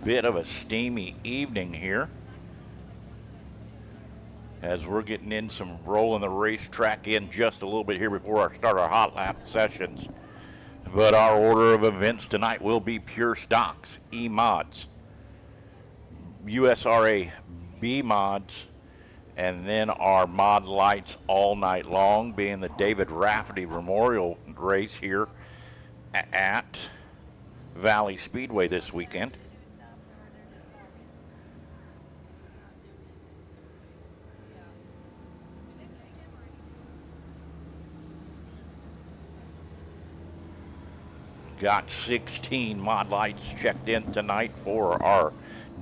Bit of a steamy evening here as we're getting in some rolling the racetrack in just a little bit here before our start our hot lap sessions. But our order of events tonight will be pure stocks, E-mods, USRA B-mods, and then our mod lights all night long, being the David Rafferty Memorial Race here at Valley Speedway this weekend. Got 16 mod lights checked in tonight for our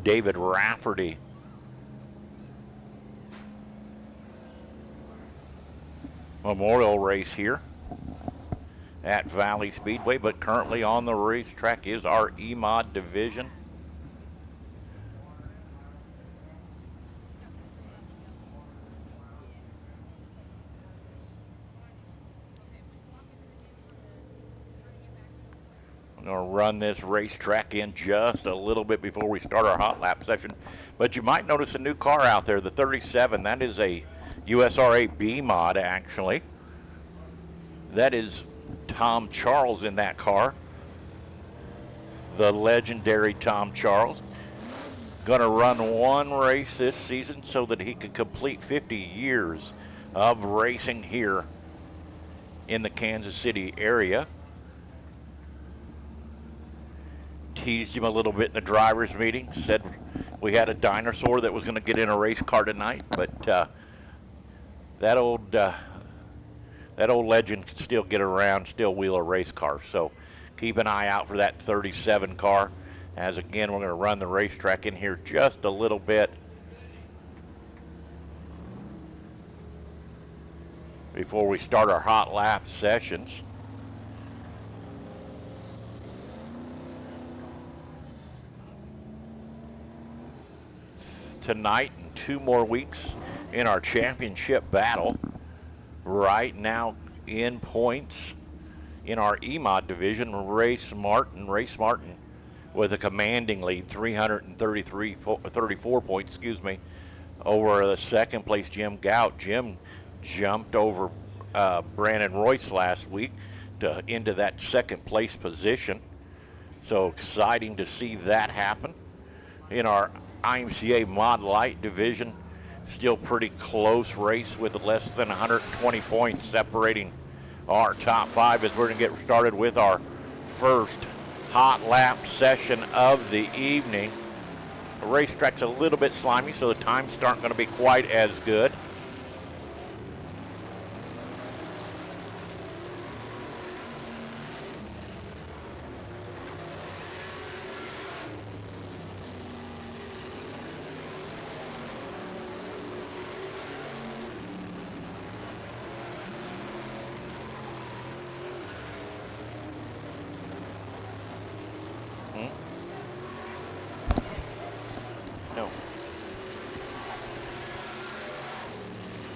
David Rafferty Memorial Race here at Valley Speedway, but currently on the racetrack is our E-mod division. I'm going to run this racetrack in just a little bit before we start our hot lap session. But you might notice a new car out there, the 37. That is a USRA B mod, actually. That is Tom Charles in that car. The legendary Tom Charles. Going to run one race this season so that he can complete 50 years of racing here in the Kansas City area. Teased him a little bit in the drivers' meeting. Said we had a dinosaur that was going to get in a race car tonight, but that old legend can still get around, still wheel a race car. So keep an eye out for that 37 car. As again, we're going to run the racetrack in here just a little bit before we start our hot lap sessions. Tonight and 2 more weeks in our championship battle. Right now in points in our E-mod division, Race Martin with a commanding lead, 334 points, over the second place Jim Gout. Jim jumped over Brandon Royce last week into that second place position. So exciting to see that happen. In our IMCA Mod Light division, still pretty close race with less than 120 points separating our top 5 as we're going to get started with our first hot lap session of the evening. The racetrack's a little bit slimy, so the times aren't going to be quite as good.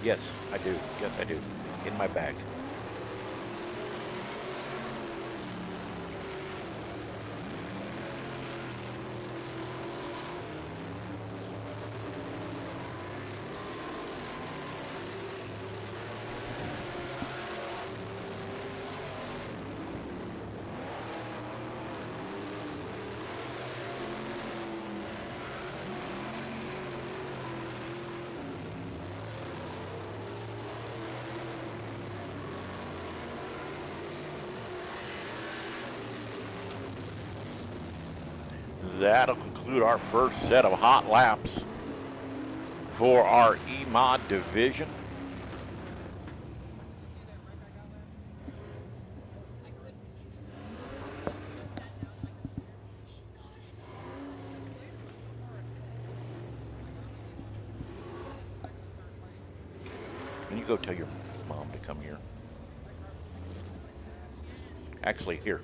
Yes, I do. Yes, I do. In my bag. That'll conclude our first set of hot laps for our E-mod division. Can you go tell your mom to come here? Actually, here,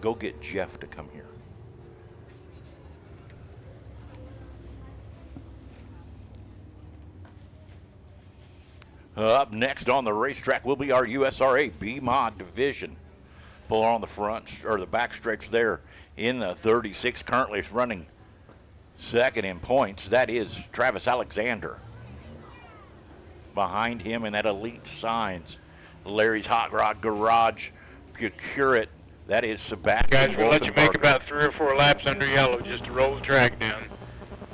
go get Jeff to come here. Up next on the racetrack will be our USRA B-Mod division. Pull on the front or the back stretch there in the 36. Currently it's running Second in points, that is Travis Alexander. Behind him in that Elite Signs, Larry's Hot Rod Garage, Procure It. That is Sebastian Guys, we'll let you make Wolfenbarger. about 3 or 4 laps under yellow just to roll the track down.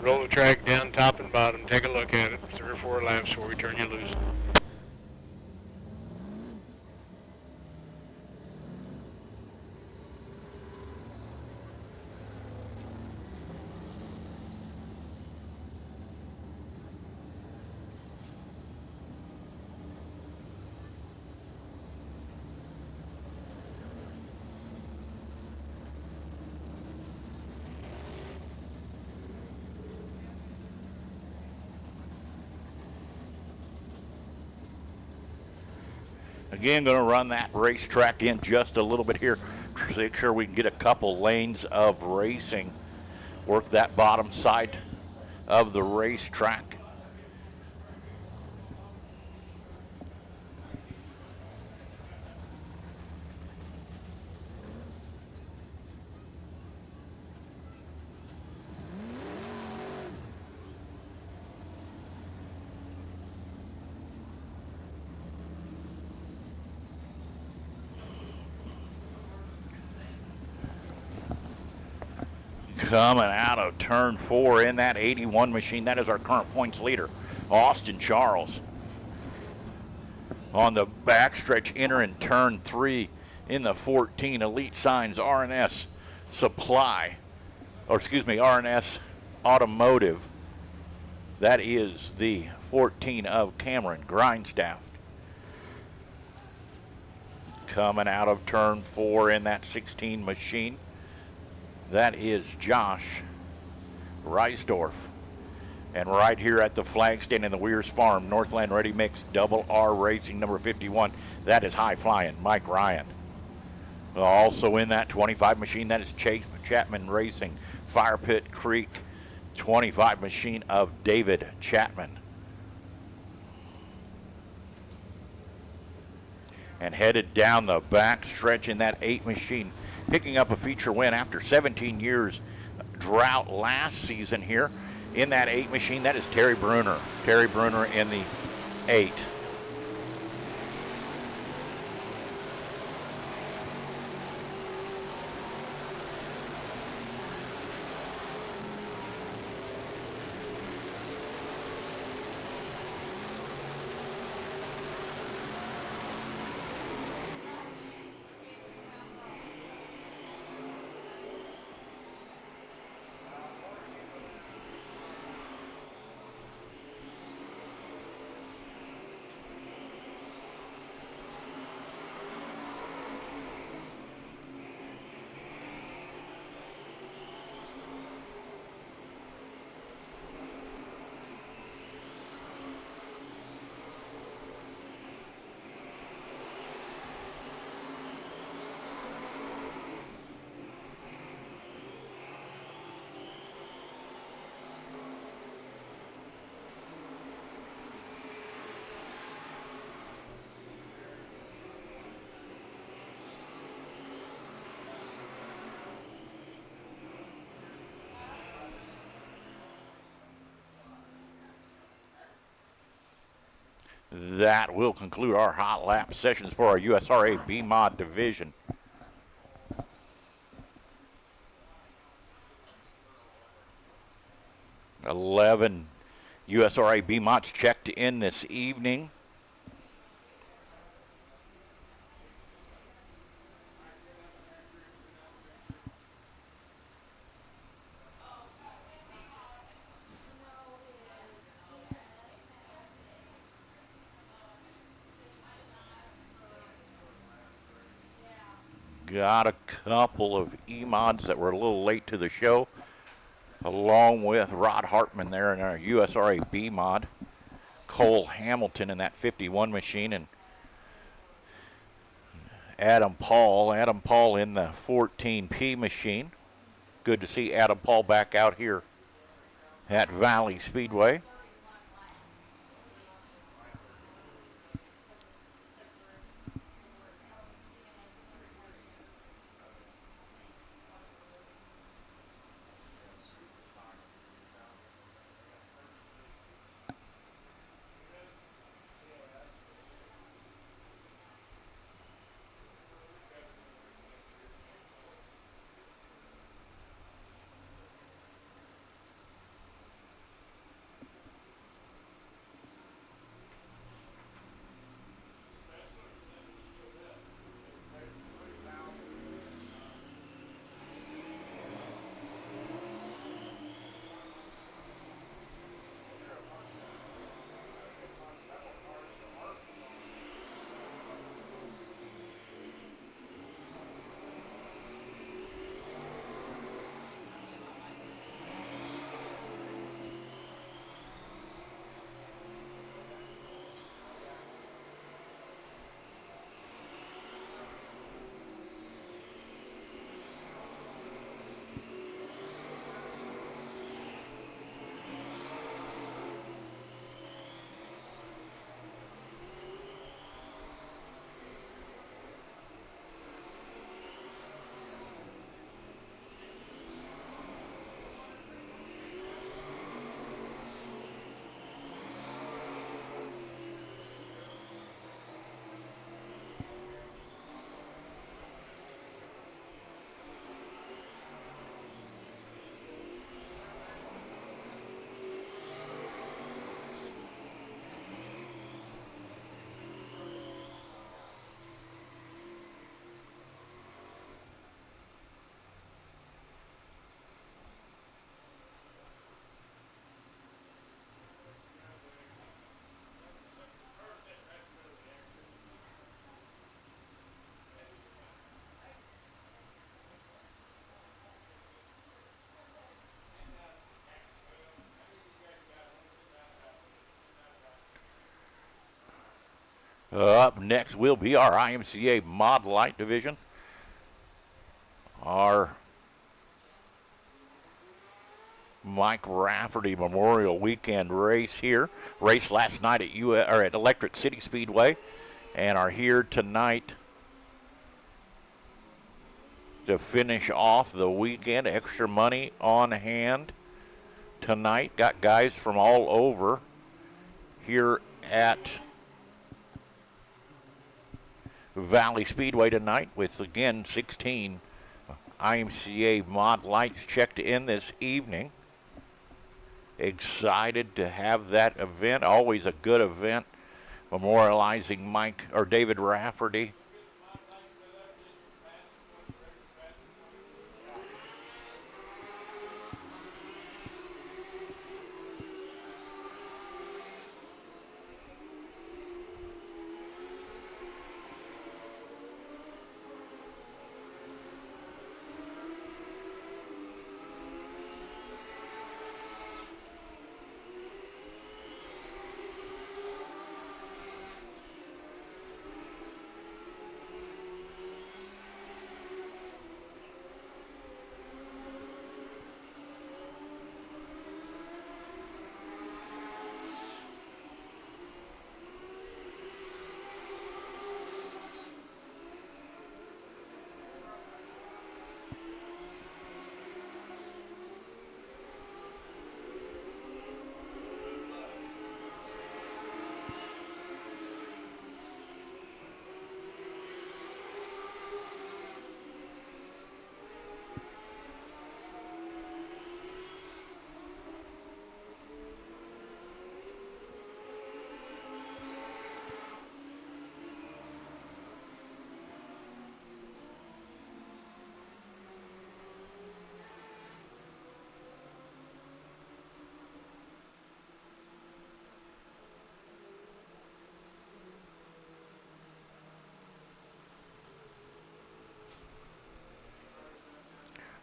Roll the track down top and bottom. Take a look at it. 3 or 4 laps before we turn you loose. Again, going to run that racetrack in just a little bit here to make sure we can get a couple lanes of racing. Work that bottom side of the racetrack. Coming out of turn 4 in that 81 machine, that is our current points leader, Austin Charles. On the backstretch, entering turn 3 in the 14 Elite Signs RNS RNS Automotive. That is the 14 of Cameron Grindstaff. Coming out of turn 4 in that 16 machine, that is Josh Reisdorf. And right here at the flag stand in the Weir's Farm, Northland Ready Mix Double R Racing number 51, that is High Flying Mike Ryan. Also in that 25 machine, that is Chase Chapman Racing, Fire Pit Creek 25 machine of David Chapman. And headed down the back stretch in that 8 machine, picking up a feature win after 17 years drought last season here. In that 8 machine, that is Terry Bruner. Terry Bruner in the 8. That will conclude our hot lap sessions for our USRA B-Mod division. $11 USRA B-Mods checked in this evening. Got a couple of E-Mods that were a little late to the show, along with Rod Hartman there in our USRA B-Mod. Cole Hamilton in that 51 machine, and Adam Paul in the 14P machine. Good to see Adam Paul back out here at Valley Speedway. Up next will be our IMCA Mod Light division. Our Mike Rafferty Memorial Weekend race here. Raced last night at Electric City Speedway, and are here tonight to finish off the weekend. Extra money on hand tonight. Got guys from all over here at Valley Speedway tonight, with again 16 IMCA Mod Lights checked in this evening. Excited to have that event. Always a good event, memorializing David Rafferty.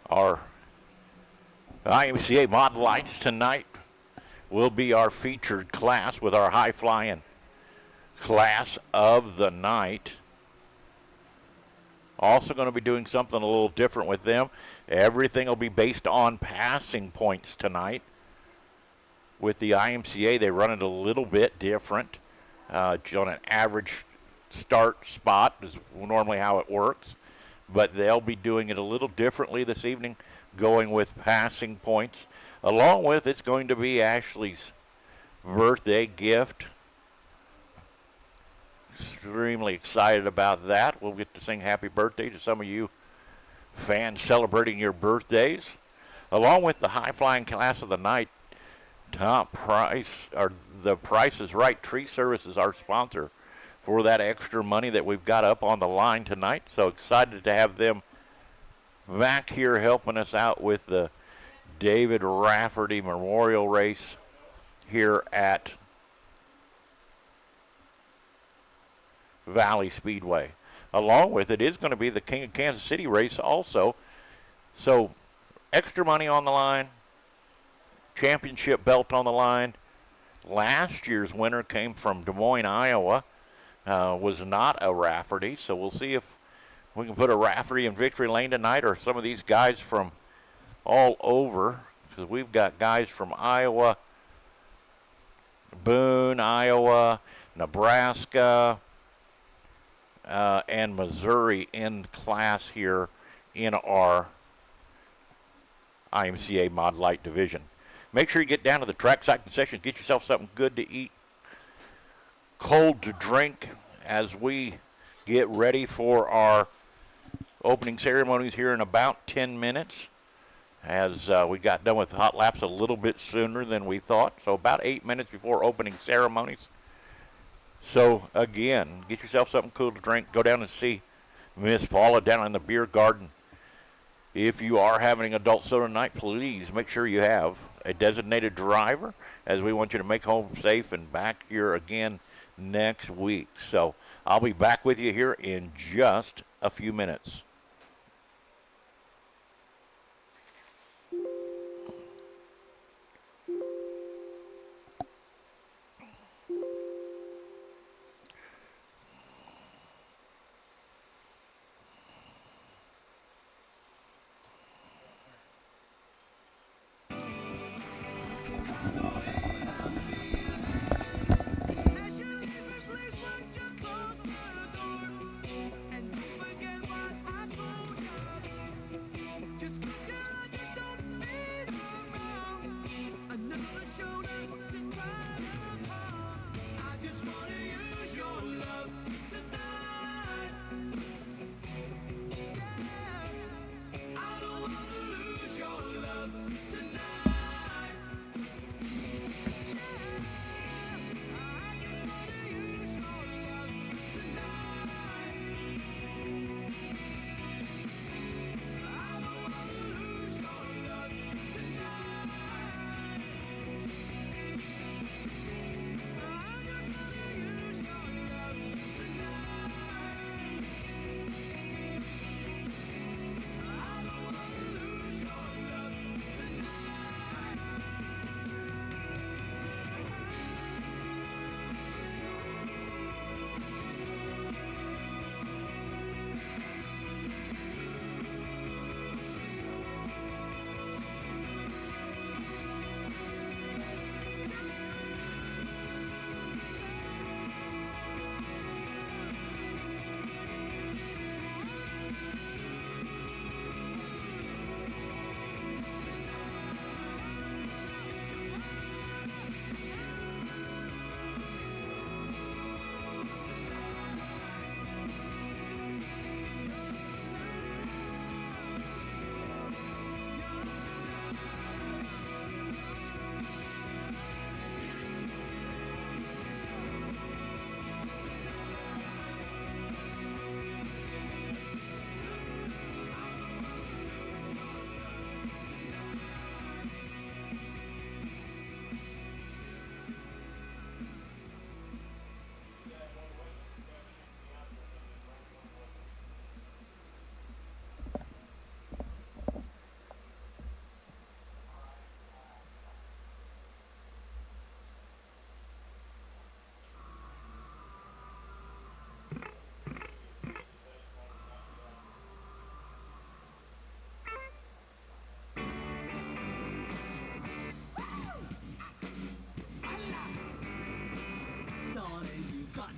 Our IMCA Mod Lights tonight will be our featured class with our high-flying class of the night. Also going to be doing something a little different with them. Everything will be based on passing points tonight. With the IMCA, they run it a little bit different. On an average start spot is normally how it works. But they'll be doing it a little differently this evening, going with passing points. Along with, it's going to be Ashley's birthday gift. Extremely excited about that. We'll get to sing happy birthday to some of you fans celebrating your birthdays. Along with the high-flying class of the night, Tom Price, or the Price is Right Tree Service is our sponsor for that extra money that we've got up on the line tonight. So excited to have them back here helping us out with the David Rafferty Memorial Race here at Valley Speedway. Along with it is going to be the King of Kansas City race also. So extra money on the line, championship belt on the line. Last year's winner came from Des Moines, Iowa. Was not a Rafferty, so we'll see if we can put a Rafferty in victory lane tonight, or some of these guys from all over, because we've got guys from Iowa, Boone, Iowa, Nebraska, and Missouri in class here in our IMCA Mod Light division. Make sure you get down to the trackside concession, get yourself something good to eat, cold to drink, as we get ready for our opening ceremonies here in about 10 minutes. As we got done with hot laps a little bit sooner than we thought, so about 8 minutes before opening ceremonies. So again, get yourself something cool to drink. Go down and see Miss Paula down in the beer garden. If you are having adult soda night, please make sure you have a designated driver, as we want you to make home safe and back here again next week. So I'll be back with you here in just a few minutes.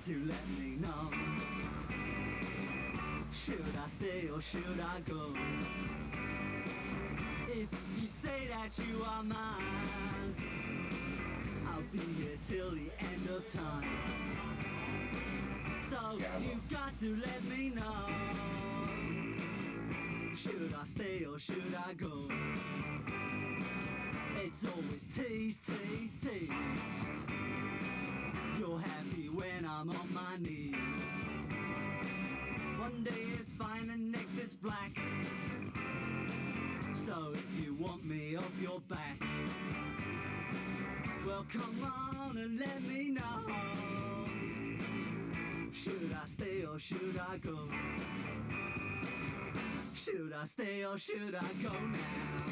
to let me know. Should I stay or should I go? If you say that you are mine, I'll be here till the end of time. So you got to let me know. Should I stay or should I go? It's always tease, tease, tease. You're happy when I'm on my knees. One day it's fine and next it's black. So if you want me off your back, well come on and let me know. Should I stay or should I go? Should I stay or should I go now?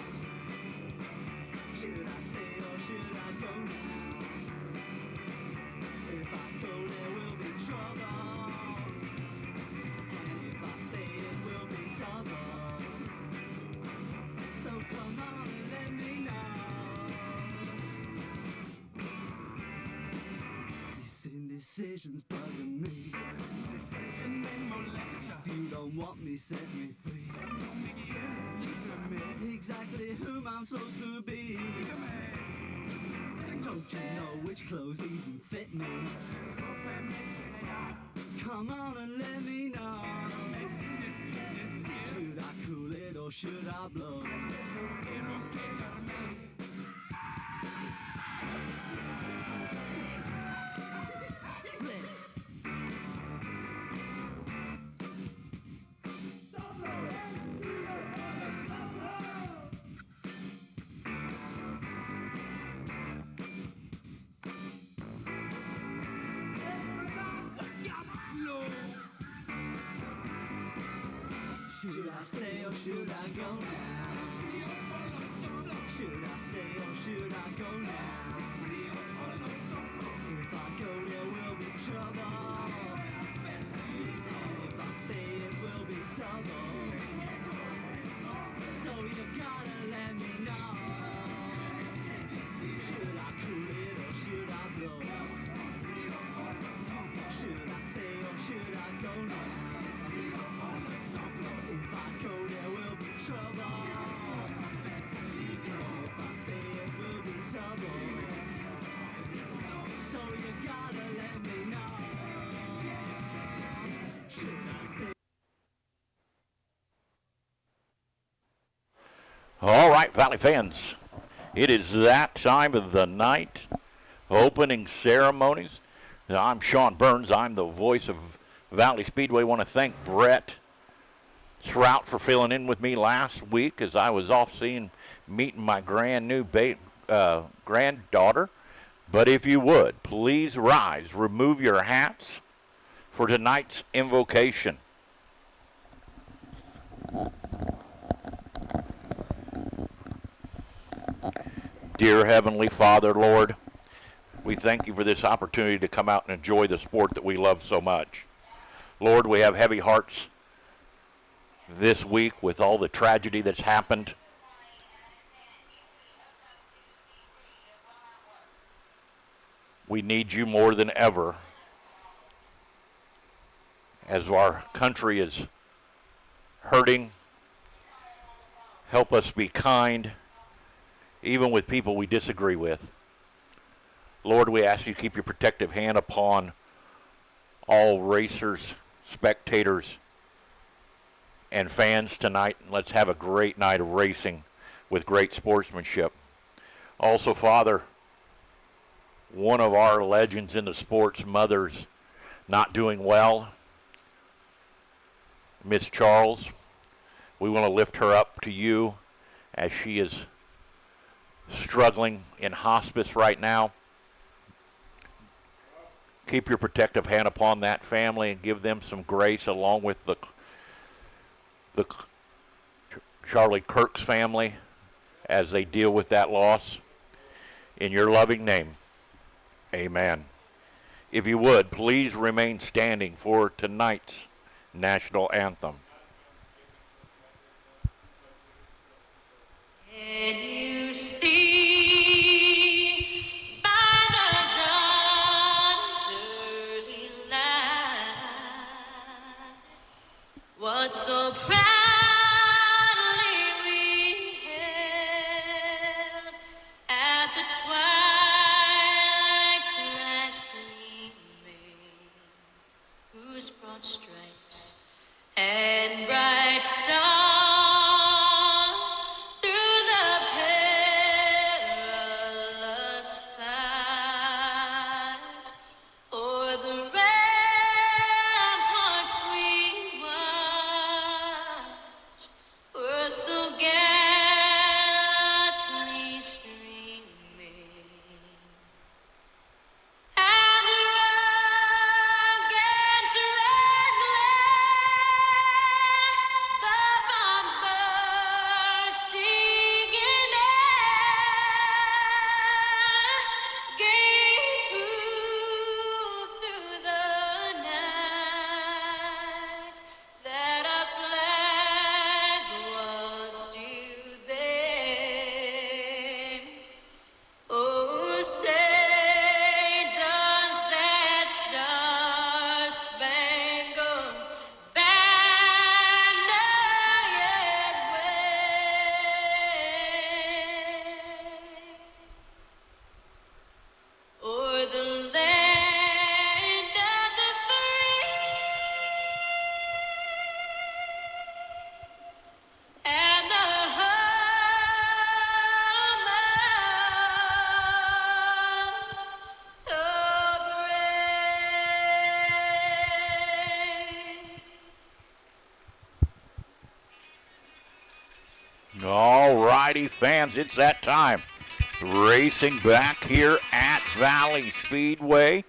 Should I stay or should I go now? If I go there will be trouble, and if I stay it will be double. So come on and let me know. This indecision's bugging me. Indecision may molest you. If you don't want me, set me free. Exactly whom I'm supposed to be. Don't you know which clothes even fit me? Come on and let me know. Should I cool it or should I blow? Split. Should I stay or should I go now? Should I stay or should I go now? If I go there will be trouble, and if I stay it will be double. So you gotta let me know. Should I cool it or should I blow? Should I stay or should I go now? If I go there will be trouble, if I stay it will be double. So you gotta let me know. Should I stay? All right, Valley fans, it is that time of the night, opening ceremonies. I'm Sean Burns. I'm the voice of Valley Speedway. I want to thank Brett Trout for filling in with me last week as I was off meeting my brand new granddaughter. But if you would, please rise, remove your hats for tonight's invocation. Dear Heavenly Father, Lord, we thank you for this opportunity to come out and enjoy the sport that we love so much. Lord, we have heavy hearts this week with all the tragedy that's happened. We need you more than ever as our country is hurting. Help us be kind, even with people we disagree with. Lord, we ask you to keep your protective hand upon all racers, spectators, and fans tonight. Let's have a great night of racing with great sportsmanship. Also, Father, one of our legends in the sport's mother's not doing well, Miss Charles. We want to lift her up to you as she is struggling in hospice right now. Keep your protective hand upon that family and give them some grace, along with the Charlie Kirk's family as they deal with that loss. In your loving name, amen. If you would, please remain standing for tonight's national anthem. Can you see by the dawn's early light fans, it's that time. Racing back here at Valley Speedway.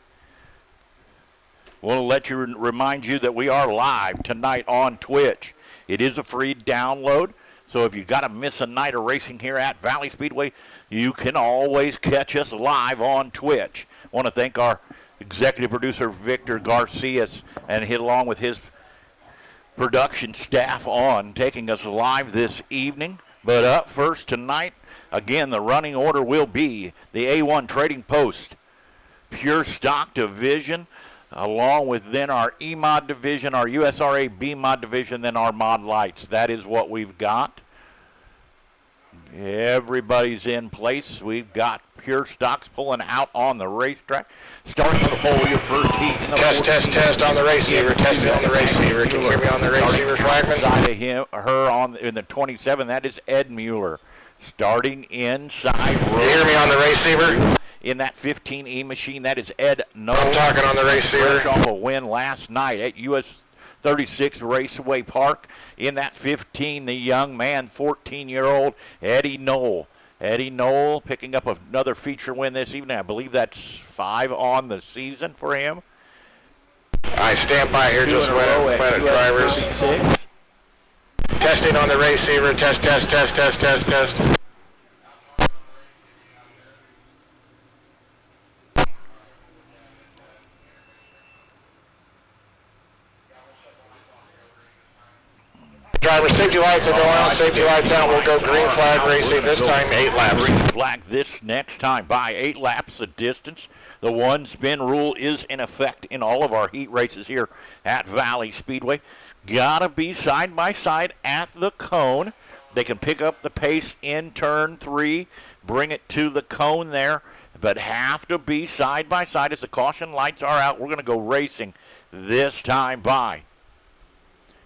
We'll let you remind you that we are live tonight on Twitch. It is a free download, so if you got to miss a night of racing here at Valley Speedway, you can always catch us live on Twitch. I want to thank our executive producer, Victor Garcia, and along with his production staff on taking us live this evening. But up first tonight, again, the running order will be the A1 Trading Post Pure Stock Division, along with then our E-Mod Division, our USRA B-Mod Division, then our Mod Lights. That is what we've got. Everybody's in place. We've got Pure Stocks pulling out on the racetrack. Starting with the pole, your first heat in the Test on the receiver. Testing on the receiver. Can you hear me on the receiver, Flagman? Side of him, her on in the 27. That is Ed Mueller. Starting inside. Can you hear me on the receiver? In that 15E machine, that is Ed Noel. I'm talking on the receiver. Fresh off a win last night at US 36 Raceway Park. In that 15, the young man, 14-year-old Eddie Knoll. Eddie Knoll picking up another feature win this evening. I believe that's 5 on the season for him. I stand by here, just went it, drivers. 36. Testing on the receiver. Test. Driver, safety lights are going on. Safety lights out. We'll go green flag racing this time, 8 laps. Green flag this next time by 8 laps the distance. The one spin rule is in effect in all of our heat races here at Valley Speedway. Gotta be side by side at the cone. They can pick up the pace in turn 3, bring it to the cone there, but have to be side by side as the caution lights are out. We're gonna go racing this time by.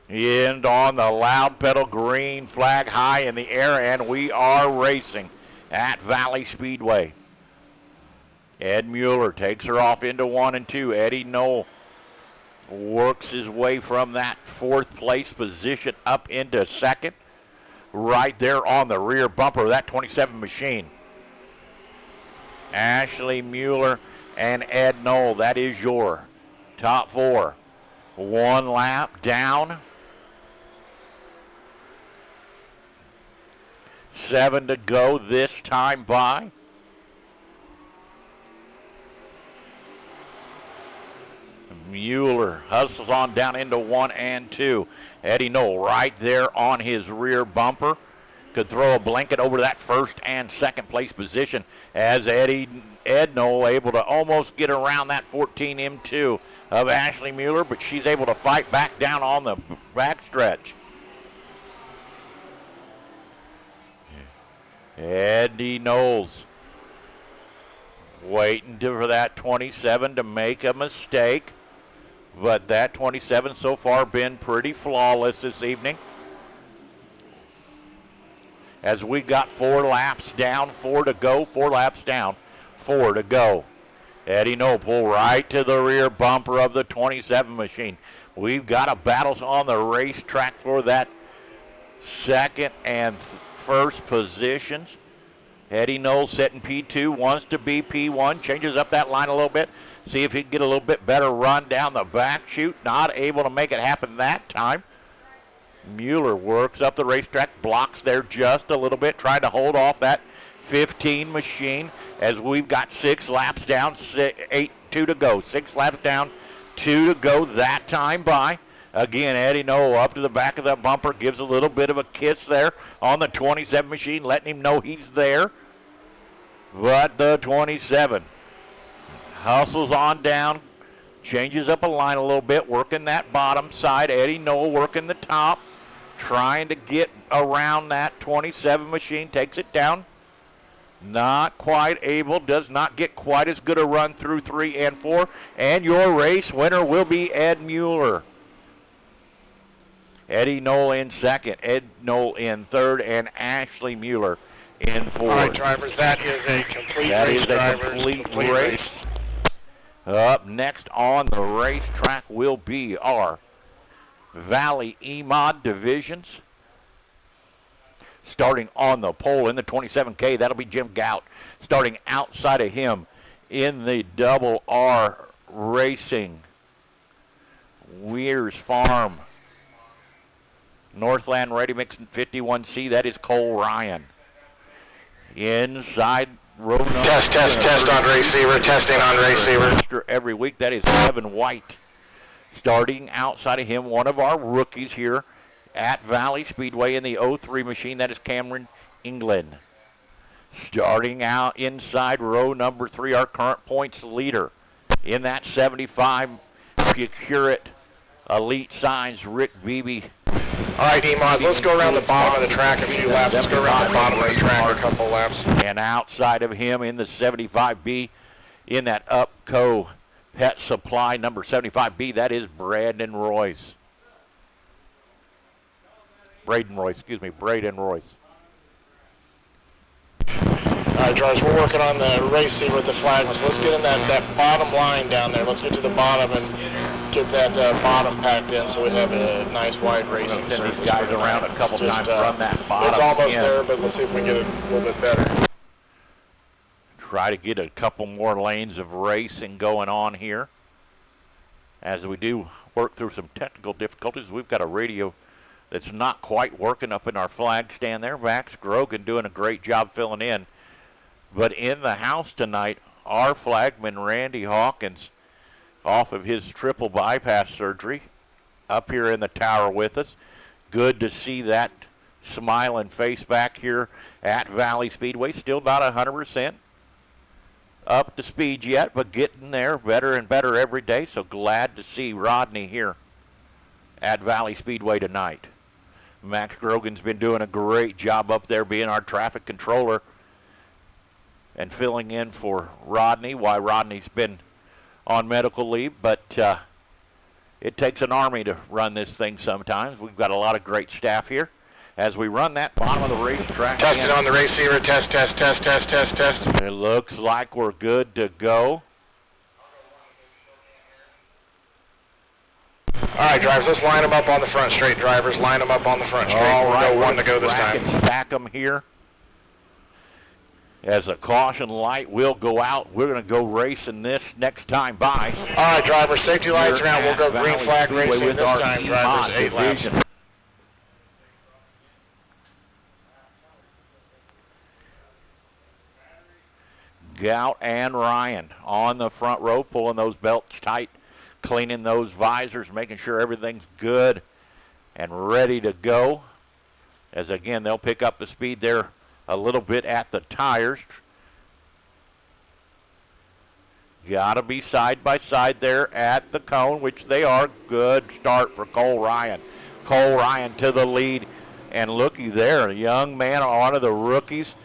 And on the loud pedal, green flag high in the air, and we are racing at Valley Speedway. Ed Mueller takes her off into 1 and 2. Eddie Knoll works his way from that 4th place position up into 2nd. Right there on the rear bumper of that 27 machine. Ashley Mueller and Ed Knoll, that is your top 4. 1 lap down. 7 to go this time by. Mueller hustles on down into 1 and 2. Eddie Knoll right there on his rear bumper. Could throw a blanket over that 1st and 2nd place position as Ed Knoll able to almost get around that 14 M2 of Ashley Mueller, but she's able to fight back down on the backstretch. Eddie Knowles waiting for that 27 to make a mistake, but that 27 so far been pretty flawless this evening. As we got 4 laps down, 4 to go, 4 laps down, 4 to go. Eddie Knoll pull right to the rear bumper of the 27 machine. We've got a battle on the racetrack for that 2nd and 1st positions. Eddie Knoll setting P2, wants to be P1, changes up that line a little bit, see if he can get a little bit better run down the back chute. Not able to make it happen that time. Mueller works up the racetrack, blocks there just a little bit, trying to hold off that 15 machine as we've got 6 laps down, 2 to go. 6 laps down, 2 to go that time by. Again, Eddie Knoll up to the back of the bumper, gives a little bit of a kiss there on the 27 machine, letting him know he's there. But the 27 hustles on down, changes up a line a little bit, working that bottom side. Eddie Knoll working the top, trying to get around that 27 machine, takes it down. Not quite able, does not get quite as good a run through 3 and 4. And your race winner will be Ed Mueller. Eddie Knoll in 2nd, Ed Knoll in 3rd, and Ashley Mueller in 4th. All right, drivers, that is a complete race, drivers. Complete race. Up next on the racetrack will be our Valley E-Mod divisions. starting on the pole in the 27K. That'll be Jim Gout. Starting outside of him in the Double R Racing Weirs Farm Northland Ready Mix 51C, that is Cole Ryan. Inside row number Test on receiver, testing on receiver. every week, that is Kevin White. Starting outside of him, one of our rookies here at Valley Speedway in the 03 machine, that is Cameron England. Starting out inside row number 3, our current points leader in that 75 Pureit Elite Signs, Rick Beebe. All right, D-Mods, let's go around the bottom of the track a few laps. Let's go around the bottom of the track a couple laps. And outside of him in the 75B, in that Upco Pet Supply number 75B, that is Braden Royce. Braden Royce. All right, George, we're working on the race here with the flag. So let's get in that bottom line down there. Let's get to the bottom and get that bottom packed in so we have a nice wide racing Send surface. these guys around a couple times, run that bottom It's almost in. there, but let's see if we can get it a little bit better. Try to get a couple more lanes of racing going on here. As we do work through some technical difficulties, we've got a radio that's not quite working up in our flag stand there. Max Grogan doing a great job filling in. But in the house tonight, our flagman, Randy Hawkins, off of his triple bypass surgery, up here in the tower with us. Good to see that smiling face back here at Valley Speedway. Still not 100% up to speed yet, but getting there better and better every day. So glad to see Rodney here at Valley Speedway tonight. Max Grogan's been doing a great job up there being our traffic controller and filling in for Rodney while Rodney's been on medical leave. But it takes an army to run this thing sometimes. We've got a lot of great staff here. As we run that bottom of the racetrack. Testing on the receiver, test. It looks like we're good to go. All right, drivers, let's line them up on the front straight. Drivers, line them up on the front straight. All right, one to go this rack time. and stack them here. As a caution light will go out, we're going to go racing this next time by. All right, drivers, safety lights Here around. We'll go at green Valley flag Speedway racing with this our time, E-Mod drivers, 8 laps. division. Gout and Ryan on the front row, pulling those belts tight, cleaning those visors, making sure everything's good and ready to go. As again, they'll pick up the speed there a little bit at the tires. Got to be side by side there at the cone, which they are. Good start for Cole Ryan. Cole Ryan to the lead. And looky there, a young man, one of the rookies,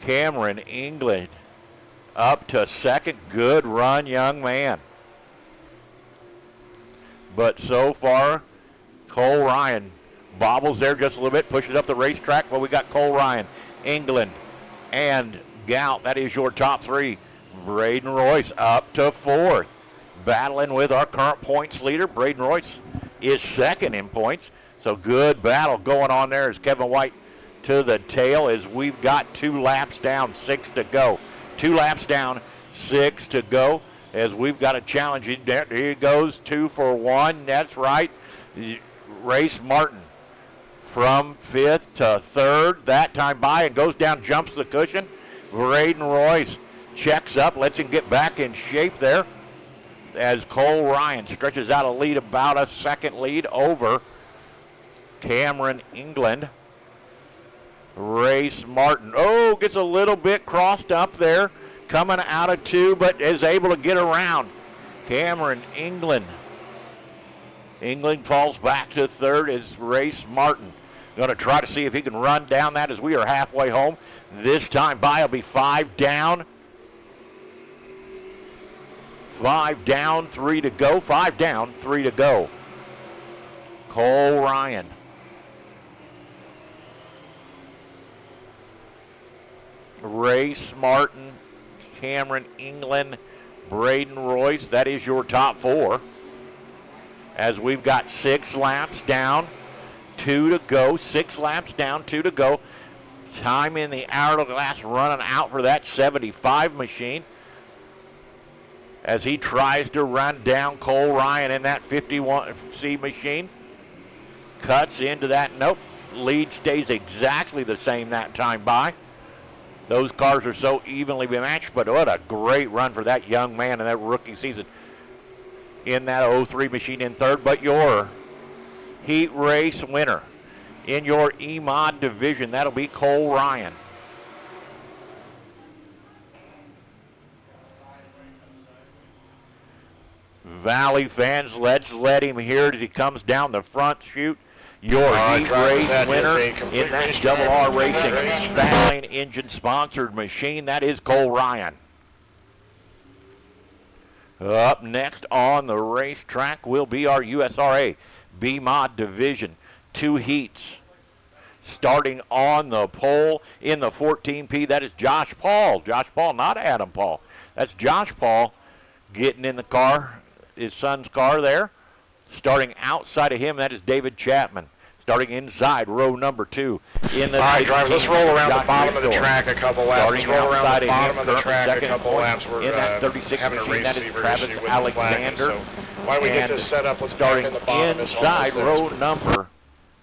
Cameron England, up to second. Good run, young man. But so far, Cole Ryan bobbles there just a little bit, pushes up the racetrack. But we got Cole Ryan, England, and Gout. That is your top three. Braden Royce up to fourth. Battling with our current points leader. Braden Royce is second in points. So good battle going on there as Kevin White to the tail as we've got 2 laps down, 6 to go. 2 laps down, 6 to go as we've got a challenge. Here he goes, 2 for 1. That's right. Race Martin from 5th to 3rd. That time by and goes down, jumps the cushion. Braden Royce checks up, lets him get back in shape there as Cole Ryan stretches out a lead, about a second lead over Cameron England. Race Martin, gets a little bit crossed up there, coming out of 2, but is able to get around Cameron England. England falls back to 3rd as Race Martin going to try to see if he can run down that as we are halfway home. This time by will be 5 down. 5 down, 3 to go. 5 down, 3 to go. Cole Ryan. Race Martin, Cameron England, Braden Royce. That is your top 4. As we've got 6 laps down. 2 to go. 6 laps down, 2 to go. Time in the hourglass running out for that 75 machine as he tries to run down Cole Ryan in that 51C machine. Cuts into that. Nope. Lead stays exactly the same that time by. Those cars are so evenly matched, but what a great run for that young man in that rookie season in that 03 machine in third. But your heat race winner in your EMOD division, that'll be Cole Ryan. Valley fans, let's let him hear it as he comes down the front chute. Your heat race winner in that Double R Racing Fastlane engine sponsored machine, that is Cole Ryan. Up next on the racetrack will be our USRA B-Mod division. 2 heats. Starting on the pole in the 14P, that is Josh Paul. Josh Paul, not Adam Paul. That's Josh Paul getting in the car, his son's car there. Starting outside of him, that is David Chapman. Starting inside row number 2 in the. All right, drivers, let's roll around the bottom of the track a couple laps. Starting Let's roll around outside the of him, bottom of the track a couple laps. in that 36 machine, that is Travis Alexander. So why don't we get this set up? Let's starting back in the bottom. inside row number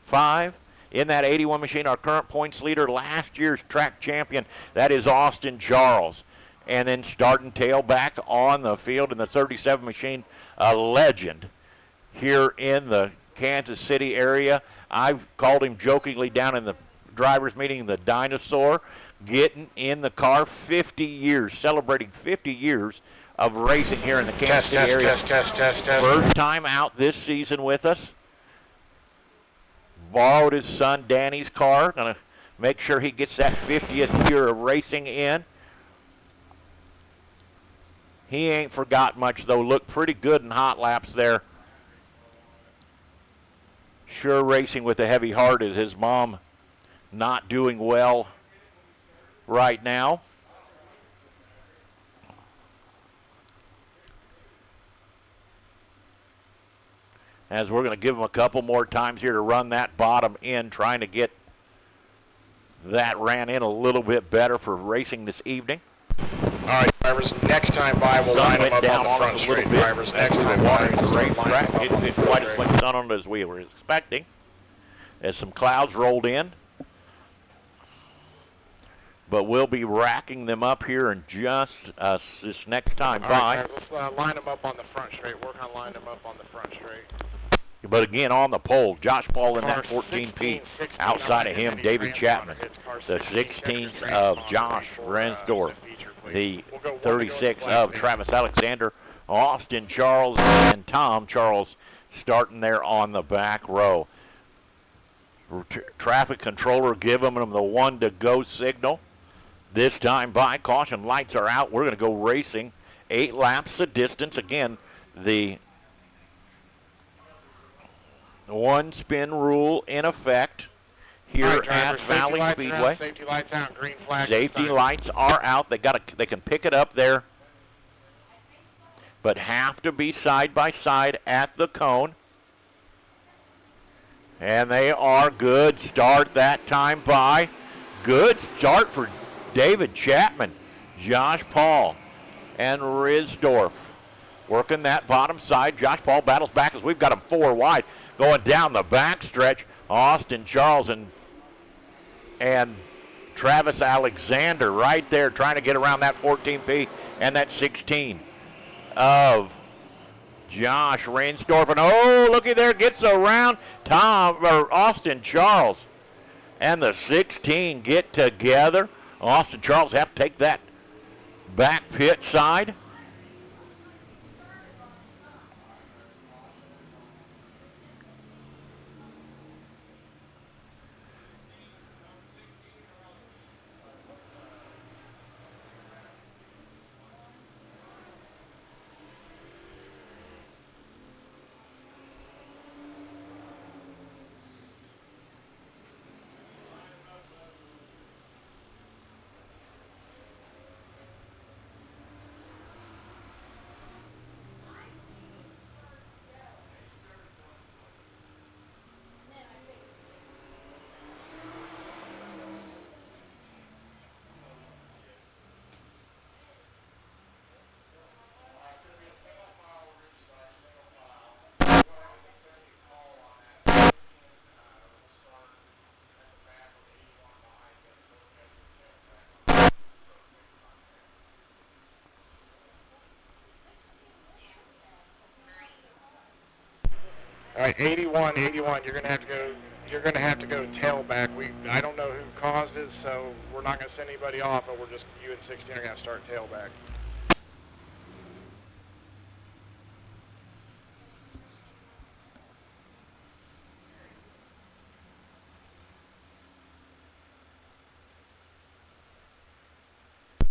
5. In that 81 machine, our current points leader, last year's track champion, that is Austin Charles. And then starting tailback on the field in the 37 machine, a legend here in the Kansas City area. I called him jokingly down in the drivers' meeting the dinosaur, getting in the car 50 years, celebrating 50 years of racing here in the Kansas City area. Test. First time out this season with us. Borrowed his son Danny's car. Gonna make sure he gets that 50th year of racing in. He ain't forgot much though. Looked pretty good in hot laps there. Sure racing with a heavy heart is his mom not doing well right now. As we're going to give him a couple more times here to run that bottom in, trying to get that ran in a little bit better for racing this evening. All right, drivers, next time by, we'll line them up on the front straight. Drivers, next time by, the racetrack. It didn't quite as much sun on it as we were expecting, as some clouds rolled in. But we'll be racking them up here in just this next time by. All right, let's line them up on the front straight. Work on lining them up on the front straight. But again, on the pole, Josh Paul in that 14P. Outside of him, David Chapman. The 16th of Josh Rensdorf. The 36 of Travis Alexander. Austin Charles and Tom Charles starting there on the back row. Traffic controller giving them the 1 to go signal. This time by, caution lights are out. We're going to go racing 8 laps the distance. Again, the 1 spin rule in effect here at Valley Speedway. Safety lights out, green flag. Safety lights are out. They can pick it up there, but have to be side by side at the cone. And they are good start that time by. Good start for David Chapman, Josh Paul, and Risdorf. Working that bottom side. Josh Paul battles back as we've got him 4 wide. Going down the back stretch, Austin Charles and Travis Alexander right there trying to get around that 14P and that 16 of Josh Rensdorf. And oh, looky there, gets around Austin Charles. And the 16 get together. Austin Charles have to take that back pit side. All right, 81. You're gonna have to go. You're gonna have to go tailback. I don't know who caused it, so we're not gonna send anybody off, but you and 16 are gonna have to start tailback.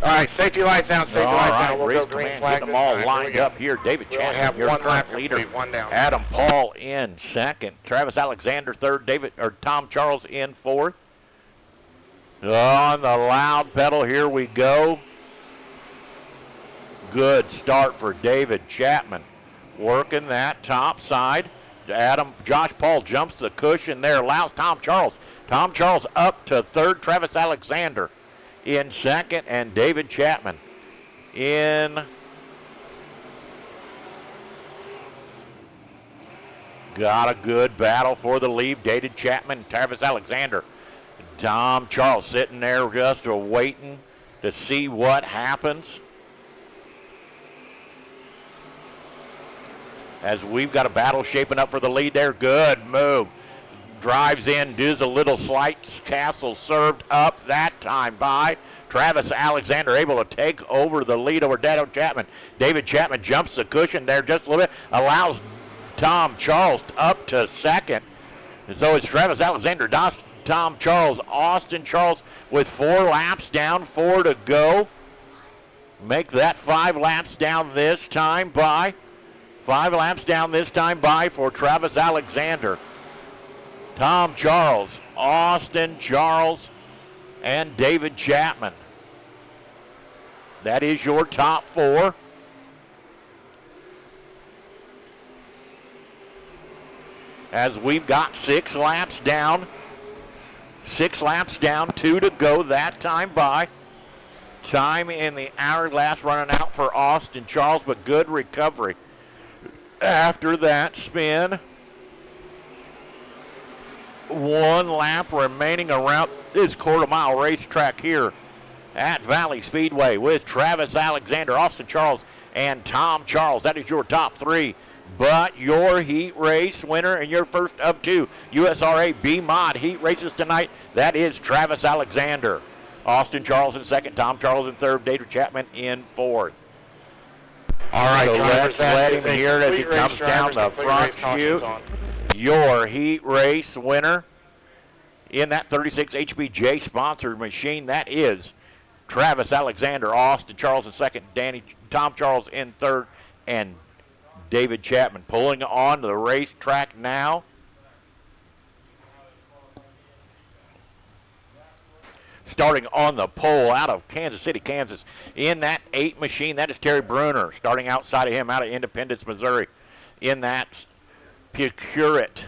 All right, safety lights down, safety All lights right, down. We'll race go green command flag getting them this all time. lined up here. David We only Chapman, have your one lap current leader. complete, one down. Adam Paul in second. Travis Alexander third. Tom Charles in fourth. On the loud pedal, here we go. Good start for David Chapman. Working that top side. Josh Paul jumps the cushion there, allows Tom Charles. Tom Charles up to third. Travis Alexander in second, and David Chapman in. Got a good battle for the lead. David Chapman, Travis Alexander. Tom Charles sitting there just waiting to see what happens. As we've got a battle shaping up for the lead there. Good move. Drives in, does a little slight castle served up that time by Travis Alexander, able to take over the lead over David Chapman. David Chapman jumps the cushion there just a little bit, allows Tom Charles up to second. And so it's Travis Alexander, Tom Charles, Austin Charles with 4 laps down, 4 to go. Make that 5 laps down this time by. 5 laps down this time by for Travis Alexander. Tom Charles, Austin Charles, and David Chapman. That is your top 4. As we've got 6 laps down. 6 laps down, 2 to go that time by. Time in the hourglass running out for Austin Charles, but good recovery. After that spin, 1 lap remaining around this quarter-mile racetrack here at Valley Speedway with Travis Alexander, Austin Charles, and Tom Charles. That is your top 3. But your heat race winner and your first of 2 USRA B-Mod heat races tonight, that is Travis Alexander. Austin Charles in second, Tom Charles in third, David Chapman in fourth. All right, so let's let him hear it as he complete comes race, down the drivers, complete front race cautions chute. on. Your heat race winner in that 36 HPJ sponsored machine, that is Travis Alexander, Austin Charles in second, Tom Charles in third, and David Chapman pulling on the racetrack now. Starting on the pole out of Kansas City, Kansas. In that 8 machine, that is Terry Bruner. Starting outside of him out of Independence, Missouri. In that Purcurate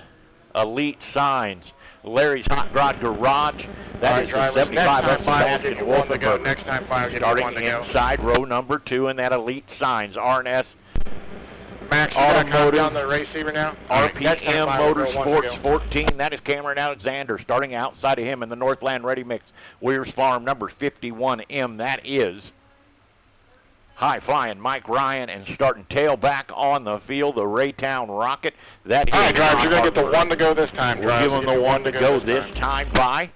Elite Signs, Larry's Hot Rod Garage. That is the 75 F Sebastian Wolfenberg. Next time, 5 Starting inside row number 2 in that Elite Signs, R&S Max, you gotta come Automotive, down the receiver now. RPM Motorsports 14. That is Cameron Alexander. Starting outside of him in the Northland Ready Mix, Weir's Farm number 51M. That is high flying Mike Ryan, and starting tailback on the field, the Raytown Rocket. That All is right, drivers, you're gonna get the Harper. 1 to go this time. We're Drivers, giving you the get 1 to go this time by.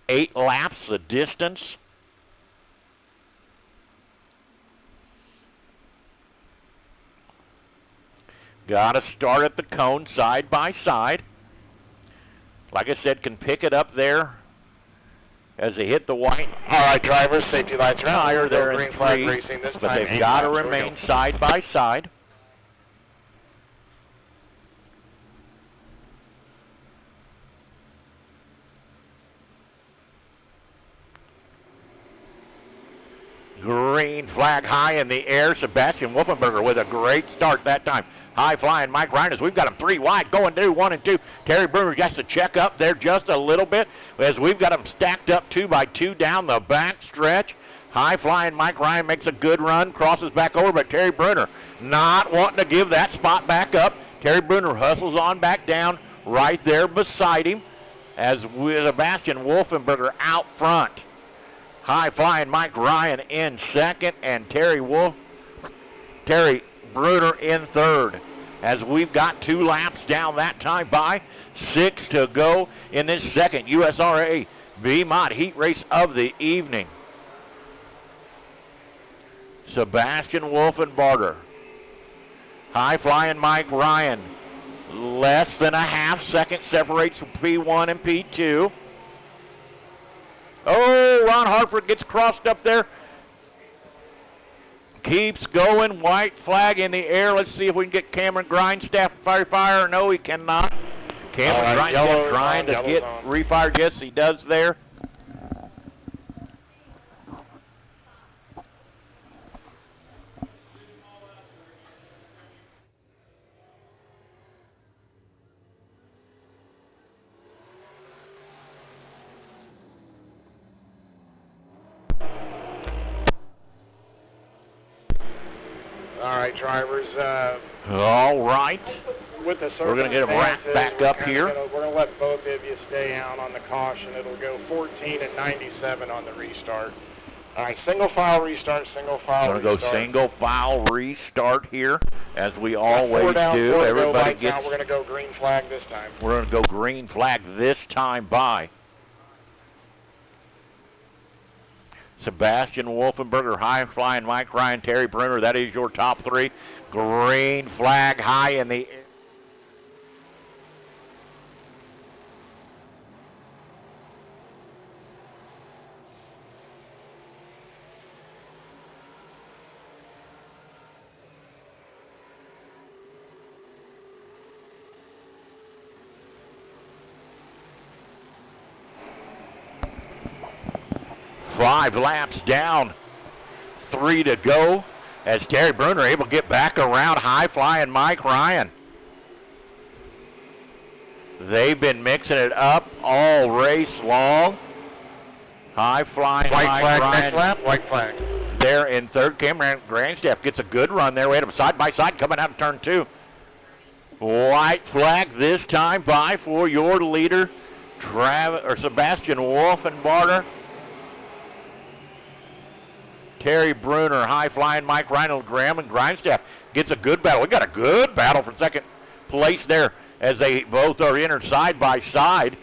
8 laps the distance. Got to start at the cone side by side. Like I said, can pick it up there as they hit the white All right, drivers, safety lights are on. tire We'll go there in green flag 3, racing this but time. they've 8 got to laps. Here we remain go. side by side. Green flag high in the air. Sebastian Wolfenberger with a great start that time. High flying Mike Reines. We've got them 3 wide going to 1 and 2. Terry Bruner has to check up there just a little bit as we've got them stacked up 2 by 2 down the back stretch. High flying Mike Ryan makes a good run, crosses back over, but Terry Bruner not wanting to give that spot back up. Terry Bruner hustles on back down right there beside him as with Sebastian Wolfenberger out front. High flying Mike Ryan in second, and Terry Bruner in third. as we've got 2 laps down that time by. 6 to go in this second USRA B-Mod heat race of the evening. Sebastian Wolfenbarger. High flying Mike Ryan. Less than a half second separates P1 and P2. Oh, Ron Hartford gets crossed up there. Keeps going. White flag in the air. Let's see if we can get Cameron Grindstaff fire. No, he cannot. Cameron Grindstaff trying to get refired. Yes, he does there. All right, drivers. All right. With the We're going to get them wrapped back up here. We're going to let both of you stay out on the caution. It'll go 14 and 97 on the restart. All right, single file restart, single file restart. We're going to go single file restart here, as we always do. Everybody gets. We're going to go green flag this time. We're going to go green flag this time by Sebastian Wolfenbarger, high flying Mike Ryan, Terry Bruner. That is your top 3. Green flag high in the air. Five laps down, 3 to go, as Terry Bruner able to get back around high flying Mike Ryan. They've been mixing it up all race long. High flying White Mike flag Ryan. Next lap, white flag. There in third. Cameron Grandstaff gets a good run there. We had them side by side coming out of turn 2. White flag this time by for your leader, Sebastian Wolfenbarger. Terry Bruner, high flying Mike Ryan, Graham and Grindstaff gets a good battle. We got a good battle for second place there as they both are entered side by side.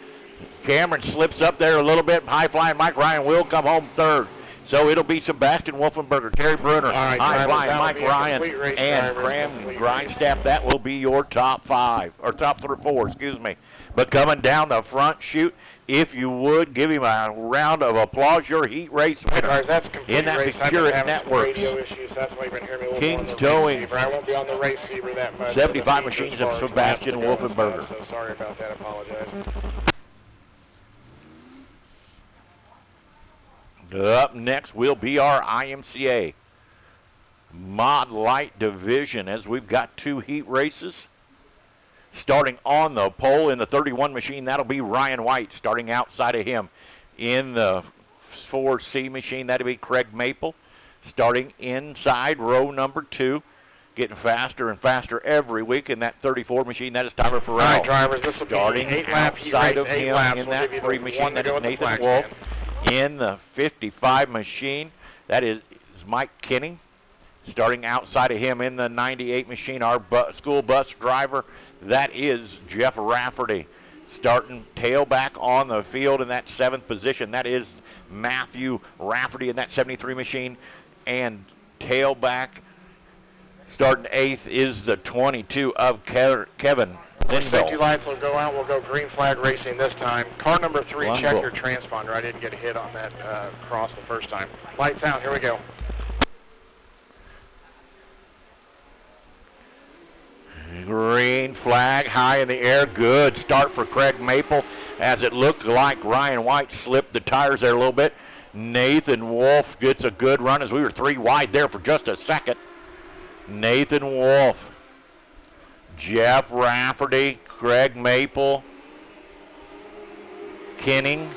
Cameron slips up there a little bit. High flying Mike Ryan will come home third. So it'll be Sebastian Wolfenbarger, Terry Bruner, right, high flying Mike be Ryan, and Graham Grindstaff. That will be your top 5, or top 4, excuse me. But coming down the front chute, if you would, give him a round of applause, your heat race winner in that Picuric Networks. That's why you've been hearing me King's Towing. I won't be on the race receiver that much. 75 machines of Sebastian Wolfenbarger. So sorry about that. I apologize. Up next will be our IMCA Mod Light Division, as we've got 2 heat races. Starting on the pole in the 31 machine, that'll be Ryan White. Starting outside of him in the 4C machine, that'll be Craig Maple. Starting inside row number 2, getting faster and faster every week in that 34 machine, that is Tyler Farrell. All right, drivers, this will be starting 8 lap heat outside race, of him laps. in We'll that give you 3 the machine, one that to is go with the Nathan flag Wolf. stand. In the 55 machine, that is Mike Kinney. Starting outside of him in the 98 machine, our school bus driver, that is Jeff Rafferty. Starting tailback on the field in that 7th position, that is Matthew Rafferty in that 73 machine. And tailback starting 8th is the 22 of Kevin Lindell. Safety lights will go out. We'll go green flag racing this time. Car number 3, check your transponder. I didn't get a hit on that cross the first time. Lights out. Here we go. Green flag high in the air. Good start for Craig Maple, as it looked like Ryan White slipped the tires there a little bit. Nathan Wolf gets a good run, as we were 3 wide there for just a second. Nathan Wolf, Jeff Rafferty, Craig Maple, Kenning.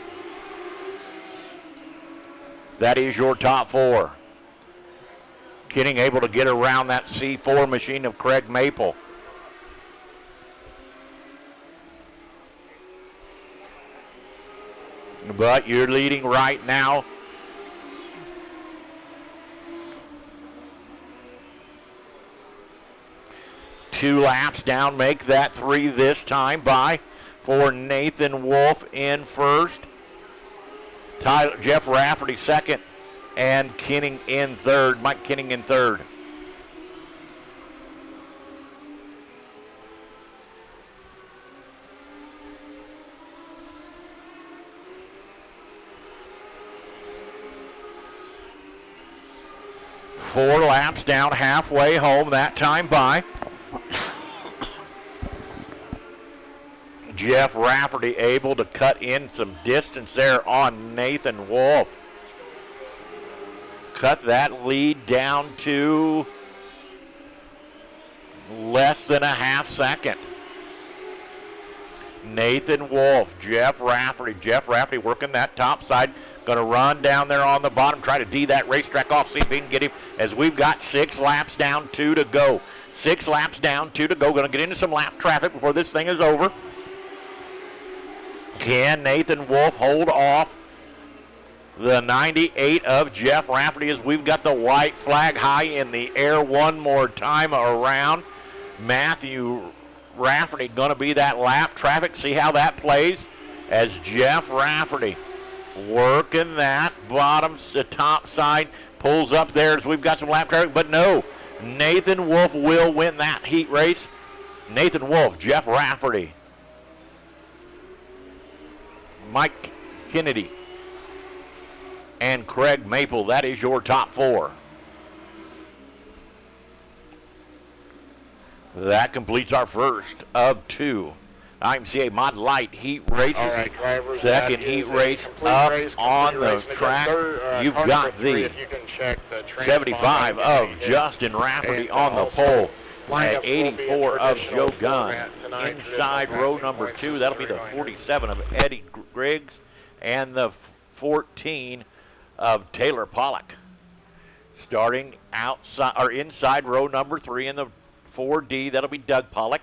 That is your top 4. Kenning able to get around that C4 machine of Craig Maple. But you're leading right now. 2 laps down, make that 3 this time by for Nathan Wolf in first. Jeff Rafferty second, and Kenning in third. Mike Kenning in third. Four laps down, halfway home that time by. Jeff Rafferty able to cut in some distance there on Nathan Wolf. Cut that lead down to less than a half second. Nathan Wolf, Jeff Rafferty. Jeff Rafferty working that top side. Going to run down there on the bottom, try to D that racetrack off, see if he can get him, as we've got 6 laps down, 2 to go. 6 laps down, 2 to go. Going to get into some lap traffic before this thing is over. Can Nathan Wolf hold off the 98 of Jeff Rafferty as we've got the white flag high in the air one more time around? Matthew Rafferty going to be that lap traffic. See how that plays as Jeff Rafferty working that bottom, the top side, pulls up there as we've got some lap traffic, but no, Nathan Wolf will win that heat race. Nathan Wolf, Jeff Rafferty, Mike Kennedy, and Craig Maple. That is your top 4. That completes our first of 2 IMCA Mod Light heat races. All right, drivers. Second heat race up on the track. You've got the 75 of Justin Rafferty on the pole. At 84 of Joe Gunn. Inside row number 2, that'll be the 47 of Eddie Griggs and the 14 of Taylor Pollock. Starting outside or inside row number 3 in the 4D, that'll be Doug Pollock.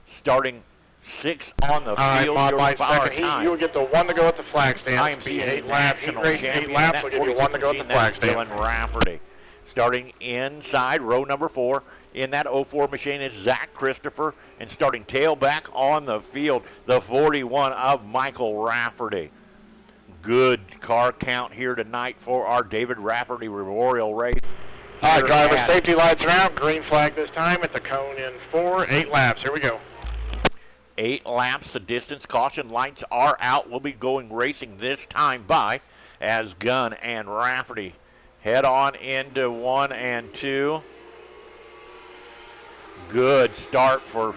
Starting 6 on the field, your fire time. You will get the 1 to go at the flag stand. IMCA 8 laps, national 8 champion. laps will give you 1 to go at the flag stand. Dylan Rafferty. Starting inside row number 4 in that 04 machine is Zach Christopher, and starting tailback on the field, the 41 of Michael Rafferty. Good car count here tonight for our David Rafferty Memorial Race. All right, drivers, safety lights are out. Green flag this time at the cone in 4. 8 laps. Here we go. 8 laps. The distance caution lights are out. We'll be going racing this time by as Gunn and Rafferty head on into 1 and 2. Good start for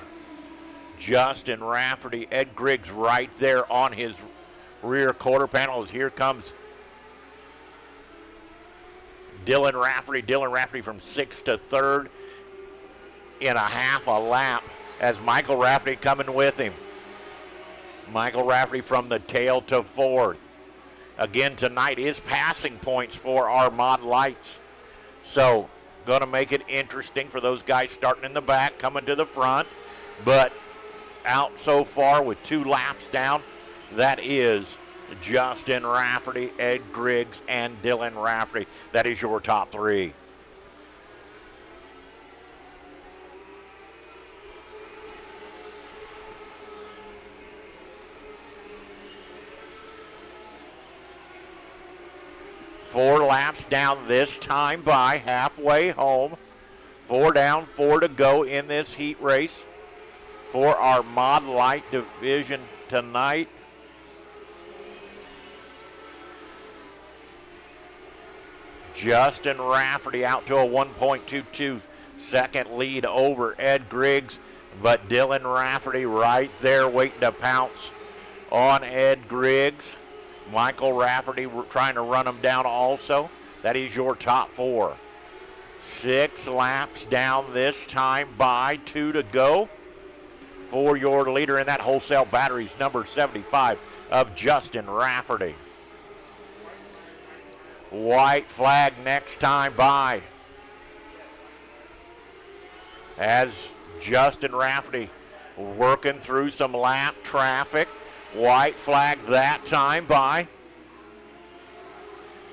Justin Rafferty. Ed Griggs right there on his rear quarter panel as here comes Dylan Rafferty. Dylan Rafferty from 6th to 3rd in a half a lap as Michael Rafferty coming with him. Michael Rafferty from the tail to 4th. Again, tonight is passing points for our Mod Lights. So, going to make it interesting for those guys starting in the back, coming to the front. But out so far with 2 laps down, that is Justin Rafferty, Ed Griggs, and Dylan Rafferty. That is your top 3. Four laps down this time by, halfway home. 4 down, 4 to go in this heat race for our Mod Light division tonight. Justin Rafferty out to a 1.22 second lead over Ed Griggs, but Dylan Rafferty right there waiting to pounce on Ed Griggs. Michael Rafferty trying to run him down also. That is your top 4. 6 laps down this time by, 2 to go for your leader in that wholesale batteries, number 75 of Justin Rafferty. White flag next time by as Justin Rafferty working through some lap traffic. White flag that time by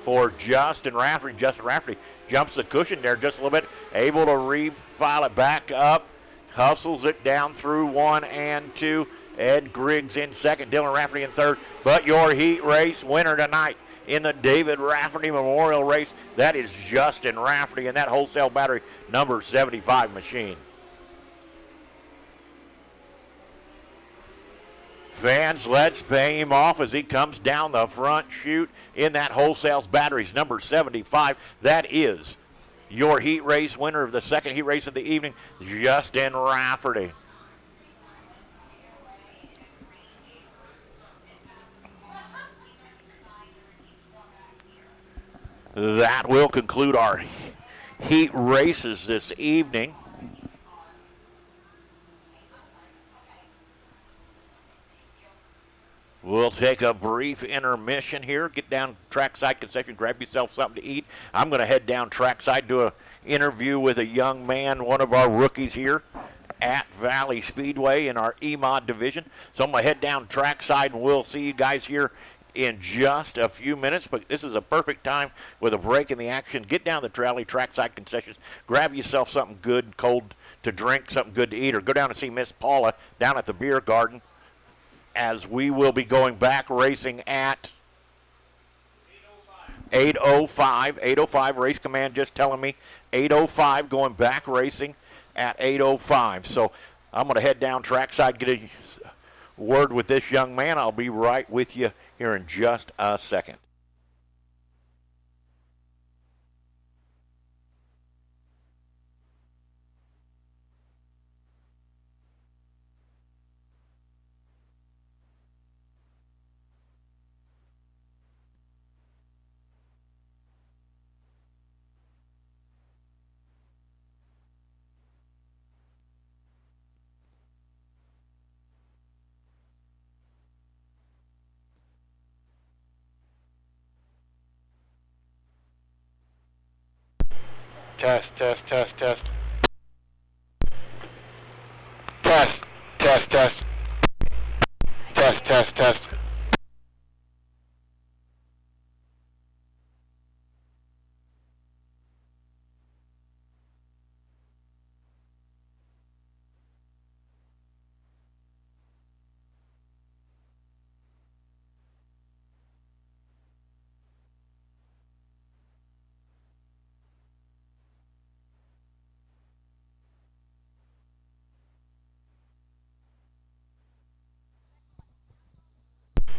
for Justin Rafferty. Justin Rafferty jumps the cushion there just a little bit, able to refile it back up. hustles it down through 1 and 2. Ed Griggs in second, Dylan Rafferty in third. But your heat race winner tonight in the David Rafferty Memorial Race, that is Justin Rafferty in that wholesale battery number 75 machine. Fans, let's pay him off as he comes down the front chute in that wholesale batteries number 75. That is your heat race winner of the second heat race of the evening, Justin Rafferty. That will conclude our heat races this evening. We'll take a brief intermission here. Get down trackside concession, grab yourself something to eat. I'm going to head down trackside, do an interview with a young man, one of our rookies here at Valley Speedway in our EMOD division. So I'm going to head down trackside, and we'll see you guys here in just a few minutes. But this is a perfect time with a break in the action. Get down the Valley trackside concessions, grab yourself something good, cold to drink, something good to eat, or go down and see Miss Paula down at the beer garden, as we will be going back racing at 8:05. 8:05, race command just telling me 8:05, going back racing at 8:05. So I'm going to head down trackside, get a word with this young man. I'll be right with you here in just a second. Test, test, test, test. Test, test, test. Test, test, test.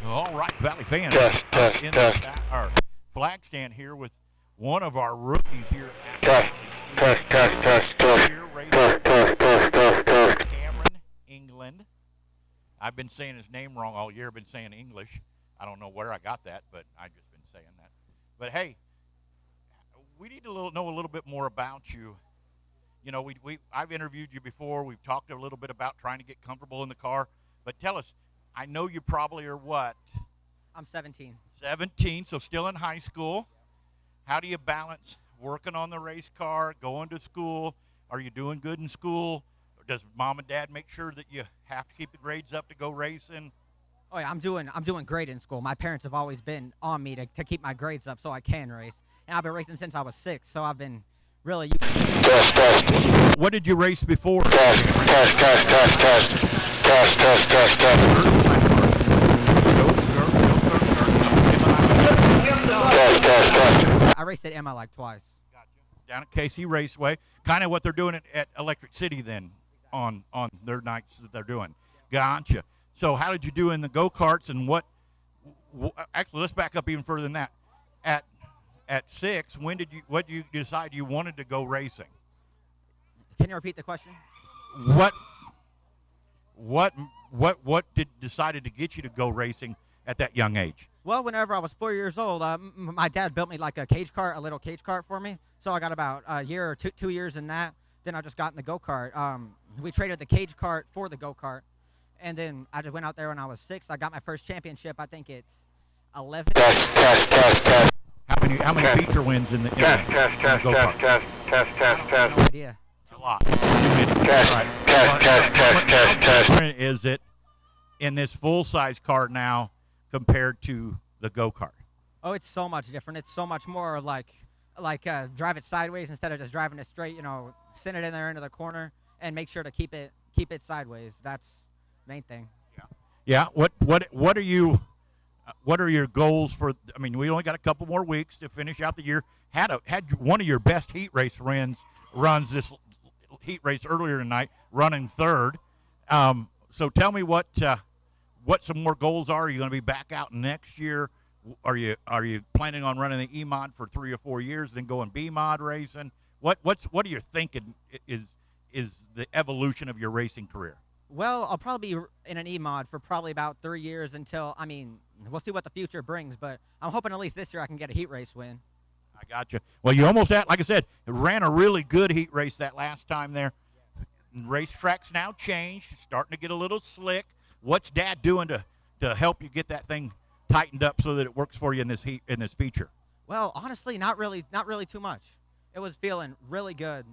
All right, Valley fans. Test, in test. our flag stand here with one of our rookies here at Test, test, test, test, test. Here racing Test, test, test, test, test. Cameron England. I've been saying his name wrong all year. I've been saying English. I don't know where I got that, but I've just been saying that. But hey, we need to know a little bit more about you. You know, I've interviewed you before. We've talked a little bit about trying to get comfortable in the car. But tell us, I know you probably are what? I'm 17. 17, so still in high school. How do you balance working on the race car, going to school? Are you doing good in school? Or does mom and dad make sure that you have to keep the grades up to go racing? Oh yeah, I'm doing great in school. My parents have always been on me to keep my grades up so I can race. And I've been racing since I was 6, so I've been really used to it. Test, test. What did you race before? Test, test, test, test, test. Test, test, test, test. Test, test, test. I raced at Emma like twice. Gotcha. Down at Casey Raceway. Kind of what they're doing at Electric City then on their nights that they're doing. Gotcha. So how did you do in the go-karts, and actually, let's back up even further than that. At 6, what did you decide you wanted to go racing? Can you repeat the question? What decided to get you to go racing at that young age? Well, whenever I was 4 years old, my dad built me like a little cage cart for me. So I got about a year or 2 years in that. Then I just got in the go-kart. We traded the cage cart for the go-kart. And then I just went out there when I was 6. I got my first championship. I think it's 11. Test, test, test, test. How many feature wins in the Test, test, test, go-kart? test, test, test, test, test. No idea. A lot. Too many. Test, All right. test, test, test, test, test. What different is it in this full-size car now compared to the go-kart? Oh, it's so much different. It's so much more like drive it sideways instead of just driving it straight, send it in there into the corner. and make sure to keep it sideways. That's the main thing. Yeah. What are your goals for? I mean, we only got a couple more weeks to finish out the year. Had one of your best heat race runs this heat race earlier tonight, running third. So tell me what some more goals are. Are you going to be back out next year? Are you planning on running the E-Mod for 3 or 4 years, then going B-Mod racing? What are you thinking is the evolution of your racing career? Well, I'll probably be in an E-Mod for probably about 3 years until, I mean, we'll see what the future brings, but I'm hoping at least this year I can get a heat race win. I got you. Well, you almost had, like I said, ran a really good heat race that last time there. Racetracks now changed, starting to get a little slick. What's Dad doing to help you get that thing tightened up so that it works for you in this feature? Well, honestly, not really too much. It was feeling really good.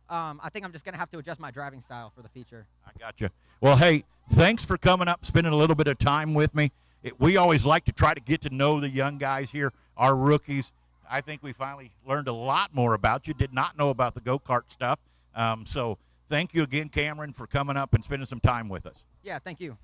I think I'm just gonna have to adjust my driving style for the feature. I got you. Well, hey, thanks for coming up, spending a little bit of time with me. We always like to try to get to know the young guys here, our rookies. I think we finally learned a lot more about you. Did not know about the go-kart stuff. So thank you again, Cameron, for coming up and spending some time with us. Yeah, thank you.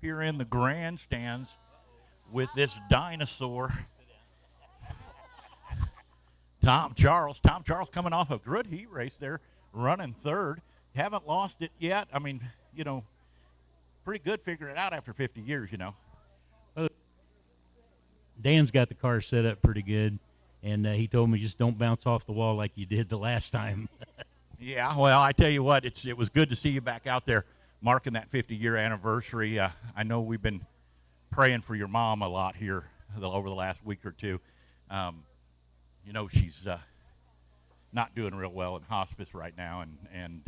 here in the grandstands with this dinosaur, Tom Charles. Tom Charles coming off a good heat race there, running third. Haven't lost it yet. I mean, you know, pretty good figuring it out after 50 years, you know. Dan's got the car set up pretty good, and he told me just don't bounce off the wall like you did the last time. Yeah, well, I tell you what, it was good to see you back out there marking that 50-year anniversary. I know we've been praying for your mom a lot here over the last week or two. You know, she's not doing real well in hospice right now, and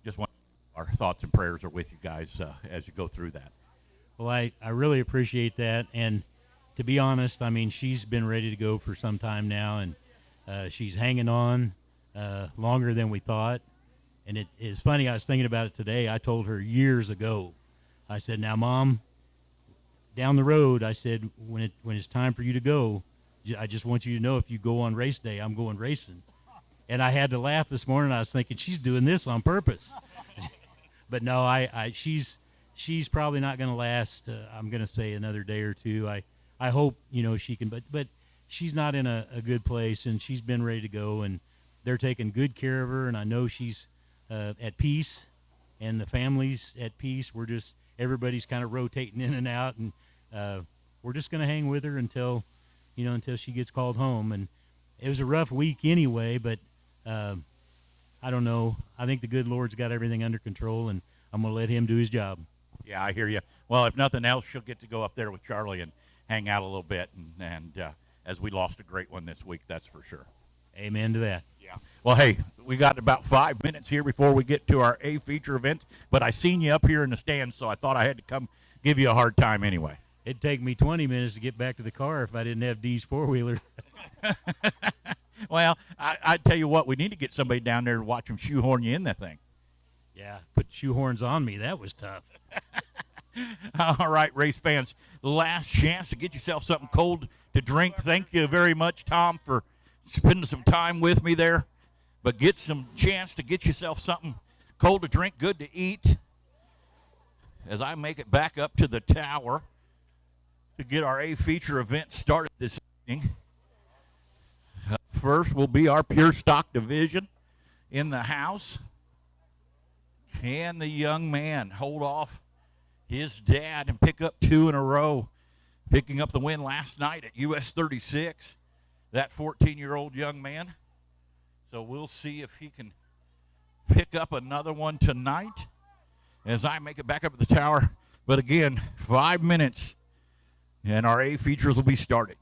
just want our thoughts and prayers are with you guys as you go through that. Well, I really appreciate that, and to be honest, I mean, she's been ready to go for some time now, and she's hanging on longer than we thought. And it is funny, I was thinking about it today. I told her years ago, I said, now, Mom, down the road, I said, when it's time for you to go, I just want you to know if you go on race day, I'm going racing. And I had to laugh this morning. I was thinking, she's doing this on purpose. But no, she's probably not going to last, I'm going to say, another day or two. I hope, you know, she can, but she's not in a good place, and she's been ready to go, and they're taking good care of her, and I know she's at peace, and the family's at peace. Everybody's kind of rotating in and out, and we're just going to hang with her until she gets called home. And it was a rough week anyway, but I don't know. I think the good Lord's got everything under control, and I'm going to let him do his job. Yeah, I hear you. Well, if nothing else, she'll get to go up there with Charlie and hang out a little bit, and as we lost a great one this week, that's for sure. Amen to that. Yeah. Well, hey, we got about 5 minutes here before we get to our A feature event, but I seen you up here in the stands, so I thought I had to come give you a hard time anyway. It'd take me 20 minutes to get back to the car if I didn't have Dee's four-wheeler. Well, I tell you what, we need to get somebody down there to watch him shoehorn you in that thing. Yeah, put shoehorns on me. That was tough. All right, race fans, last chance to get yourself something cold to drink. Thank you very much, Tom, for spending some time with me there. But get some chance to get yourself something cold to drink, good to eat, as I make it back up to the tower to get our A feature event started this evening. First will be our pure stock division in the house. Can the young man hold off his dad and pick up 2 in a row, picking up the win last night at US 36, that 14-year-old young man? So we'll see if he can pick up another one tonight as I make it back up at the tower. But again, 5 minutes, and our A features will be starting.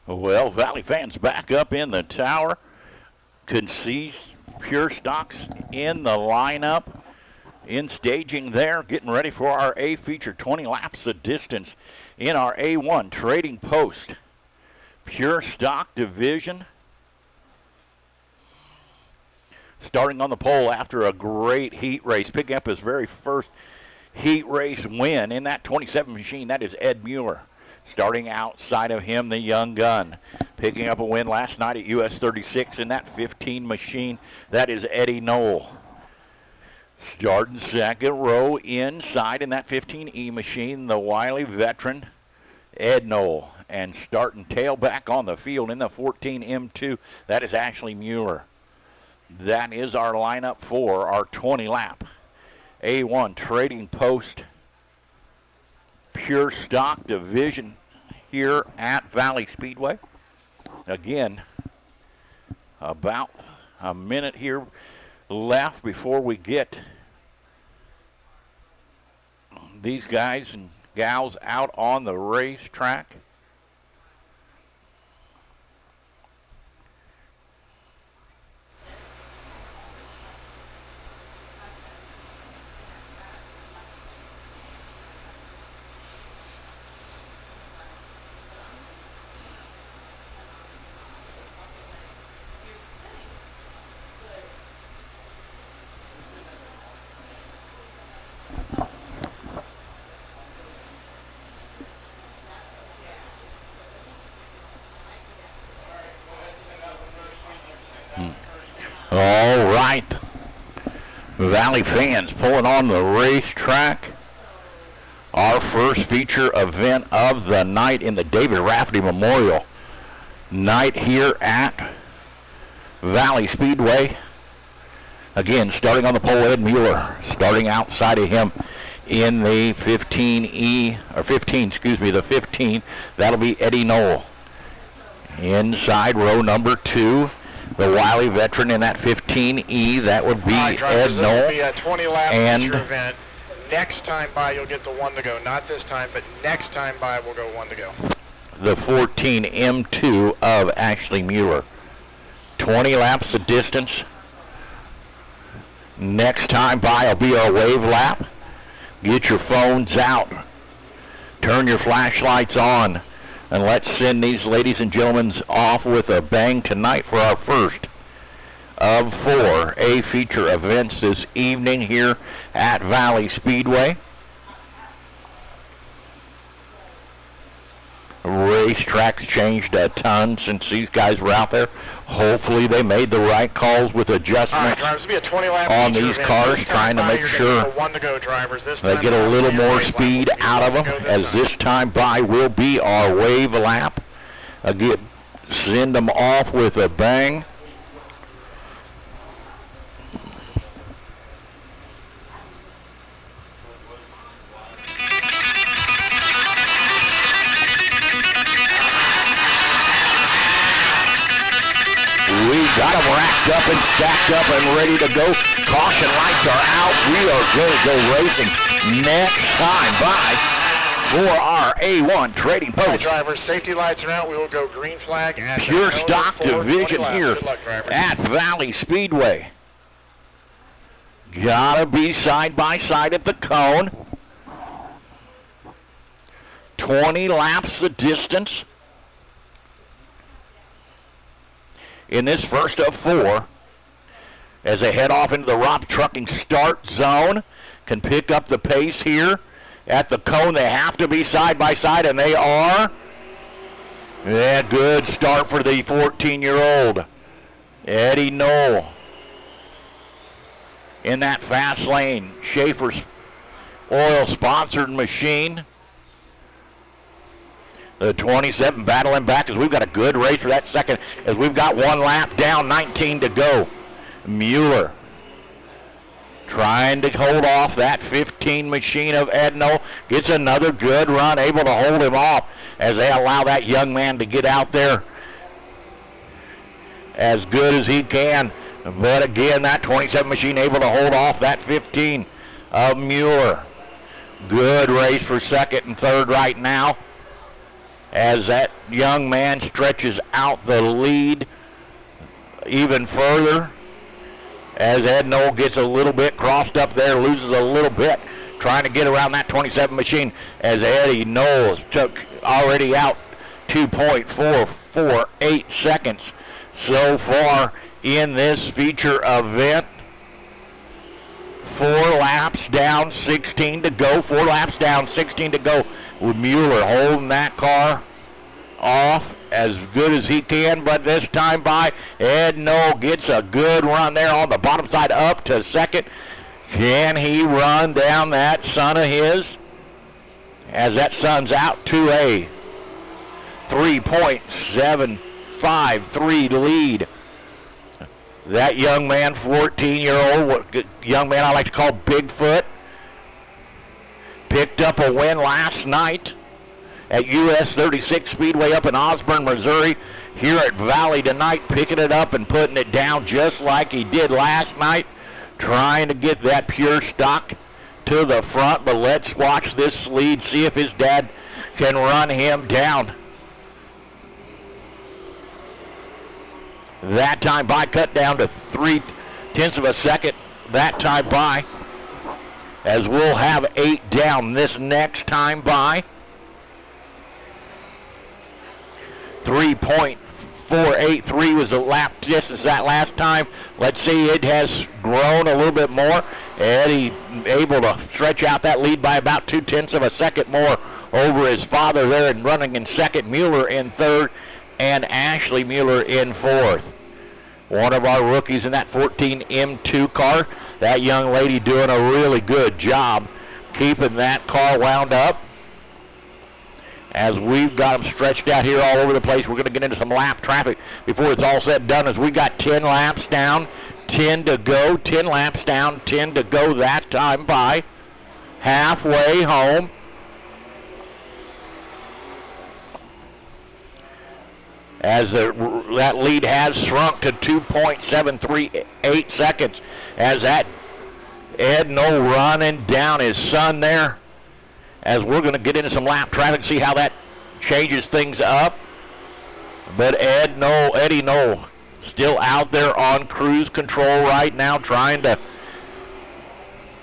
Well, Valley fans back up in the tower. Could see Pure Stocks in the lineup, in staging there, getting ready for our A feature, 20 laps of distance in our A1 Trading Post Pure Stock Division. Starting on the pole after a great heat race, picking up his very first heat race win in that 27 machine. That is Ed Mueller. Starting outside of him, the young gun. Picking up a win last night at US 36 in that 15 machine. That is Eddie Knoll. Starting second row inside in that 15E machine, the wily veteran, Ed Knoll. And starting tailback on the field in the 14 M2, that is Ashley Mueller. That is our lineup for our 20-lap A1 Trading Post Pure Stock Division here at Valley Speedway. Again, about a minute here left before we get these guys and gals out on the racetrack. All right, Valley fans pulling on the racetrack. Our first feature event of the night in the David Rafferty Memorial night here at Valley Speedway. Again, starting on the pole, Ed Mueller. Starting outside of him in the 15E, or 15, excuse me, the 15. That'll be Eddie Knoll. Inside row number 2. The wily veteran in that 15E, that would be Ed Knoll. This will be a 20-lap feature event. Next time by, you'll get the 1 to go. Not this time, but next time by, we'll go 1 to go. The 14 M2 of Ashley Mueller. 20 laps of distance. Next time by will be our wave lap. Get your phones out. Turn your flashlights on. And let's send these ladies and gentlemen off with a bang tonight for our first of 4 A feature events this evening here at Valley Speedway. Racetracks changed a ton since these guys were out there. Hopefully they made the right calls with adjustments on these cars, trying to make sure they get a little more speed out of them, as this time by will be our wave lap. Again, send them off with a bang. Got them racked up and stacked up and ready to go. Caution lights are out. We are going to go racing next time by for our A1 Trading Post. Drivers, safety lights are out. We will go green flag. Pure Stock Division here at Valley Speedway. Gotta be side by side at the cone. 20 laps of distance in this first of 4 as they head off into the Rob Trucking start zone. Can pick up the pace here at the cone. They have to be side by side, and they are. Yeah, good start for the 14-year-old Eddie Knoll in that fast lane. Schaefer's oil sponsored machine. The 27 battling back as we've got a good race for that second, as we've got 1 lap down, 19 to go. Mueller trying to hold off that 15 machine of Ed Knoll. Gets another good run, able to hold him off as they allow that young man to get out there as good as he can. But again, that 27 machine able to hold off that 15 of Mueller. Good race for second and third right now, as that young man stretches out the lead even further. As Ed Knoll gets a little bit crossed up there, loses a little bit, trying to get around that 27 machine, as Eddie Knowles took already out 2.448 seconds so far in this feature event. 4 laps down, 16 to go. 4 laps down, 16 to go, with Mueller holding that car off as good as he can, but this time by Ed Knoll gets a good run there on the bottom side up to second. Can he run down that son of his? As that son's out to a 3.753 lead. That young man, 14-year-old young man I like to call Bigfoot, picked up a win last night at US 36 Speedway up in Osborne, Missouri. Here at Valley tonight, picking it up and putting it down just like he did last night, trying to get that pure stock to the front. But let's watch this lead, see if his dad can run him down. That time by cut down to 0.3 of a second. That time by, as we'll have 8 down this next time by. 3.483 was the lap distance that last time. Let's see, it has grown a little bit more. Eddie able to stretch out that lead by about 0.2 of a second more over his father there, and running in second, Mueller in third, and Ashley Mueller in fourth. One of our rookies in that 14 M2 car. That young lady doing a really good job keeping that car wound up. As we've got them stretched out here all over the place, we're going to get into some lap traffic before it's all said and done, as we got 10 laps down, 10 to go, 10 laps down, 10 to go that time by. Halfway home. As that lead has shrunk to 2.738 seconds, as that Ed Knoll running down his son there. As we're going to get into some lap traffic, see how that changes things up. But Eddie Knoll still out there on cruise control right now, trying to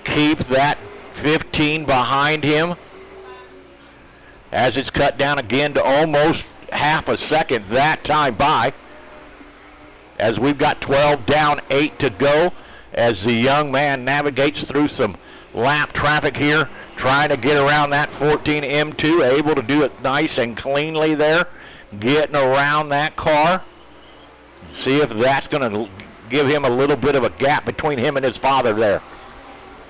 keep that 15 behind him. As it's cut down again to almost half a second that time by. As we've got 12 down, 8 to go. As the young man navigates through some lap traffic here, trying to get around that 14 M2, able to do it nice and cleanly there, getting around that car. See if that's going to give him a little bit of a gap between him and his father there.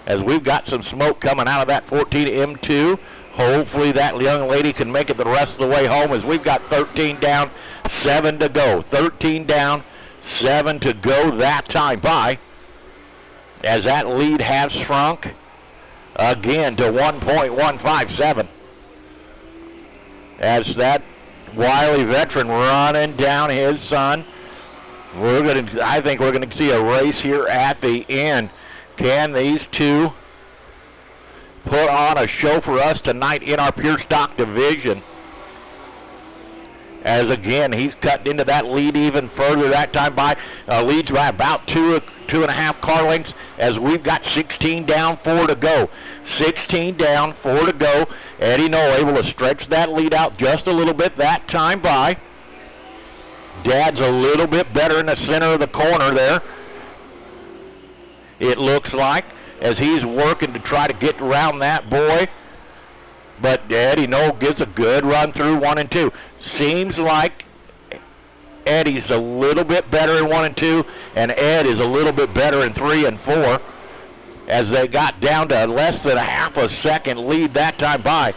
As we've got some smoke coming out of that 14 M2. Hopefully that young lady can make it the rest of the way home, as we've got 13 down, 7 to go. 13 down, 7 to go that time by. As that lead has shrunk again to 1.157. As that wily veteran running down his son. I think we're going to see a race here at the end. Can these two put on a show for us tonight in our pure stock division? As again, he's cutting into that lead even further that time by. Leads by about 2.5 car lengths, as we've got 16 down, 4 to go. 16 down, 4 to go. Eddie Knoll able to stretch that lead out just a little bit that time by. Dad's a little bit better in the center of the corner there, it looks like, as he's working to try to get around that boy. But Eddie Knoll gives a good run through 1 and 2. Seems like Eddie's a little bit better in 1 and 2, and Ed is a little bit better in 3 and 4, as they got down to less than a half a second lead that time by.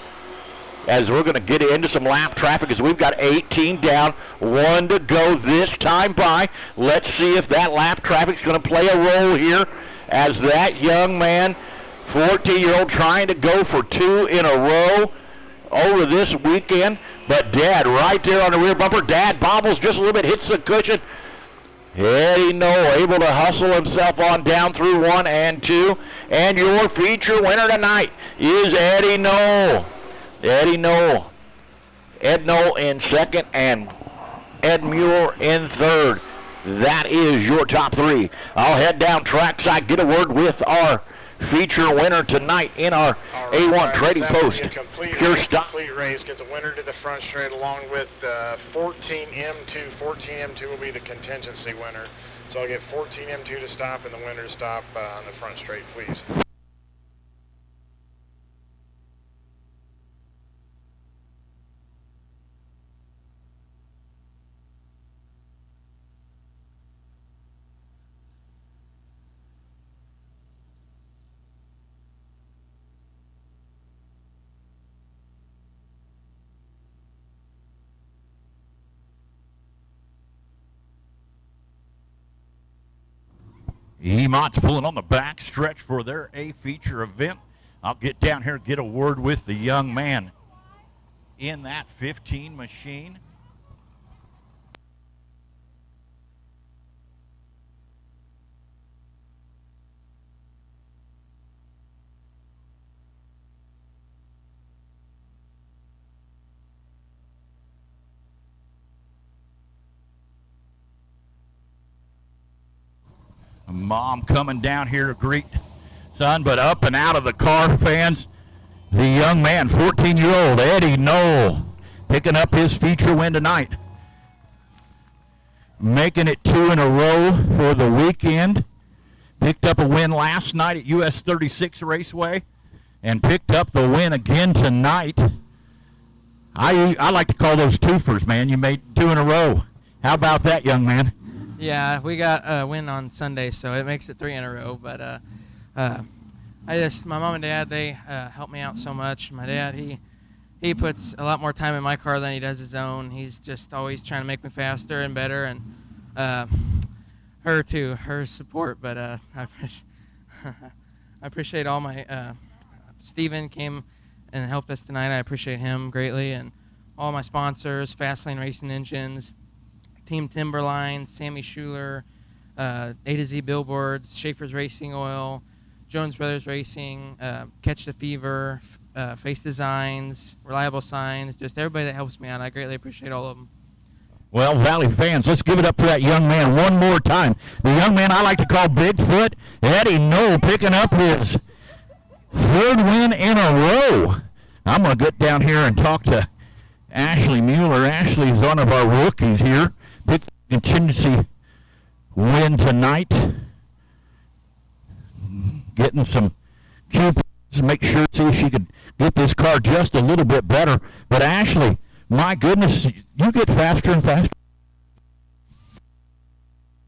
As we're going to get into some lap traffic, as we've got 18 down, 1 to go this time by. Let's see if that lap traffic's going to play a role here, as that young man, 14-year-old, trying to go for 2 in a row over this weekend. But Dad right there on the rear bumper. Dad bobbles just a little bit, hits the cushion. Eddie Knoll able to hustle himself on down through 1 and 2. And your feature winner tonight is Eddie Knoll. Eddie Knoll Ed Knoll in second, and Ed Mueller in third. That is your top three. I'll head down trackside, get a word with our feature winner tonight in our All right, A1 Trading that will be Post. a complete Pure race, stock. complete race. Get the winner to the front straight along with 14M2. 14M2 will be the contingency winner. So I'll get 14M2 to stop and the winner to stop on the front straight, please. Emot's pulling on the back stretch for their A feature event. I'll get down here and get a word with the young man in that 15 machine. Mom coming down here to greet son, but up and out of the car, fans, the young man, 14-year-old Eddie Knoll, picking up his feature win tonight. Making it 2 in a row for the weekend. Picked up a win last night at US 36 Raceway and picked up the win again tonight. I like to call those twofers, man. You made 2 in a row. How about that, young man? Yeah, we got a win on Sunday, so it makes it 3 in a row. But my mom and dad, they help me out so much. My dad, he puts a lot more time in my car than he does his own. He's just always trying to make me faster and better, and her too, her support. But I appreciate all my. Steven came and helped us tonight. I appreciate him greatly, and all my sponsors, Fastlane Racing Engines, Team Timberline, Sammy Schuler, A to Z Billboards, Schaefer's Racing Oil, Jones Brothers Racing, Catch the Fever, Face Designs, Reliable Signs, just everybody that helps me out. I greatly appreciate all of them. Well, Valley fans, let's give it up for that young man one more time. The young man I like to call Bigfoot, Eddie Knoll, picking up his 3rd win in a row. I'm going to get down here and talk to Ashley Mueller. Ashley's one of our rookies here. Picked contingency win tonight. Getting some coupons to make sure, see if she could get this car just a little bit better. But Ashley, my goodness, you get faster and faster.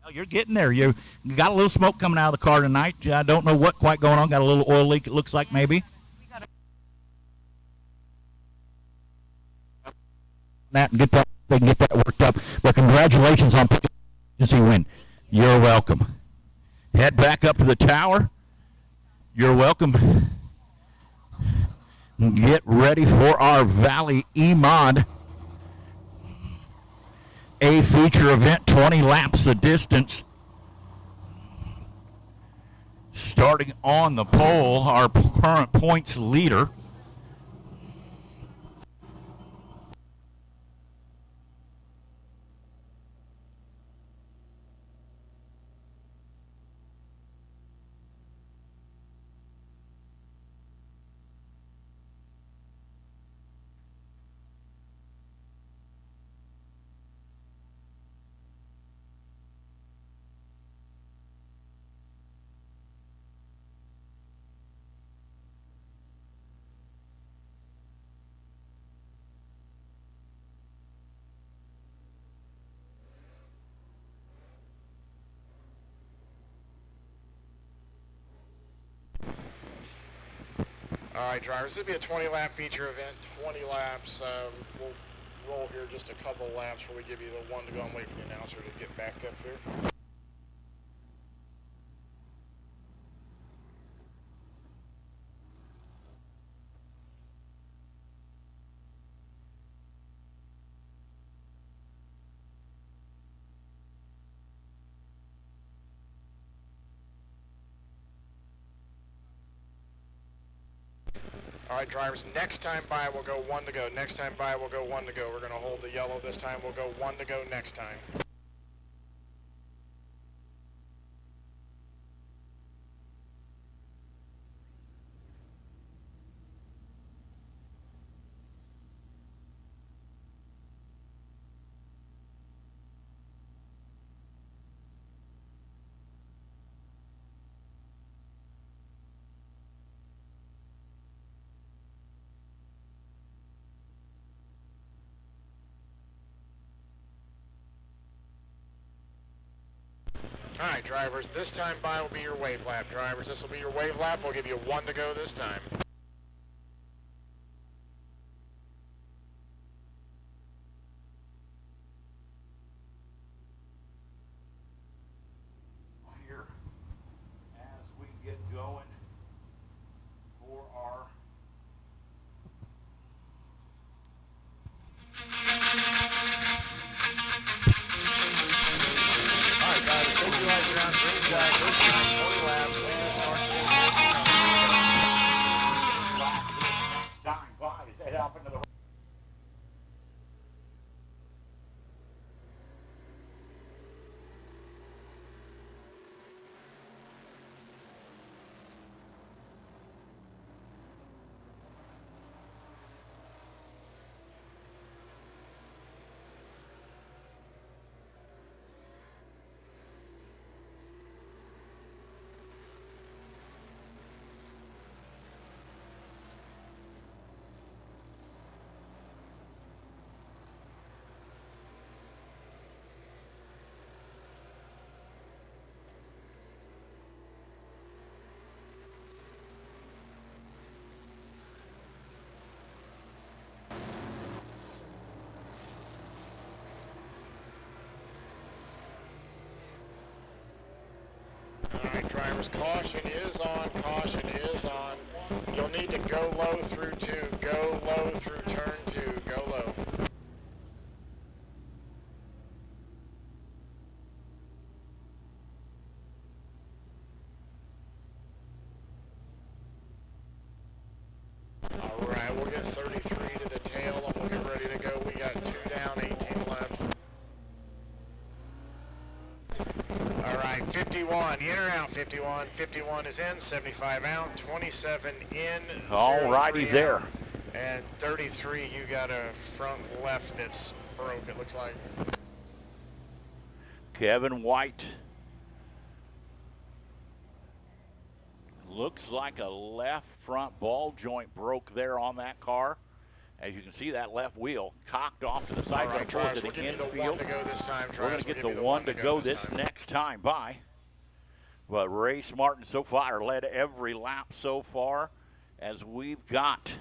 Well, you're getting there. You got a little smoke coming out of the car tonight. I don't know what quite going on. Got a little oil leak, it looks like maybe. That and get that worked up. But congratulations on picking up the win. You're welcome. Head back up to the tower. You're welcome. Get ready for our Valley E-Mod A feature event, 20 laps the distance. Starting on the pole, our current points leader. All right, drivers, this will be a 20-lap feature event, 20 laps. We'll roll here just a couple laps before we give you the one to go and wait for the announcer to get back up here. All right, drivers, next time by we'll go 1 to go. Next time by we'll go 1 to go. We're going to hold the yellow this time. We'll go 1 to go next time. All right, drivers, this time by will be your wave lap. Drivers, this will be your wave lap. We'll give you 1 to go this time. Here, as we get going for our All right, drivers, safety lights are on. Green flag this time. 40 laps. next time by as they head up into the All right, drivers, caution is on. Caution is on. You'll need to go low through 2. Go low through turn 2. Go low. All right, we'll get 33 to the tail and we'll get ready to go. We got 2 down, 18 left. All right, 51, in or out, 51. 51 is in, 75 out, 27 in. All righty 03 there. out. And 33, you got a front left that's broke, it looks like. Kevin White. Looks like a left front ball joint broke there on that car. As you can see, that left wheel cocked off to the side, All going right, forward drivers, to we'll the give you the 1 infield. to go this time. We're going to get the 1 to go this next time by. But Race Martin so far led every lap so far, as we've got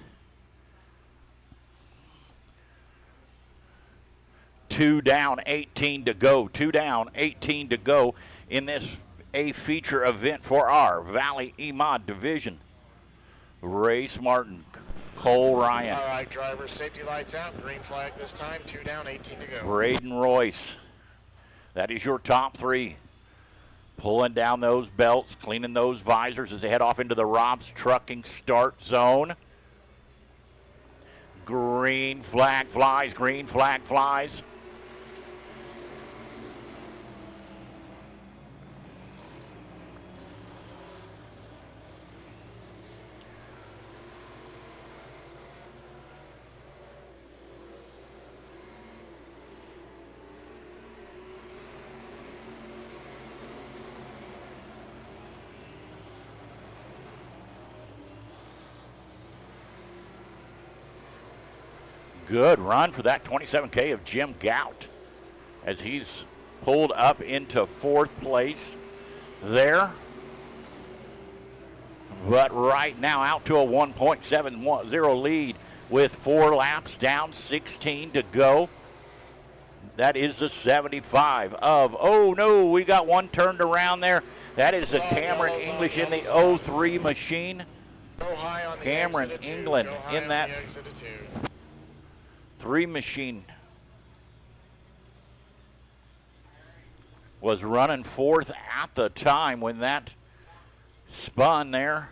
2 down, 18 to go. 2 down, 18 to go in this A feature event for our Valley EMOD division. Race Martin, Cole Ryan, All right, drivers, safety lights out, green flag this time, 2 down, 18 to go. Braden Royce. That is your top 3. Pulling down those belts, cleaning those visors as they head off into the Rob's Trucking start zone. Green flag flies, green flag flies. Good run for that 27K of Jim Gout as he's pulled up into 4th place there. But right now out to a 1.70 lead with 4 laps down, 16 to go. That is the 75 of, oh no, we got one turned around there. That is the Cameron English in the 03 machine. Go high on the Cameron exit of 2. England Go high in on that the exit of 2. 3 machine was running 4th at the time when that spun there.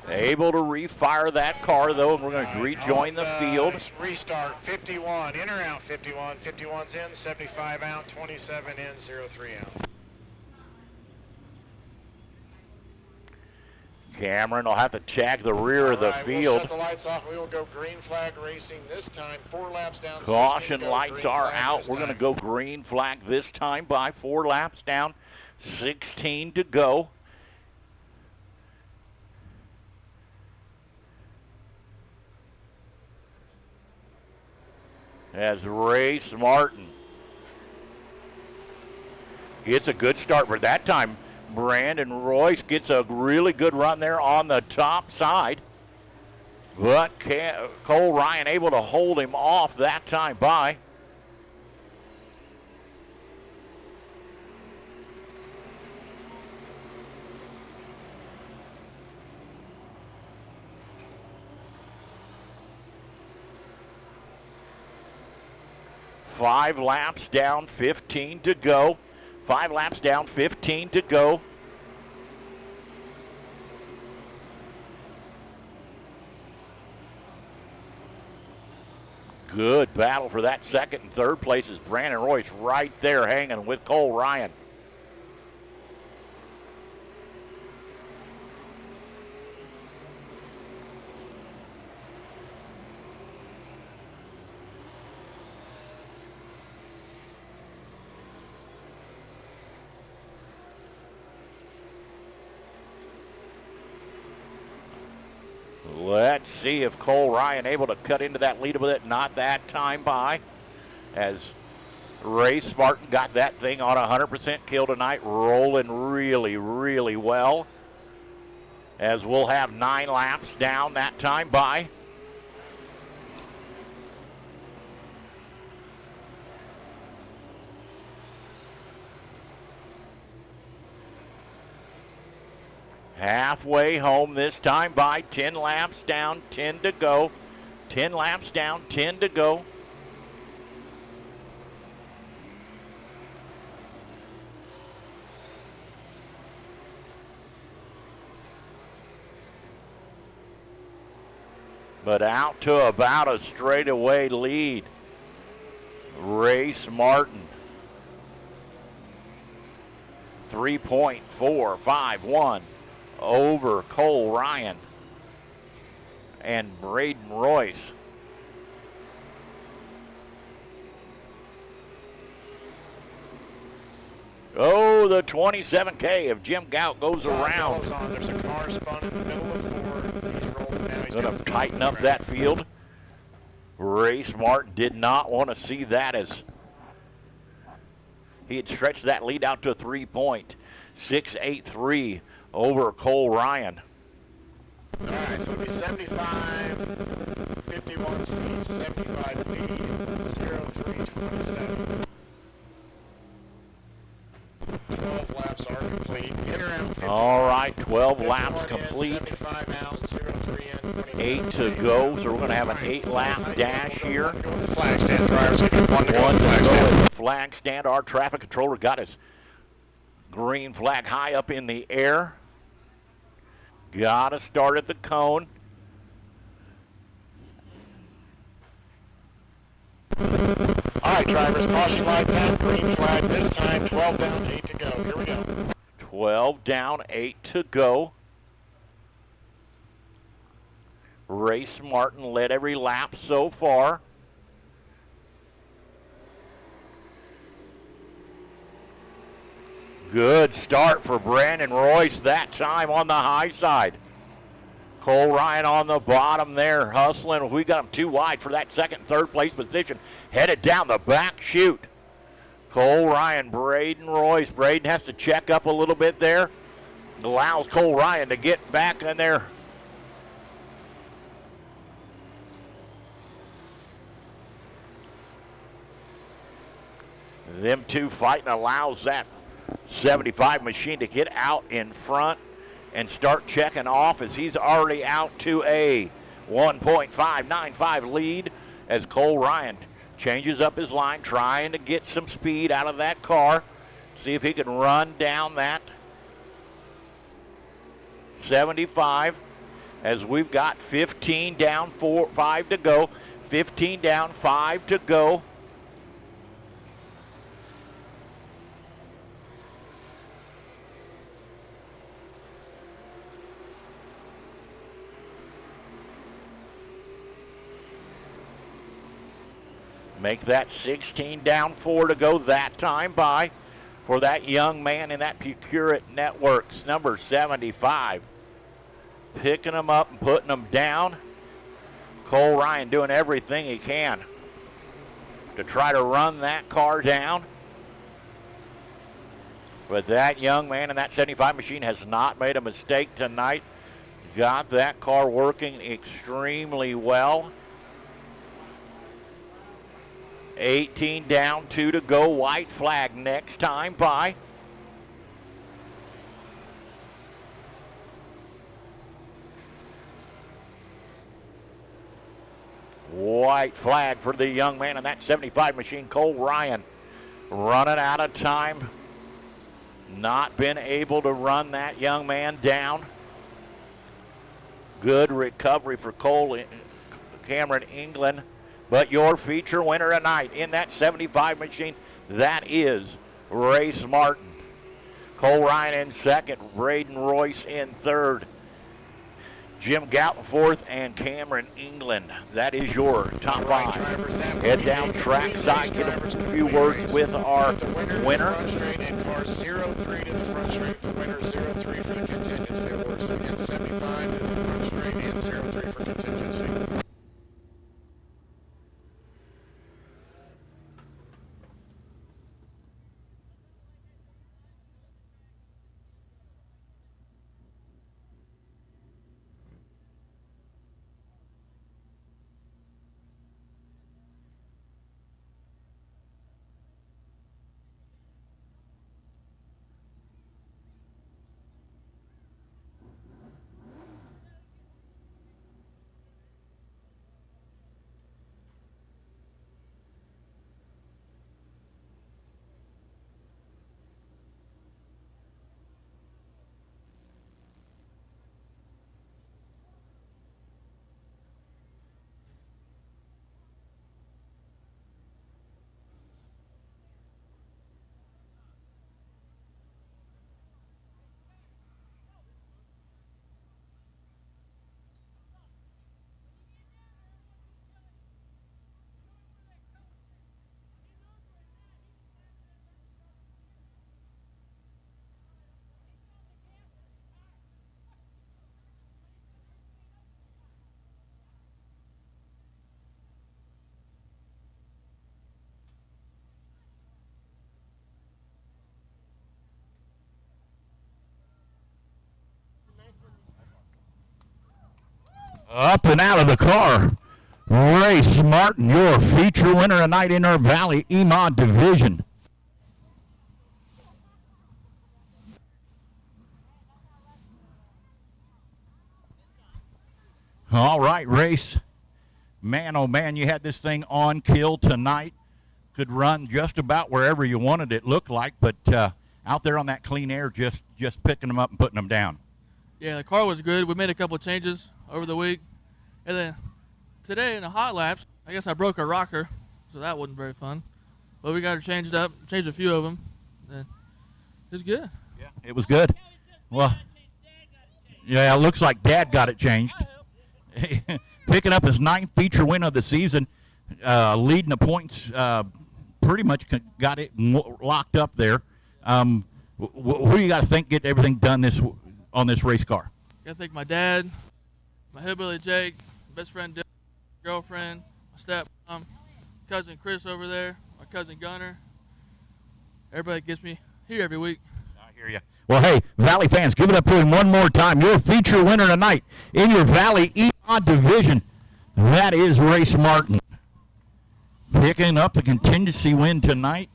Able to refire that car, though, and we're going to rejoin the field. Restart 51, in or out 51. 51's in, 75 out, 27 in, 03 out. Cameron will have to check the rear of the All right, field. We'll shut the lights off. We will go green flag racing this time. 4 laps down. Caution 16, lights green are flag out. this We're going to time. go green flag this time by 4 laps down. 16 to go. As Race Martin gets a good start, but that time Brandon Royce gets a really good run there on the top side. But Cole Ryan able to hold him off that time by. Five laps down, 15 to go. 5 laps down, 15 to go. Good battle for that second and third place is Brandon Royce right there hanging with Cole Ryan. Let's see if Cole Ryan able to cut into that lead a bit. Not that time by, as Race Martin got that thing on 100% kill tonight, rolling really, really well. As we'll have 9 laps down that time by. Halfway home this time by. 10 laps down, 10 to go. 10 laps down, 10 to go. But out to about a straightaway lead. Race Martin. 3.451 over Cole Ryan and Braden Royce. Oh, the 27K of Jim Gout goes around. There's a car spun in the middle of the board. He's rolling now. He's Going to tighten up that field. Race Martin did not want to see that, as he had stretched that lead out to 3.683 over Cole Ryan. All right, so it'll be 75, 51 C, 75 B, 0327. 12 laps are complete. In around 50. All right, 12 laps 51 in, complete. 75 out, 03 in, 27. 8 to go, so we're going to have an 8-lap dash here. Flag stand drivers, give me one to go. One to Flag go stand. at the flag stand. Our traffic controller got his green flag high up in the air. Got to start at the cone. All right, drivers, caution lights out, green flag this time, 12 down, 8 to go. Here we go. 12 down, 8 to go. Race Martin led every lap so far. Good start for Brandon Royce that time on the high side. Cole Ryan on the bottom there, hustling. We got him too wide for that second and third place position. Headed down the back chute. Cole Ryan, Braden Royce. Braden has to check up a little bit there. Allows Cole Ryan to get back in there. Them two fighting allows that 75 machine to get out in front and start checking off, as he's already out to a 1.595 lead, as Cole Ryan changes up his line, trying to get some speed out of that car. See if he can run down that 75. as we've got 15 down, 5 to go. 15 down, 5 to go. Make that 16 down, 4 to go that time by for that young man in that Procure It Networks, number 75. Picking them up and putting them down. Cole Ryan doing everything he can to try to run that car down. But that young man in that 75 machine has not made a mistake tonight. Got that car working extremely well. 18 down, 2 to go. White flag next time by. White flag for the young man in that 75 machine, Cole Ryan. Running out of time. Not been able to run that young man down. Good recovery for Cole, Cameron England. But your feature winner tonight in that 75 machine, that is Race Martin. Cole Ryan in second, Braden Royce in third, Jim Gout in fourth, and Cameron England. That is your top 5. Head down trackside, get a few words with our winner. In car 03 to the front straight. The winner 03 for the contingency. Awards against 75 to the front straight and 03 for contingency. Up and out of the car, Race Martin, your feature winner tonight in our Valley EMOD division. All right, Race. Man, oh man, you had this thing on kill tonight. Could run just about wherever you wanted it, looked like, but out there on that clean air, just picking them up and putting them down. Yeah, the car was good. We made a couple of changes over the week. And then today in the hot laps, I guess I broke a rocker, so that wasn't very fun. But we got it changed up, changed a few of them. And it was good. Yeah, it was good. Well, yeah, it looks like Dad got it changed. Picking up his 9th feature win of the season, leading the points, pretty much got it locked up there. Who do you got to think get everything done on this race car? Got to thank my dad, my hillbilly Jake, best friend Dylan, girlfriend, my stepmom, cousin Chris over there, my cousin Gunner. Everybody gets me here every week. I hear you. Well, hey, Valley fans, give it up for him one more time. Your feature winner tonight in your Valley EMOD division, that is Race Martin. Picking up the contingency win tonight.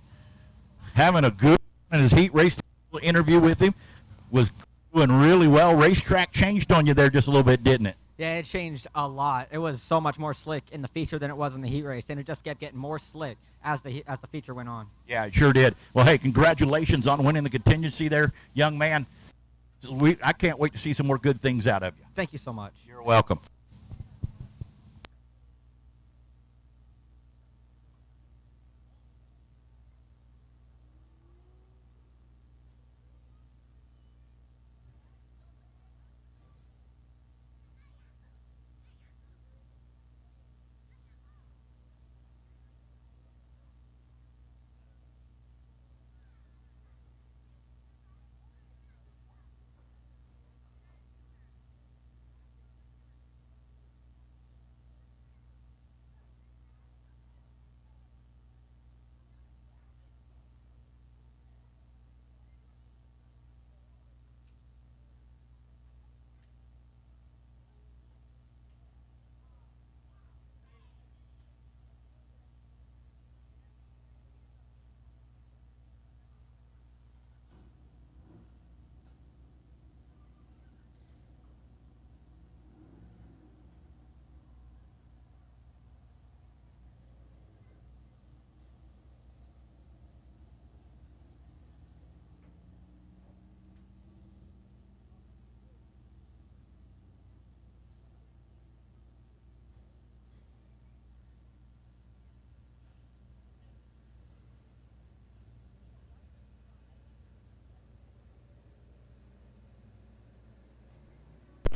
Having a good in his heat race interview with him. Was doing really well. Racetrack changed on you there just a little bit, didn't it? Yeah, it changed a lot. It was so much more slick in the feature than it was in the heat race, and it just kept getting more slick as the feature went on. Yeah, it sure did. Well, hey, congratulations on winning the contingency there, young man. I can't wait to see some more good things out of you. Thank you so much. You're You're welcome.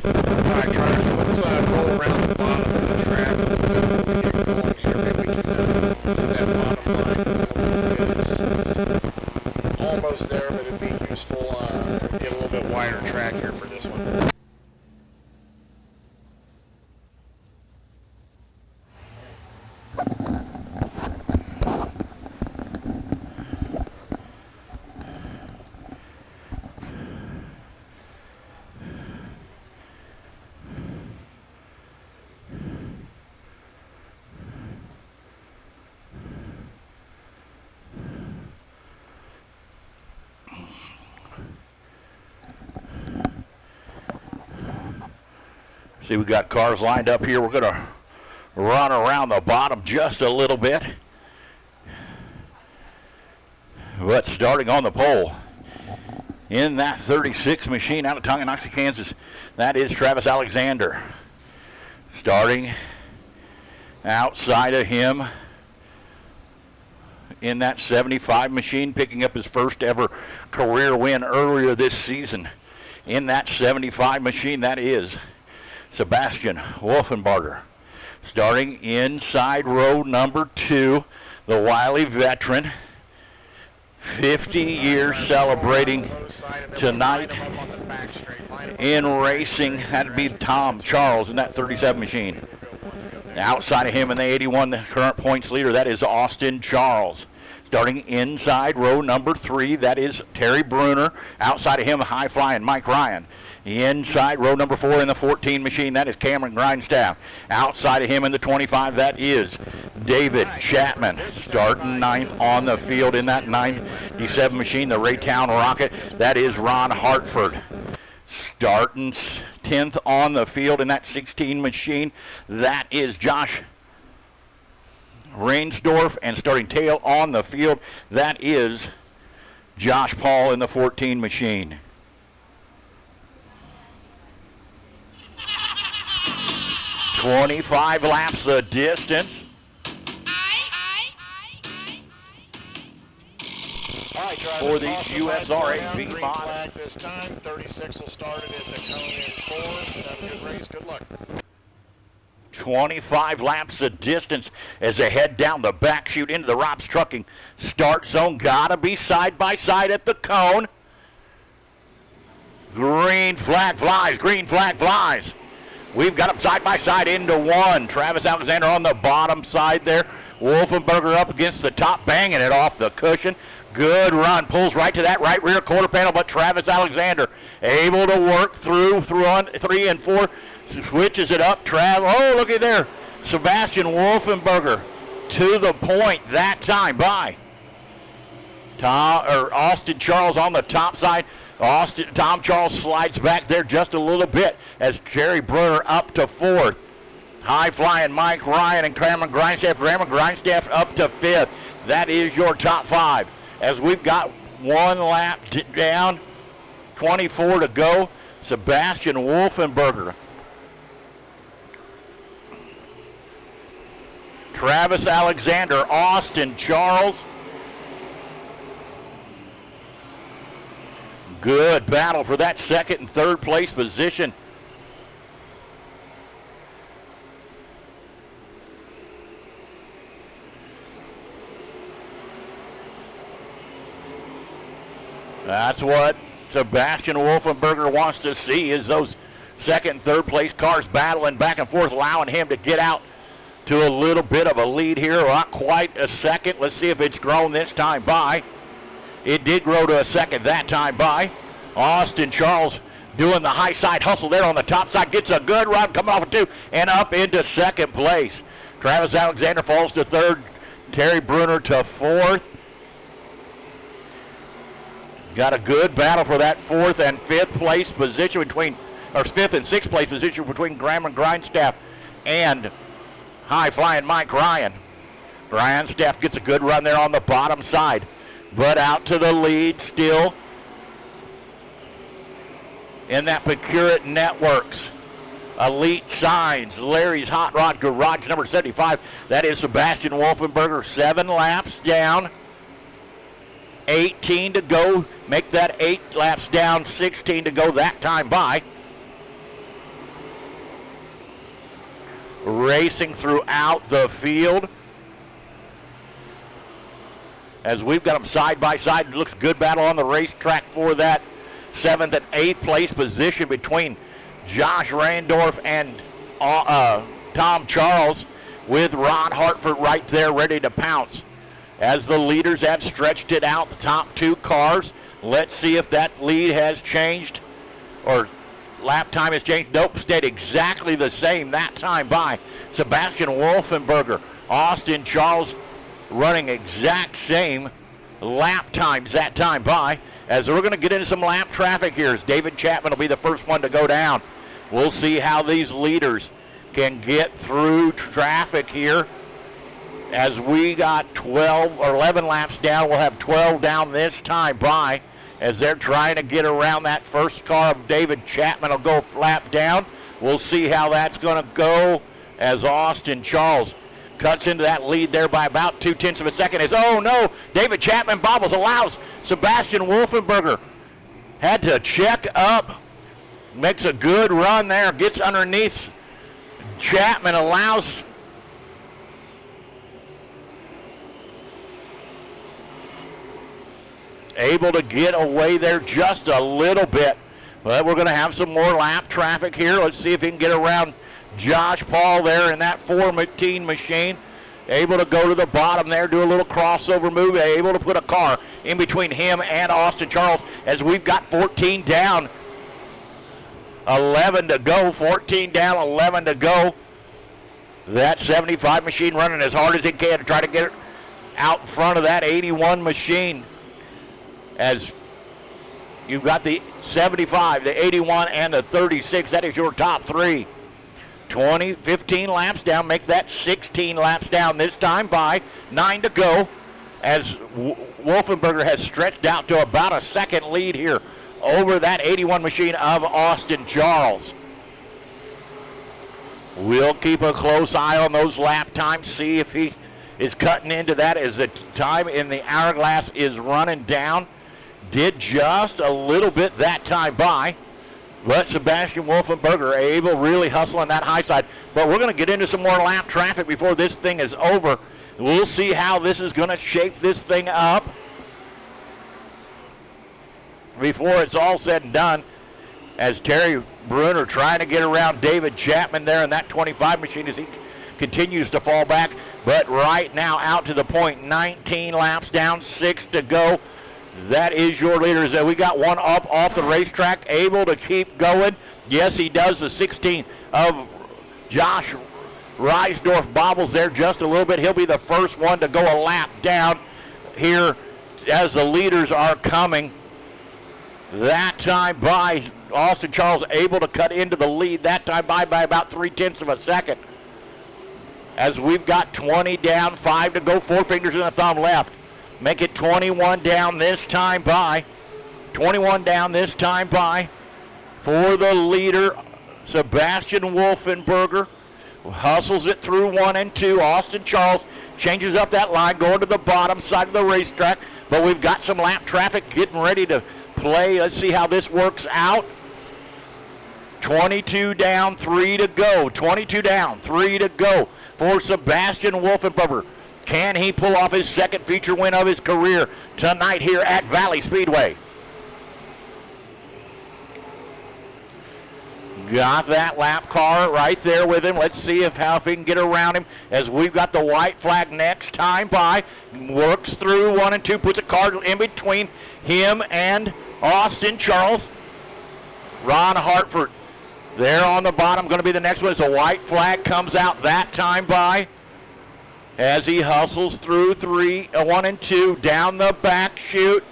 All right, guys, let's roll around the bottom of the track. Get going here. Maybe we can do that bottom line. It's almost there, but it'd be useful to get a little bit wider track here for this one. See, we got cars lined up here. We're going to run around the bottom just a little bit. But starting on the pole, in that 36 machine out of Tonganoxie, Kansas, that is Travis Alexander. Starting outside of him in that 75 machine, picking up his first ever career win earlier this season. In that 75 machine, that is Sebastian Wolfenbarger. Starting inside row number 2, the wily veteran, 50 years celebrating tonight in racing. That'd be Tom Charles in that 37 machine. Outside of him in the 81, the current points leader, that is Austin Charles. Starting inside row number 3, that is Terry Bruner. Outside of him, high-flying Mike Ryan. Inside row number 4 in the 14 machine, that is Cameron Grindstaff. Outside of him in the 25, that is David Chapman. Starting 9th on the field in that 97 machine, the Raytown Rocket, that is Ron Hartford. Starting 10th on the field in that 16 machine, that is Josh Reinsdorf. And starting tail on the field, that is Josh Paul in the 14 machine. 25 laps the distance. For these USRA B models. This time, 36 will start it at the cone in 4. Have a good race. Good luck. 25 laps the distance as they head down the back chute into the Rob's Trucking start zone. Gotta be side by side at the cone. Green flag flies, green flag flies. We've got them side by side into 1. Travis Alexander on the bottom side there. Wolfenbarger up against the top, banging it off the cushion. Good run, pulls right to that right rear quarter panel, but Travis Alexander able to work through on 3 and 4, switches it up. Oh, looky there. Sebastian Wolfenbarger to the point that time by Austin Charles on the top side. Tom Charles slides back there just a little bit as Terry Bruner up to 4th. High-flying Mike Ryan and Cameron Grindstaff. Cameron Grindstaff up to 5th. That is your top 5. As we've got 1 lap down, 24 to go. Sebastian Wolfenbarger Travis Alexander, Austin Charles. Good battle for that second and third place position. That's what Sebastian Wolfenberger wants to see, is those second and third place cars battling back and forth, allowing him to get out to a little bit of a lead here. Not quite a second. Let's see if it's grown this time by. It did grow to a second that time by. Austin Charles doing the high side hustle there on the top side. Gets a good run coming off of 2 and up into second place. Travis Alexander falls to third. Terry Bruner to fourth. Got a good battle for that fourth and fifth place position between, or fifth and sixth place position between Graham and Grindstaff and high flying Mike Ryan. Grindstaff gets a good run there on the bottom side, but out to the lead still in that Procure-It Networks. Elite Signs, Larry's Hot Rod Garage, number 75. That is Sebastian Wolfenberger, 7 laps down. 18 to go. Make that 8 laps down, 16 to go that time by. Racing throughout the field. As we've got them side by side. Looks good battle on the racetrack for that 7th and 8th place position between Josh Randorf and Tom Charles, with Ron Hartford right there ready to pounce. As the leaders have stretched it out, the top 2 cars. Let's see if that lead has changed, or lap time has changed. Nope, stayed exactly the same that time by. Sebastian Wolfenberger, Austin Charles running exact same lap times that time by. As we're going to get into some lap traffic here, as David Chapman will be the first one to go down. We'll see how these leaders can get through traffic here. As we got 12 or 11 laps down, we'll have 12 down this time by, as they're trying to get around that first car of David Chapman. Will go lap down. We'll see how that's going to go, as Austin Charles cuts into that lead there by about 0.2 of a second. As, oh no, David Chapman bobbles, allows Sebastian Wolfenberger. Had to check up. Makes a good run there, gets underneath Chapman, allows able to get away there just a little bit. But we're going to have some more lap traffic here. Let's see if he can get around Josh Paul there in that 415 machine. Able to go to the bottom there, do a little crossover move. Able to put a car in between him and Austin Charles, as we've got 14 down, 11 to go. 14 down, 11 to go. That 75 machine running as hard as it can to try to get it out in front of that 81 machine. As you've got the 75, the 81, and the 36. That is your top 3. 15 laps down. Make that 16 laps down this time by. 9 to go. As Wolfenberger has stretched out to about a second lead here over that 81 machine of Austin Charles. We'll keep a close eye on those lap times, see if he is cutting into that as the time in the hourglass is running down. Did just a little bit that time by. But Sebastian Wolfenberger able, really hustling that high side. But we're going to get into some more lap traffic before this thing is over. We'll see how this is going to shape this thing up before it's all said and done. As Terry Bruner trying to get around David Chapman there in that 25 machine as he continues to fall back. But right now out to the point, 19 laps down, 6 to go. That is your leaders. We got one up off the racetrack, able to keep going. Yes, he does. The 16 of Josh Reisdorf bobbles there just a little bit. He'll be the first one to go a lap down here as the leaders are coming. That time by Austin Charles, able to cut into the lead. That time by about 0.3 of a second. As we've got 20 down, 5 to go, 4 fingers and a thumb left. Make it 21 down this time by. 21 down this time by for the leader, Sebastian Wolfenberger. hustles it through 1 and 2. Austin Charles changes up that line, going to the bottom side of the racetrack. But we've got some lap traffic getting ready to play. Let's see how this works out. 22 down, 3 to go. 22 down, 3 to go for Sebastian Wolfenberger. Can he pull off his second feature win of his career tonight here at Valley Speedway? Got that lap car right there with him. Let's see how he can get around him as we've got the white flag next time by. Works through 1 and 2, puts a car in between him and Austin Charles. Ron Hartford there on the bottom, going to be the next one as a white flag comes out that time by. As he hustles through 1 and 2, down the back chute.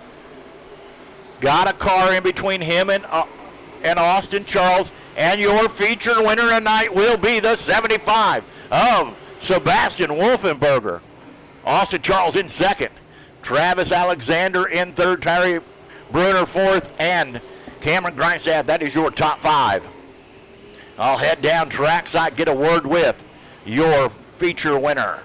Got a car in between him and Austin Charles. And your featured winner tonight will be the 75 of Sebastian Wolfenberger. Austin Charles in second. Travis Alexander in third. Terry Bruner fourth. And Cameron Grindstaff, that is your top 5. I'll head down trackside, get a word with your feature winner.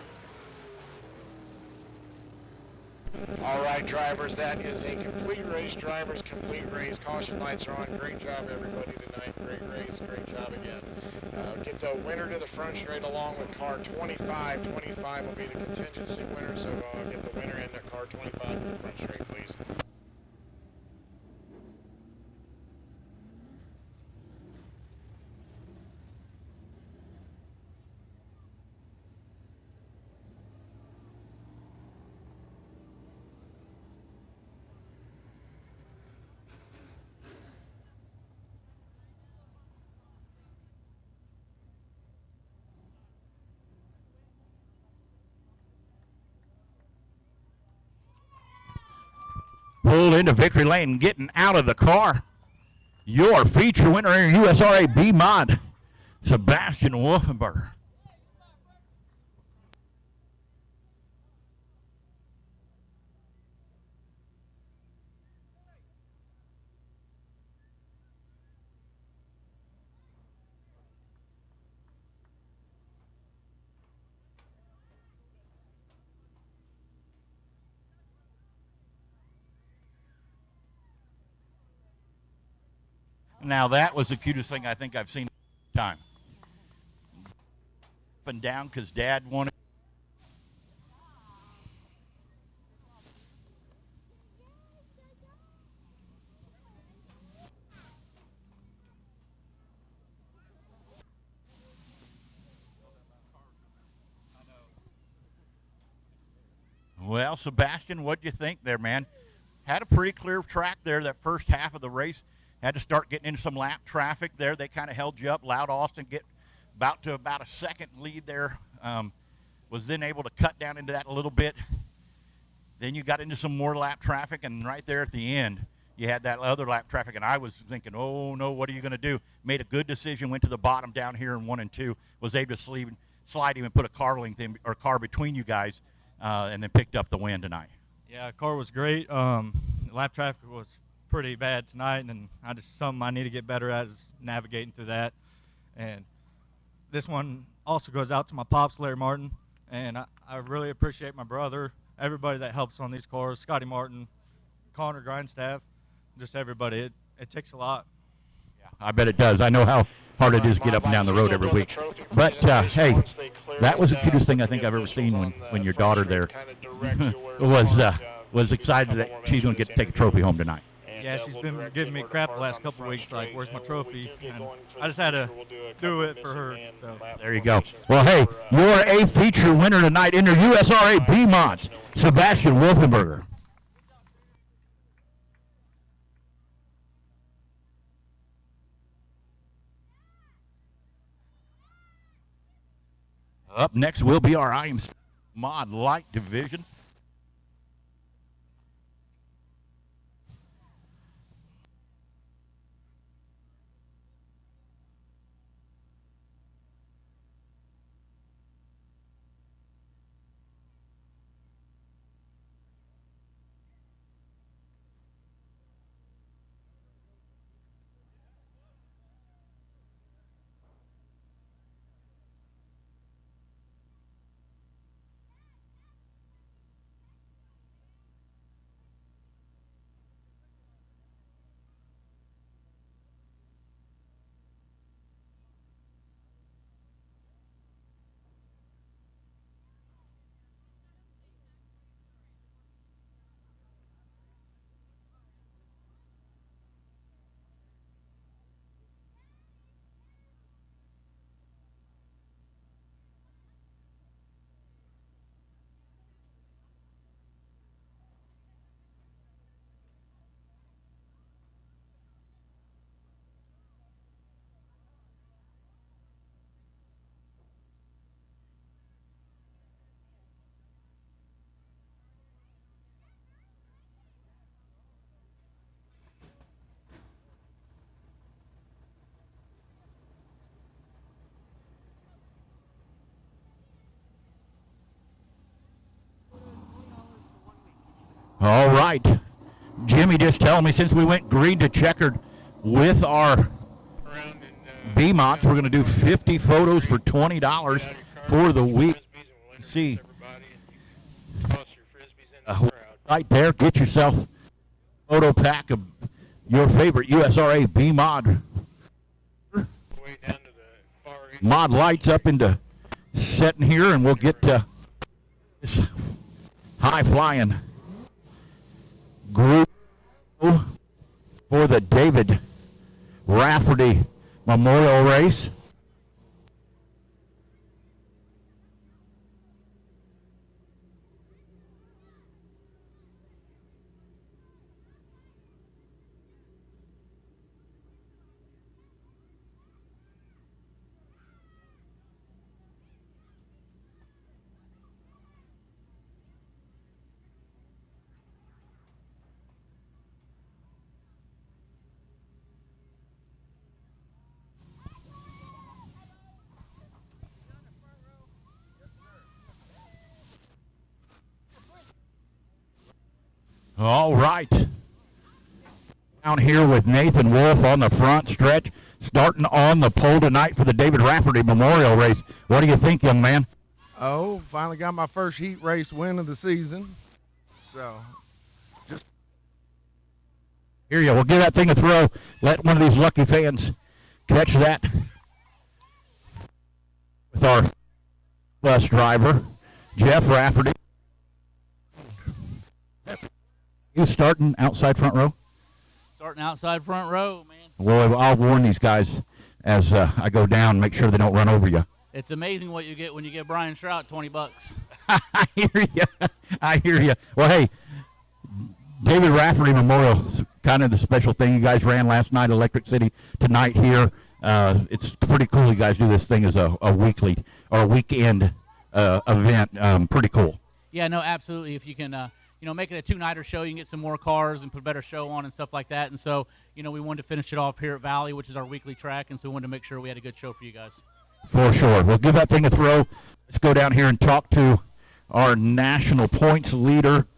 All right, drivers, that is a complete race. Drivers, complete race. Caution lights are on. Great job, everybody, tonight. Great race. Great job again. Get the winner to the front straight along with car 25. 25 will be the contingency winner, so get the winner in the car 25 to the front straight, please. Pulled into victory lane, getting out of the car. Your feature winner in USRA B Mod, Sebastian Wolfenberger. Now that was the cutest thing I think I've seen in a time. Up and down because Dad wanted. Well, Sebastian, what'd you think there, man? Had a pretty clear track there that first half of the race. Had to start getting into some lap traffic there. They kind of held you up. Allowed Austin get about a second lead there. Was then able to cut down into that a little bit. Then you got into some more lap traffic, and right there at the end, you had that other lap traffic, and I was thinking, oh, no, what are you going to do? Made a good decision, went to the bottom down here in 1 and 2, was able to slide him and put a car length in, or car between you guys, and then picked up the win tonight. Yeah, car was great. Lap traffic was pretty bad tonight, and something I need to get better at is navigating through that. And this one also goes out to my pops, Larry Martin, and I really appreciate my brother, everybody that helps on these cars, Scotty Martin, Connor Grindstaff, just everybody. It takes a lot. Yeah, I bet it does. I know how hard it is to get up and down the road every week. But, hey, that was the cutest thing I think I've ever seen when your daughter there was excited that she's going to get to take a trophy home tonight. Yeah, she's been giving me crap the last couple of weeks, like, where's my trophy? And I just had to do it for her. So. There you go. Well, hey, your A feature winner tonight in your USRA B Mods, Sebastian Wolfenberger. Up next will be our IMC Mod Light Division. All right. Jimmy just telling me since we went green to checkered with our B-Mots, we're going to do 50 photos for $20 for the week. See, right there, get yourself a photo pack of your favorite USRA B-Mod. Mod lights up into setting here, and we'll get to this high-flying group for the David Rafferty Memorial Race. All right. Down here with Nathan Wolf on the front stretch, starting on the pole tonight for the David Rafferty Memorial Race. What do you think, young man? Oh, finally got my first heat race win of the season. So, just here you go. We'll give that thing a throw. Let one of these lucky fans catch that with our bus driver, Jeff Rafferty. You starting outside front row? Starting outside front row, man. Well, I'll warn these guys as I go down, make sure they don't run over you. It's amazing what you get when you get Brian Strout $20. I hear you. I hear you. Well, hey, David Rafferty Memorial is kind of the special thing you guys ran last night, Electric City, tonight here. It's pretty cool you guys do this thing as a weekly or a weekend event. Pretty cool. Yeah, no, absolutely. If you can, make it a two-nighter show, you can get some more cars and put a better show on and stuff like that. And so, we wanted to finish it off here at Valley, which is our weekly track, and so we wanted to make sure we had a good show for you guys. For sure. We'll give that thing a throw. Let's go down here and talk to our national points leader.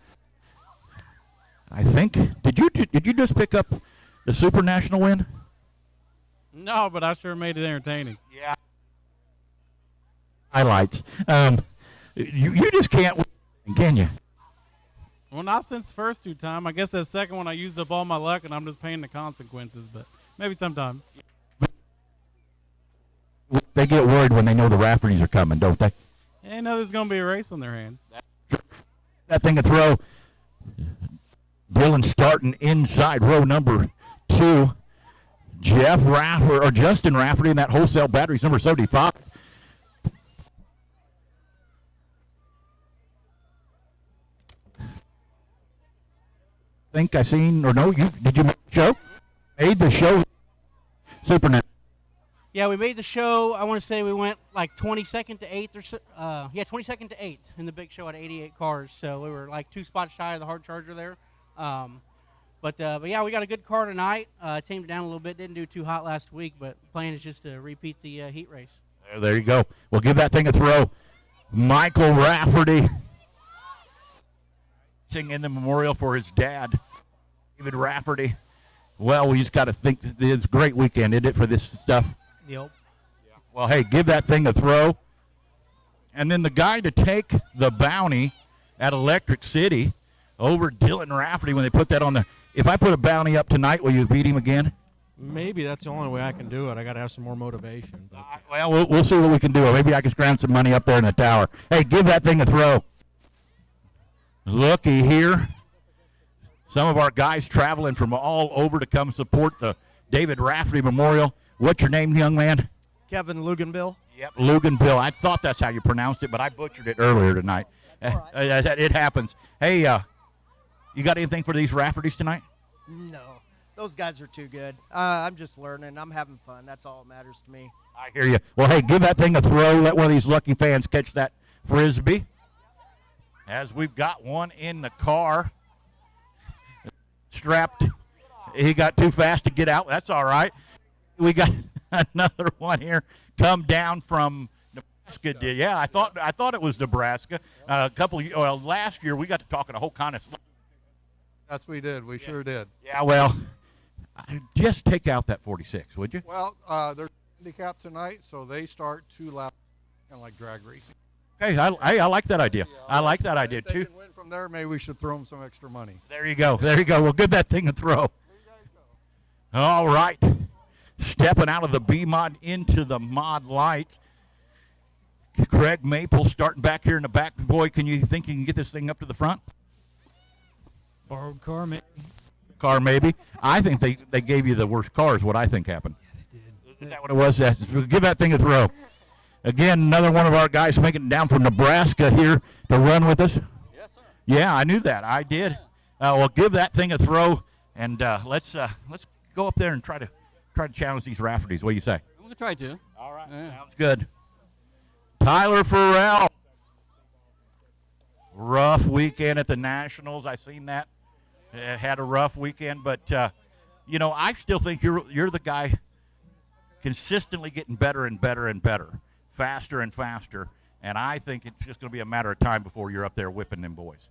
I think, did you just pick up the Super National win? No, but I sure made it entertaining. Yeah. Highlights. You just can't win, can you? Well, not since the first two times. I guess that second one I used up all my luck, and I'm just paying the consequences, but maybe sometime. They get worried when they know the Raffertys are coming, don't they? They know there's going to be a race on their hands. That thing a throw. Dylan starting inside row number 2. Justin Rafferty in that wholesale batteries number 75. Think I seen, or no, did you make the show? Made the show. Super. Yeah, we made the show. I want to say we went like 22nd to 8th or so. 22nd to 8th in the big show at 88 cars. So we were like 2 spots shy of the hard charger there. But yeah, we got a good car tonight. Tamed it down a little bit. Didn't do too hot last week, but plan is just to repeat the heat race. There you go. We'll give that thing a throw. Michael Rafferty in the memorial for his dad, David Rafferty. Well, we just got to think it's a great weekend, isn't it, for this stuff? Yep. Yeah. Well, hey, give that thing a throw. And then the guy to take the bounty at Electric City over Dylan Rafferty when they put that on the. If I put a bounty up tonight, will you beat him again? Maybe that's the only way I can do it. I got to have some more motivation. Well, we'll see what we can do. Or maybe I can scram some money up there in the tower. Hey, give that thing a throw. Looky here. Some of our guys traveling from all over to come support the David Rafferty Memorial. What's your name, young man? Kevin Luganbill. Yep, Luganbill. I thought that's how you pronounced it, but I butchered it earlier tonight. It happens. Hey, you got anything for these Raffertys tonight? No. Those guys are too good. I'm just learning. I'm having fun. That's all that matters to me. I hear you. Well, hey, give that thing a throw. Let one of these lucky fans catch that Frisbee. As we've got one in the car. Strapped. He got too fast to get out. That's all right. We got another one here. Come down from Nebraska. Yeah, I thought it was Nebraska. Last year we got to talking a whole kind of stuff. Yes, we did. We sure did. Yeah, well, just take out that 46, would you? Well, they're handicapped tonight, so they start 2 laps, kind of like drag racing. Hey, I like that idea. I like that idea, If they too. can win from there, maybe we should throw them some extra money. There you go. There you go. We'll give that thing a throw. All right. Stepping out of the B mod into the mod light. Craig Maple starting back here in the back. Boy, can you think you can get this thing up to the front? Borrowed car, maybe. Car, maybe. I think they gave you the worst car is what I think happened. Yeah, they did. Is that what it was? Yes. Give that thing a throw. Again, another one of our guys making it down from Nebraska here to run with us. Yes, sir. Yeah, I knew that. I did. Well, give that thing a throw, and let's go up there and try to challenge these Rafferties. What do you say? I'm gonna try to. All right. Yeah. Sounds good. Tyler Farrell. Rough weekend at the Nationals. I seen that. Had a rough weekend, but I still think you're the guy consistently getting better and better and better, faster and faster, and I think it's just going to be a matter of time before you're up there whipping them boys.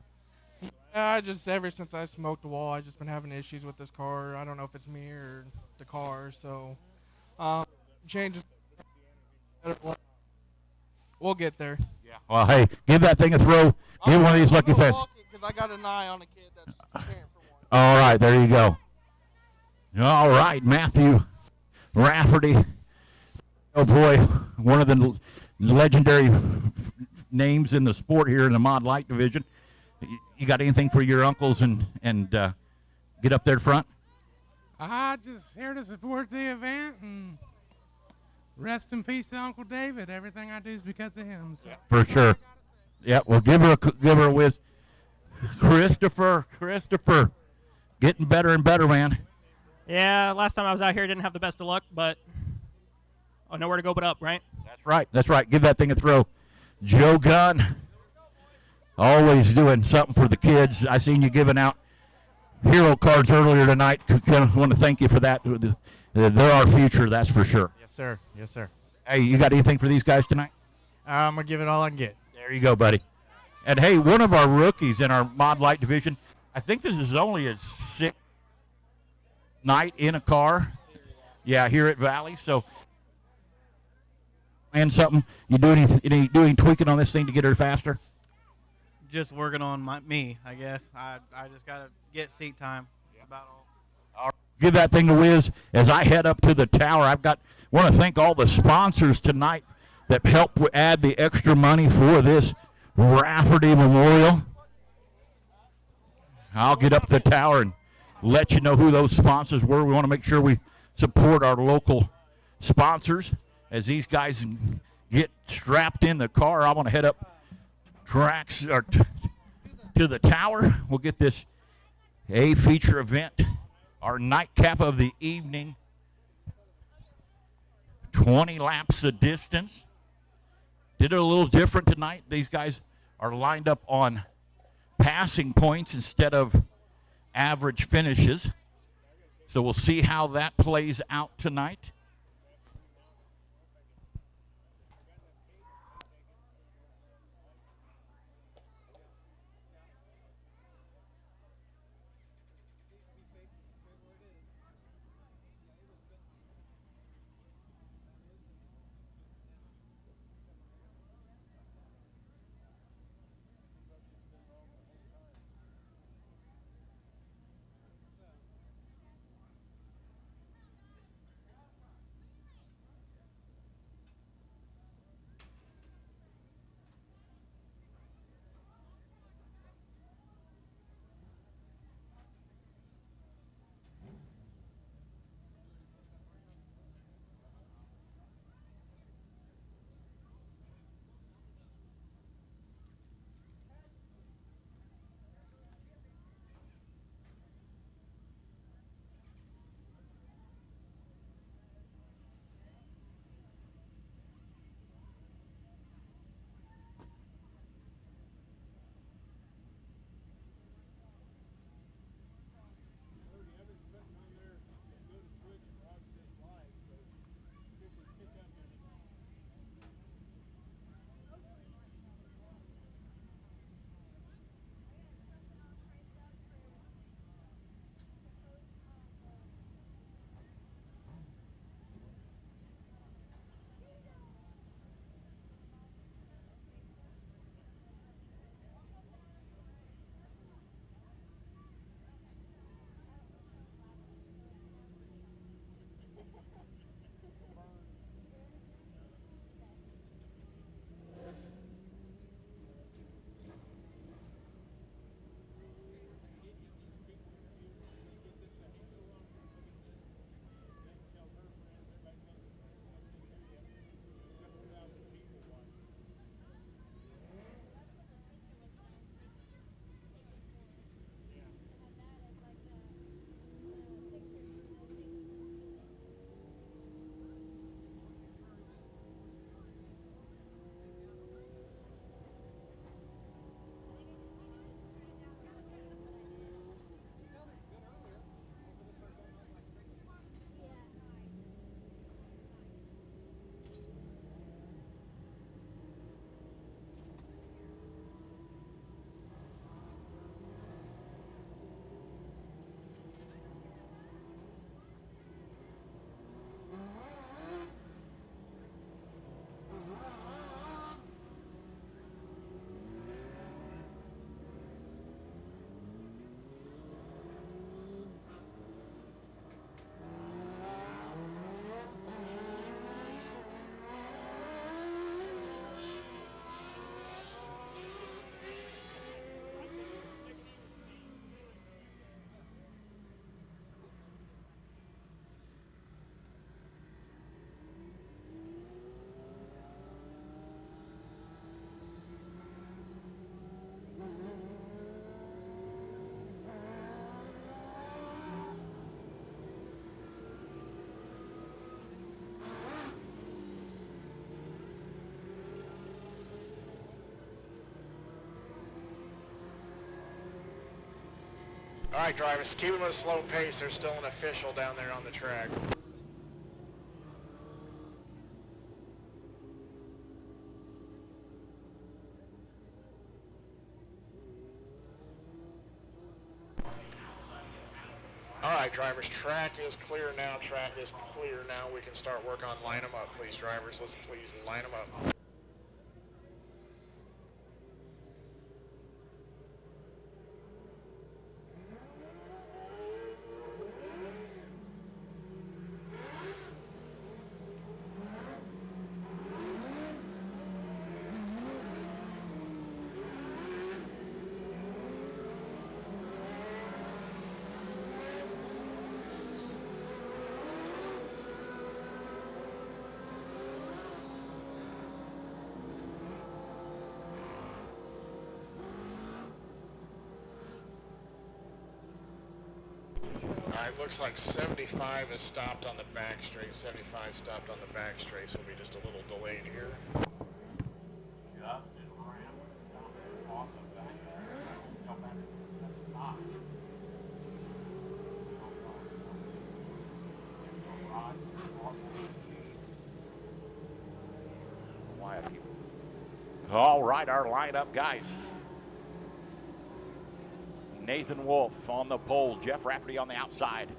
Ever since I smoked the wall, I've just been having issues with this car. I don't know if it's me or the car, so changes. We'll get there. Yeah. Well, hey, give that thing a throw. Give one of these lucky fans. Because I got an eye on a kid that's cheering for one. All right, there you go. All right, Matthew Rafferty. Oh, boy, one of the legendary names in the sport here in the Mod Light division. You got anything for your uncles and get up there front? Just here to support the event and rest in peace to Uncle David. Everything I do is because of him. So. For sure. Yeah, well, give her a whiz. Christopher, getting better and better, man. Yeah, last time I was out here, didn't have the best of luck, but I know where to go but up, right? That's right. Give that thing a throw. Joe Gunn, always doing something for the kids. I seen you giving out hero cards earlier tonight. Want to thank you for that. They're our future, that's for sure. Yes, sir. Yes, sir. Hey, you got anything for these guys tonight? I'm going to give it all I can get. There you go, buddy. And, hey, one of our rookies in our Mod Light division, I think this is only his 6th night in a car. Yeah, here at Valley. So, and something, you do any tweaking on this thing to get her faster? Just working on me, I guess. I just got to get seat time. That's about all. Give that thing a whiz as I head up to the tower. Want to thank all the sponsors tonight that helped add the extra money for this Rafferty Memorial. I'll get up to the tower and let you know who those sponsors were. We want to make sure we support our local sponsors as these guys get strapped in the car. I want to head up to the tower. We'll get this A feature event, our nightcap of the evening. 20 laps of distance. Did it a little different tonight. These guys are lined up on passing points instead of average finishes. So we'll see how that plays out tonight. All right, drivers, keep them at a slow pace. There's still an official down there on the track. All right, drivers, track is clear now. Track is clear now. We can start work on line them up, please, drivers. Let's please line them up. Alright, looks like 75 is stopped on the back straight. 75 stopped on the back straight, so we'll be just a little delayed here. All right, our lineup, guys. Nathan Wolf on the pole, Jeff Rafferty on the outside.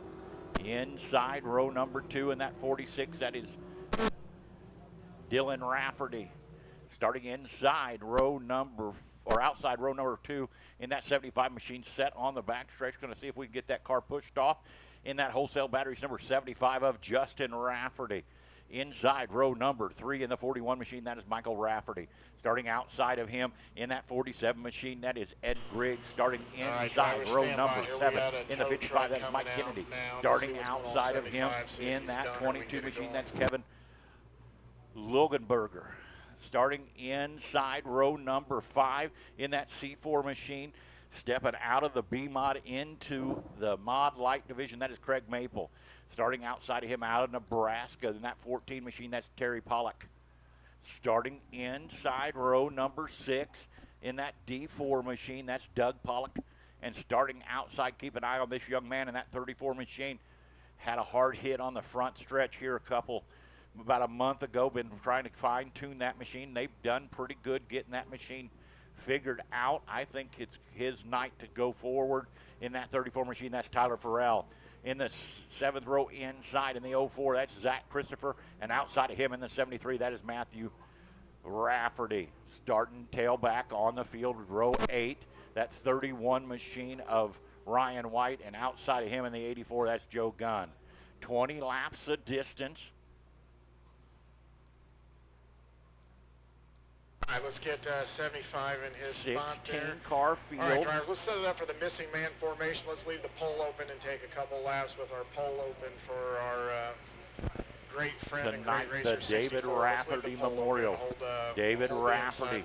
Inside row number 2 in that 46, that is Dylan Rafferty. Starting inside row number, or outside row number 2 in that 75 machine, set on the back stretch. Going to see if we can get that car pushed off. In that wholesale batteries number 75 of Justin Rafferty. Inside row number 3 in the 41 machine, that is Michael Rafferty. Starting outside of him in that 47 machine, that is Ed Griggs. Starting inside row number 7 in the 55, that is Mike Kennedy. Starting outside of him in that 22 machine, that's Kevin Loganberger. Starting inside row number 5 in that C4 machine, stepping out of the B-Mod into the Mod Light division, that is Craig Maple. Starting outside of him out of Nebraska in that 14 machine, that's Terry Pollock. Starting inside row number 6 in that D4 machine, that's Doug Pollock. And starting outside, keep an eye on this young man in that 34 machine. Had a hard hit on the front stretch here about a month ago. Been trying to fine-tune that machine. They've done pretty good getting that machine figured out. I think it's his night to go forward in that 34 machine. That's Tyler Farrell. In the 7th row inside in the 04, that's Zach Christopher. And outside of him in the 73, that is Matthew Rafferty. Starting tailback on the field, row 8. That's 31 machine of Ryan White. And outside of him in the 84, that's Joe Gunn. 20 laps of distance. All right, let's get 75 in his spot there. 16-car field. All right, drivers, let's set it up for the missing man formation. Let's leave the pole open and take a couple laps with our pole open for our great friend and great racer, the David Rafferty Memorial. David Rafferty.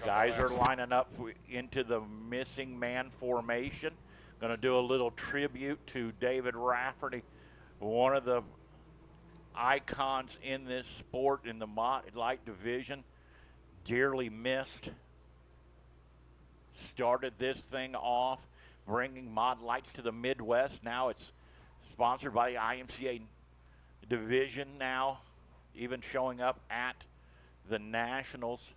Guys are lining up into the missing man formation. Going to do a little tribute to David Rafferty, one of the icons in this sport in the Mod Light division. Dearly missed. Started this thing off, bringing Mod Lights to the Midwest. Now it's sponsored by the IMCA division now, even showing up at the Nationals.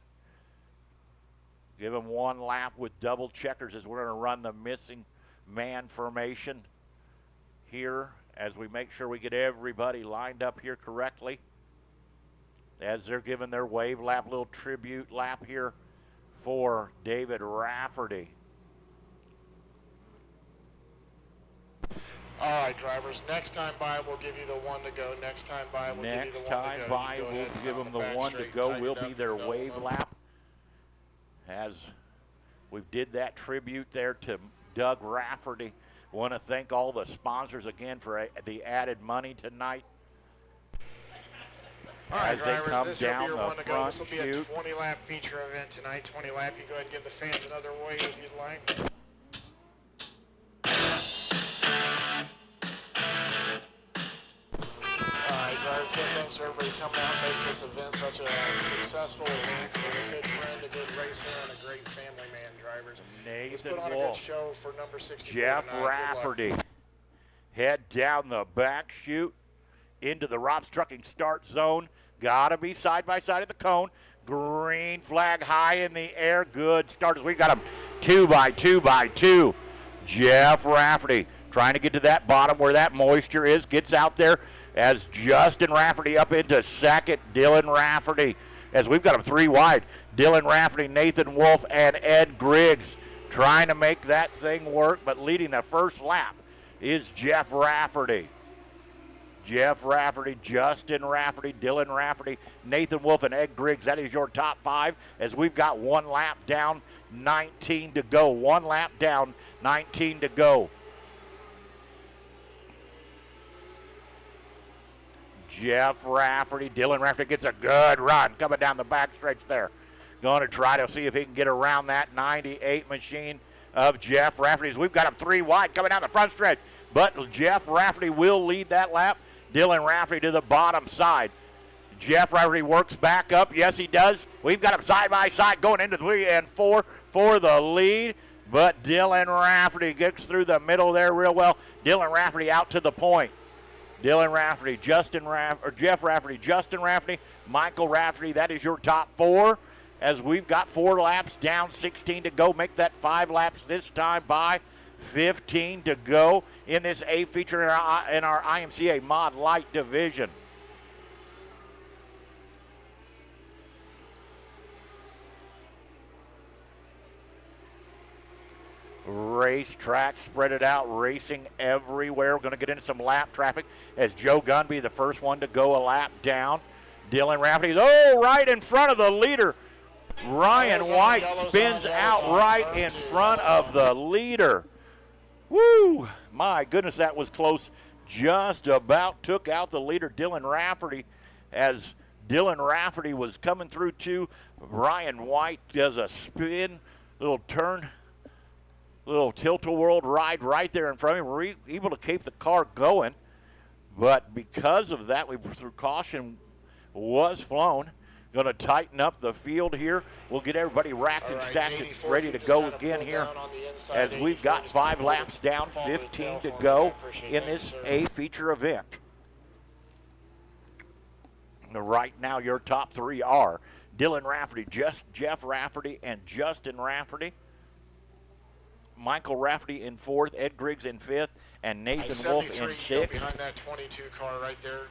Give him one lap with double checkers as we're going to run the missing man formation here as we make sure we get everybody lined up here correctly. As they're giving their wave lap, little tribute lap here for David Rafferty. All right, drivers, next time by, we'll give you the one to go. Next time by, we'll give you the one to go. Next time by, we'll give them the one to go. Will be their wave lap. As we did that tribute there to Doug Rafferty. Want to thank all the sponsors again for the added money tonight. All right, as they drivers, come this down will be your the one to go. front This will be a chute. 20-lap feature event tonight. 20 lap. You go ahead and give the fans another wave if you'd like. All right, drivers, again, thanks to everybody coming out and making this event such a successful event. You're a good friend, a good racer, and a great family man, drivers. Let's Nathan put on a Wolf. good show for number 64 Jeff tonight. Good luck. Rafferty. Head down the back chute into the Rob's Trucking start zone. Gotta be side by side of the cone. Green flag high in the air. Good starters. We got him 2 by 2 by 2. Jeff Rafferty trying to get to that bottom where that moisture is. Gets out there as Justin Rafferty up into second. Dylan Rafferty as we've got him 3 wide. Dylan Rafferty, Nathan Wolf, and Ed Griggs trying to make that thing work, but leading the first lap is Jeff Rafferty. Jeff Rafferty, Justin Rafferty, Dylan Rafferty, Nathan Wolf, and Ed Griggs. That is your top 5 as we've got 1 lap down, 19 to go. 1 lap down, 19 to go. Jeff Rafferty, Dylan Rafferty gets a good run coming down the backstretch there. Going to try to see if he can get around that 98 machine of Jeff Rafferty's. We've got him 3 wide coming down the front stretch, but Jeff Rafferty will lead that lap. Dylan Rafferty to the bottom side. Jeff Rafferty works back up. Yes, he does. We've got him side by side going into 3 and 4 for the lead, but Dylan Rafferty gets through the middle there real well. Dylan Rafferty out to the point. Dylan Rafferty, Jeff Rafferty, Justin Rafferty, Michael Rafferty. That is your top 4 as we've got 4 laps down, 16 to go. Make that 5 laps this time by 15 to go in this A feature in our IMCA Mod Light division. Racetrack, spread it out, racing everywhere. We're going to get into some lap traffic as Joe Gunby, the first one to go a lap down. Dylan Rafferty, right in front of the leader. Ryan White spins out right in front of the leader. Woo! My goodness, that was close. Just about took out the leader, Dylan Rafferty, as Dylan Rafferty was coming through too. Ryan White does a spin, little turn, little tilt-a-whirl ride right there in front of him. We're able to keep the car going, but because of that, through caution was flown. Going to tighten up the field here. We'll get everybody racked and stacked and ready to go again here as we've got 5 laps down, 15 to go in this A feature event. Right now, your top 3 are Dylan Rafferty, Jeff Rafferty, and Justin Rafferty. Michael Rafferty in 4th, Ed Griggs in 5th, and Nathan Wolf in 6th. Behind that 22 car right there.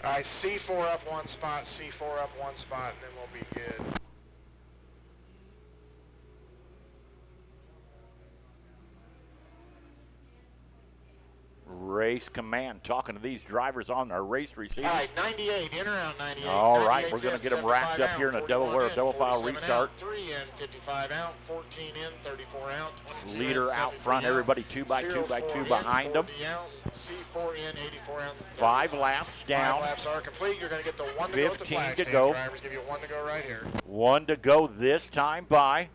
All right, C4 up 1 spot, C4 up 1 spot, and then we'll be good. Race command talking to these drivers on our race receivers. All right, 98, in around 98. All right, we're going to get them wrapped up here in a double file restart. Out, 3 in, 55 out, 14 in, 34 out, 22 Leader in, out front, everybody 2 by 2 by 2 behind them. Out, C4 in, 84 out. 5 laps down. 5 laps are complete. You're going to get the 1 to 15 go at the flag to stand. go. Drivers give you 1 to go right here. 1 to go this time by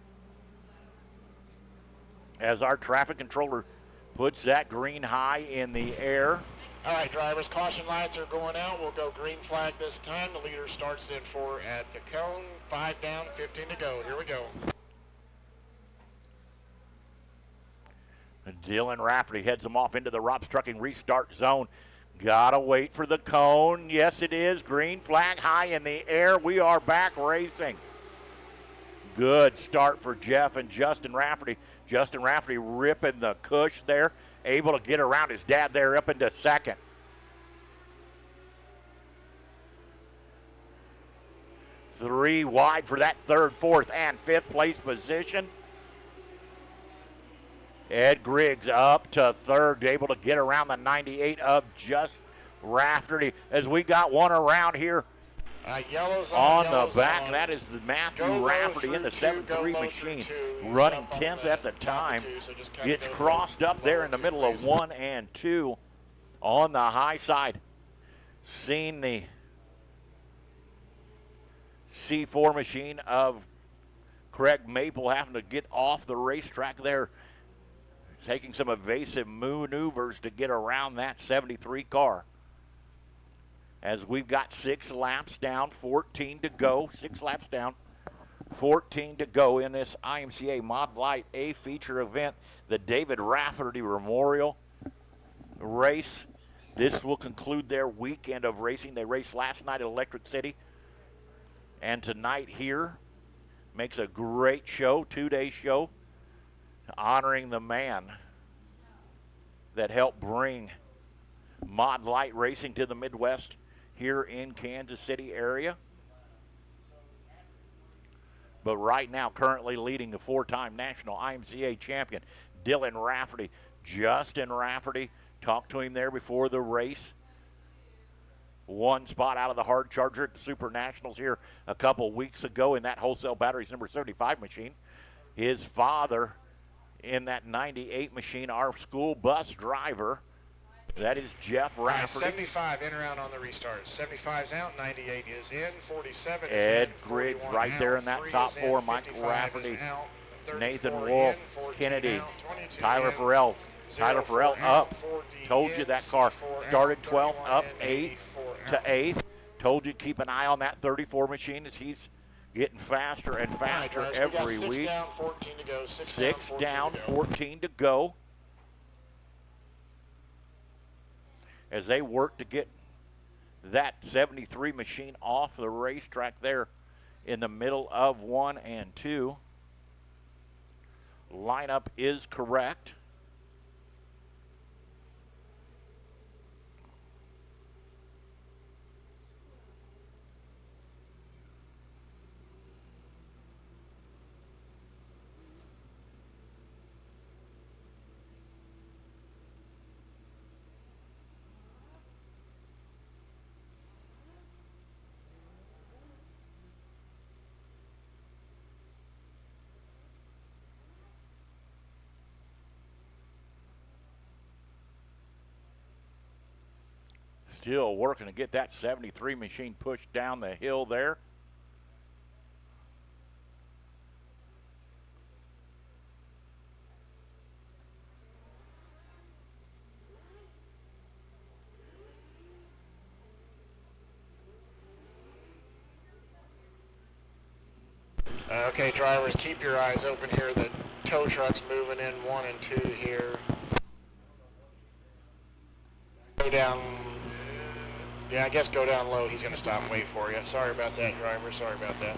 as our traffic controller puts that green high in the air. All right, drivers, caution lights are going out. We'll go green flag this time. The leader starts in 4 at the cone. 5 down, 15 to go. Here we go. Dylan Rafferty heads them off into the Rob's Trucking restart zone. Gotta wait for the cone. Yes, it is. Green flag high in the air. We are back racing. Good start for Jeff and Justin Rafferty. Justin Rafferty ripping the cush there, able to get around his dad there up into second. Three wide for that 3rd, 4th, and 5th place position. Ed Griggs up to 3rd, able to get around the 98 of Just Rafferty as we got one around here. Yellows on yellows the back. on. That is Matthew Go Rafferty in the 7-3 machine, running 10th at the time. Gets crossed up there in the middle of 1 and 2 on the high side. Seen the C4 machine of Craig Maple having to get off the racetrack there, taking some evasive maneuvers to get around that 73 car. As we've got 6 laps down, 14 to go, 6 laps down, 14 to go in this IMCA Mod Light A feature event, the David Rafferty Memorial Race. This will conclude their weekend of racing. They raced last night at Electric City, and tonight here makes a great show, 2-day show, honoring the man that helped bring Mod Light racing to the Midwest here in Kansas City area. But right now, currently leading the 4-time national IMCA champion, Dylan Rafferty. Justin Rafferty, talked to him there before the race. 1 spot out of the hard charger at the Super Nationals here a couple weeks ago in that wholesale batteries number 75 machine. His father in that 98 machine, our school bus driver. That is Jeff Rafferty. 75 in around on the restart. 75's out, 98 is in, 47 is Ed in, Griggs 41 right there out, in that 3 top is 4. in, Mike 55 Rafferty, is out, Nathan 34 Wolf, in, 14 Kennedy, out, 22 Tyler in, Farrell. 0 Tyler Farrell out, up. 40 Told you in, that car 64 started out, 12th, 31 up in, 8th 84 to out. 8th. Told you keep an eye on that 34 machine as he's getting faster and faster All right, every we got 6 week. down, 14 to go. 6 down, to go. 14 to go. As they work to get that 73 machine off the racetrack there in the middle of 1 and 2. Lineup is correct. Still working to get that 73 machine pushed down the hill there. Okay, drivers, keep your eyes open here. The tow truck's moving in 1 and 2 here. Go down. Yeah, I guess go down low. He's going to stop and wait for you. Sorry about that, driver. Sorry about that.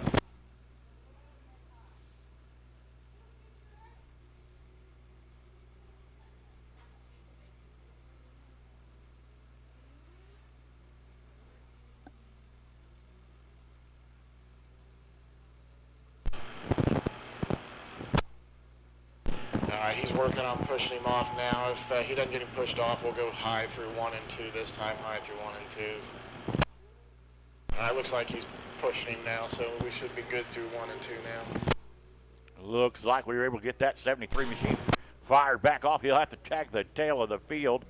He's working on pushing him off now. If he doesn't get him pushed off, we'll go high through 1 and 2 this time, high through 1 and 2. All right, looks like he's pushing him now, so we should be good through 1 and 2 now. Looks like we were able to get that 73 machine fired back off. He'll have to tag the tail of the field.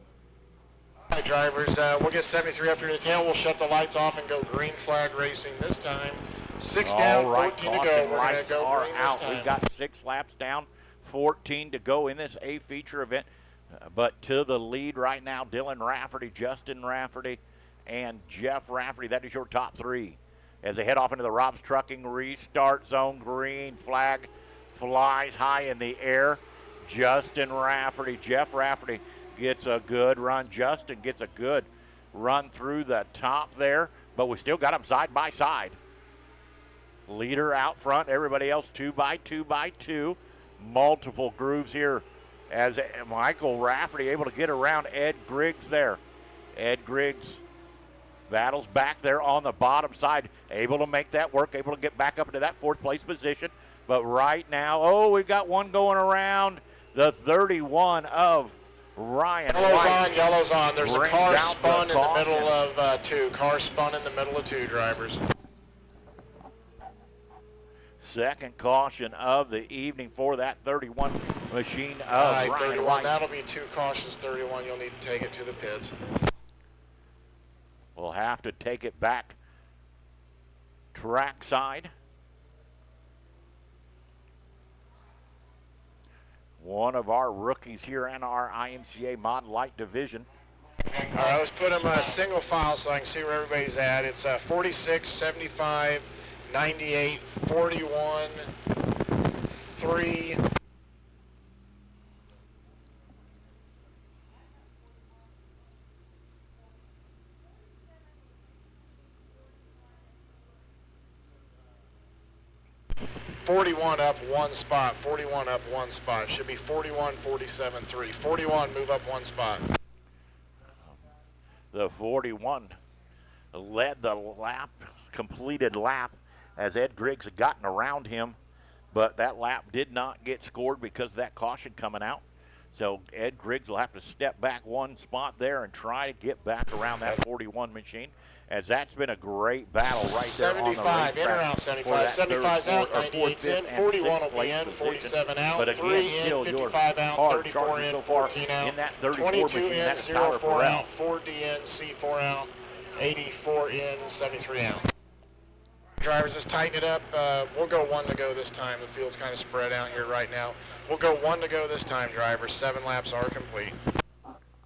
All right, drivers, we'll get 73 up here to the tail. We'll shut the lights off and go green flag racing this time. 6 down, All right, 14 to go. caution We're going to lights go are green this out. time. We've got 6 laps down, 14 to go in this A feature event. But to the lead right now, Dylan Rafferty, Justin Rafferty, and Jeff Rafferty. That is your top 3. As they head off into the Rob's Trucking restart zone, green flag flies high in the air. Justin Rafferty, Jeff Rafferty gets a good run. Justin gets a good run through the top there, but we still got them side by side. Leader out front, everybody else 2 by 2 by 2. Multiple grooves here as Michael Rafferty able to get around Ed Griggs there. Ed Griggs battles back there on the bottom side, able to make that work, able to get back up into that 4th place position. But right now, we've got one going around the 31 of Ryan Yellow's White. on, yellow's on. There's a Brings car out the spun in the caution. middle of 2. Car spun in the middle of 2, drivers. Second caution of the evening for that 31 machine of All right, Ryan 31. White. That'll be 2 cautions, 31. You'll need to take it to the pits. We'll have to take it back trackside. one of our rookies here in our IMCA Mod Light division. All right, let's put them single file so I can see where everybody's at. It's 46, 75, 98, 41, 3. "41 up 1 spot, 41 up 1 spot." Should be 41, 47, 3. 41, move up 1 spot. The 41 led the lap, completed lap, as Ed Griggs had gotten around him, but that lap did not get scored because of that caution coming out. So Ed Griggs will have to step back 1 spot there and try to get back around that 41 machine, as that's been a great battle right there on the 75, in racetrack around for 75. that third, 75's out, fourth, 98's in, fifth, 41 and will be sixth in, place 47 position. out, But again, 3 in, still your 55 out, hard 34 charger in, so far 14 out, in that 34 22 machine. in, That is Tyler 04 Farrell. out, 4D in, C4 out, 84 in, 73 out. Drivers, let's tighten it up. We'll go 1 to go this time. The field's kind of spread out here right now. We'll go 1 to go this time, drivers. 7 laps are complete.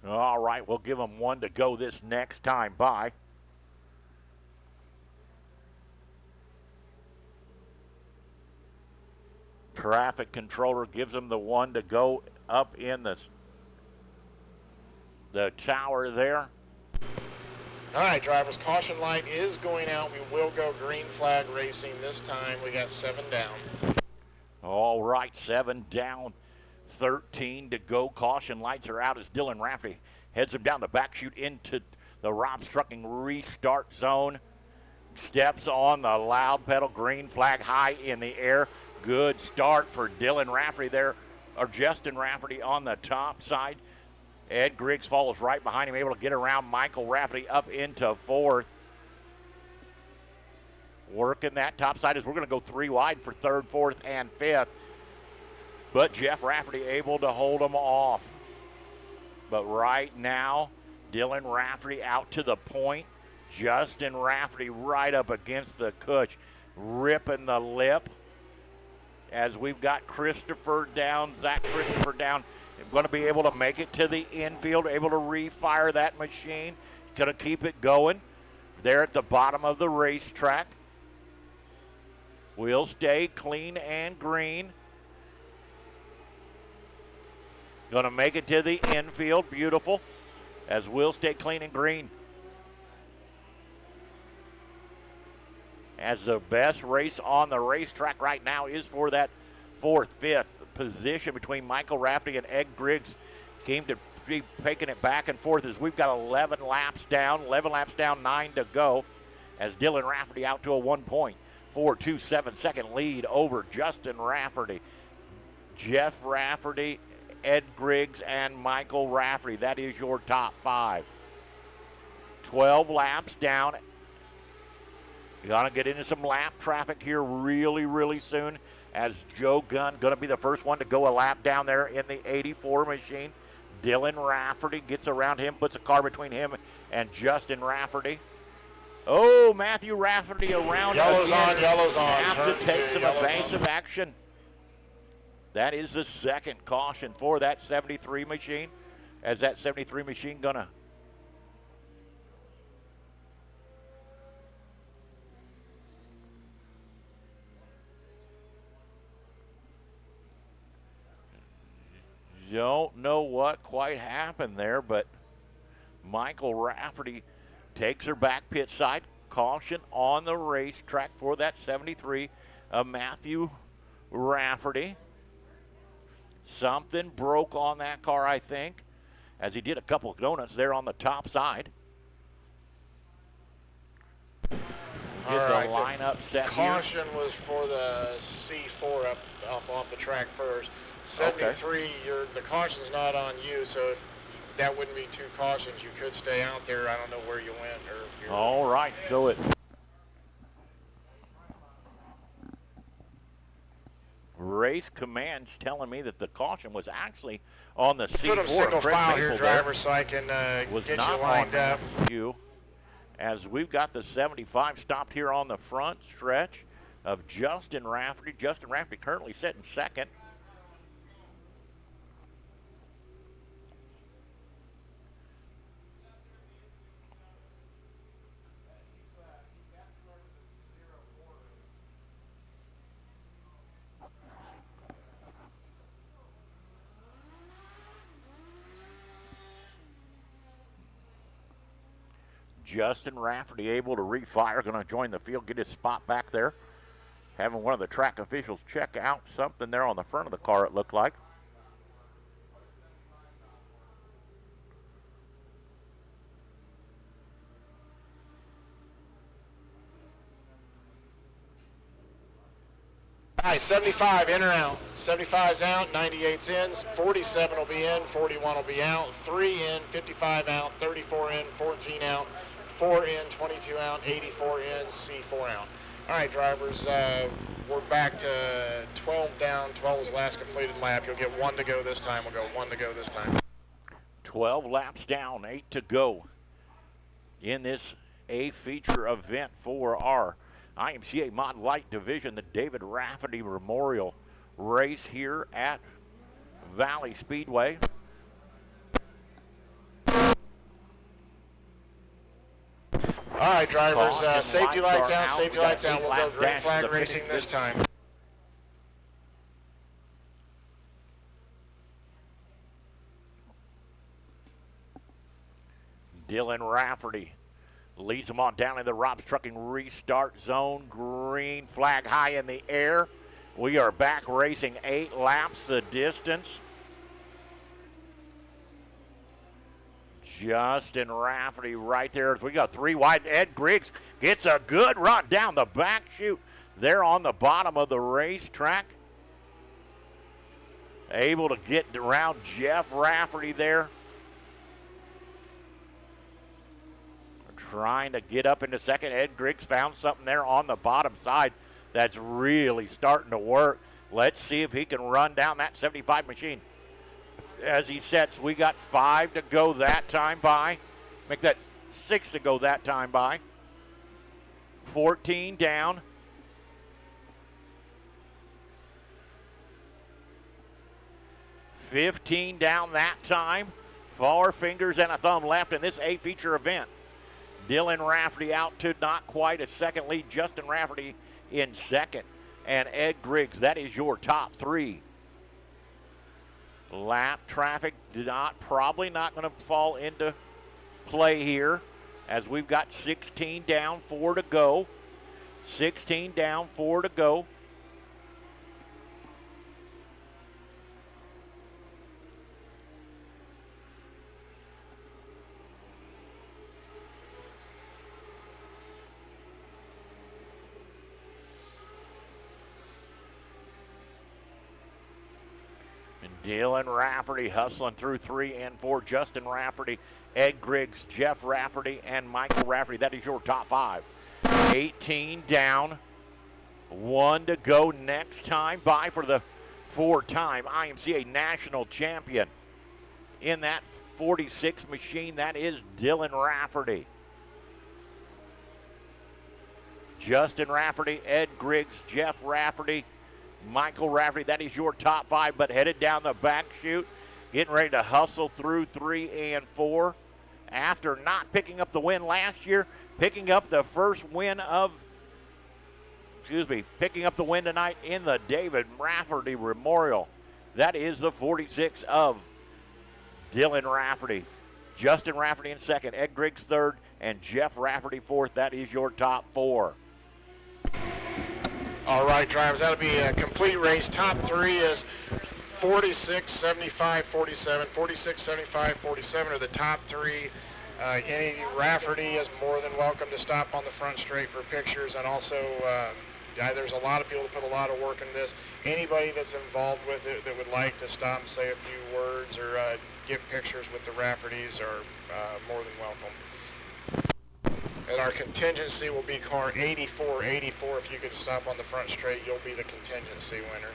All right, we'll give them 1 to go this next time by. Traffic controller gives them the 1 to go up in the tower there. All right, drivers, caution light is going out. We will go green flag racing this time. We got 7 down. All right, 7 down, 13 to go. Caution lights are out as Dylan Rafferty heads him down the back chute into the Rob's Trucking restart zone. Steps on the loud pedal, green flag high in the air. Good start for Dylan Rafferty there, or Justin Rafferty on the top side. Ed Griggs follows right behind him, able to get around Michael Rafferty up into 4th. Working that top side as we're going to go 3 wide for 3rd, 4th, and 5th. But Jeff Rafferty able to hold them off. But right now, Dylan Rafferty out to the point. Justin Rafferty right up against the cush, ripping the lip. As we've got Christopher down, Zach Christopher down, going to be able to make it to the infield, able to refire that machine, going to keep it going. There at the bottom of the racetrack. We'll stay clean and green. Going to make it to the infield, beautiful, as we'll stay clean and green. As the best race on the racetrack right now is for that 4th, 5th position between Michael Rafferty and Ed Griggs. Came to be taking it back and forth as we've got 11 laps down, 9 to go, as Dylan Rafferty out to a 1.427 second lead over Justin Rafferty. Jeff Rafferty, Ed Griggs, and Michael Rafferty. That is your top 5. 12 laps down. You're going to get into some lap traffic here really, really soon, as Joe Gunn going to be the first one to go a lap down there in the 84 machine. Dylan Rafferty gets around him, puts a car between him and Justin Rafferty. Oh, Matthew Rafferty around Yellow's again. on, yellow's on. Have Turn to take 2, some yellow's evasive on. action. That is the second caution for that 73 machine, as that 73 machine going to don't know what quite happened there, but Michael Rafferty takes her back pit side. Caution on the racetrack for that 73 of Matthew Rafferty. Something broke on that car, I think, as he did a couple of donuts there on the top side. Get the lineup set here. Caution was for the C4 up off the track first. 73, the caution's not on you, so that wouldn't be 2 cautions. You could stay out there. I don't know where you went. Or if you're All right, so it. Race Command's telling me that the caution was actually on the C4. Put them single Craig file Maple here, there driver, so I can was get not you lined on up. you, as we've got the 75 stopped here on the front stretch of Justin Rafferty. Justin Rafferty currently sitting second. Justin Rafferty able to refire, going to join the field, get his spot back there. Having one of the track officials check out something there on the front of the car, it looked like. All right, 75 in or out. 75's out, 98's in, 47 will be in, 41 will be out, 3 in, 55 out, 34 in, 14 out, 4 in, 22 out, 84 in, C4 out. All right, drivers, we're back to 12 down, 12 is the last completed lap. You'll get 1 to go this time. We'll go 1 to go this time. 12 laps down, 8 to go in this A feature event for our IMCA Mod Light Division, the David Rafferty Memorial Race here at Valley Speedway. All right, drivers, Caution safety lights are out, safety We got lights out. We'll go lap green dash flag to finish racing this time. Dylan Rafferty leads them on down in the Rob's Trucking restart zone. Green flag high in the air. We are back racing 8 laps the distance. Justin Rafferty right there. We got 3 wide. Ed Griggs gets a good run down the back chute there on the bottom of the racetrack. Able to get around Jeff Rafferty there. Trying to get up into second. Ed Griggs found something there on the bottom side that's really starting to work. Let's see if he can run down that 75 machine. As he sets, we got 5 to go that time by. Make that 6 to go that time by. 14 down. $15 down that time. 4 fingers and a thumb left in this A feature event. Dylan Rafferty out to not quite a second lead. Justin Rafferty in second. And Ed Griggs, that is your top 3. Lap traffic probably not going to fall into play here, as we've got 16 down, 4 to go. 16 down, 4 to go. Dylan Rafferty hustling through 3 and 4. Justin Rafferty, Ed Griggs, Jeff Rafferty, and Michael Rafferty. That is your top 5. 18 down. 1 to go next time by for the 4-time IMCA national champion. In that 46 machine, that is Dylan Rafferty. Justin Rafferty, Ed Griggs, Jeff Rafferty, Michael Rafferty, that is your top 5, but headed down the back chute, getting ready to hustle through 3 and 4. After not picking up the win last year, picking up the win tonight in the David Rafferty Memorial. That is the 46 of Dylan Rafferty. Justin Rafferty in second, Ed Griggs third, and Jeff Rafferty fourth. That is your top 4. All right, drivers, that'll be a complete race. Top 3 is 46, 75, 47. 46, 75, 47 are the top 3. Any Rafferty is more than welcome to stop on the front straight for pictures. And also, there's a lot of people that put a lot of work into this. Anybody that's involved with it that would like to stop and say a few words or get pictures with the Raffertys are more than welcome. And our contingency will be car 8484. If you could stop on the front straight, you'll be the contingency winner.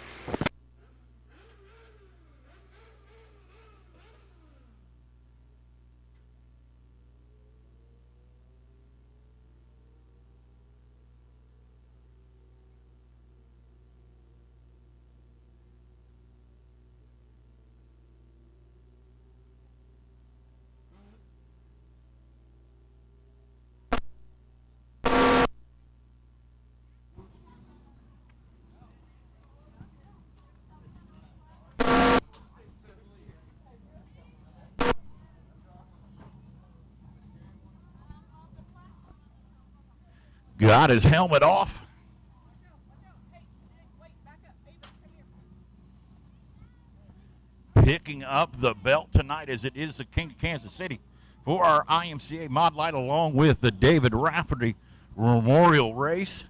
got his helmet off. Picking up the belt tonight as it is the King of Kansas City for our IMCA Mod Light along with the David Rafferty Memorial Race.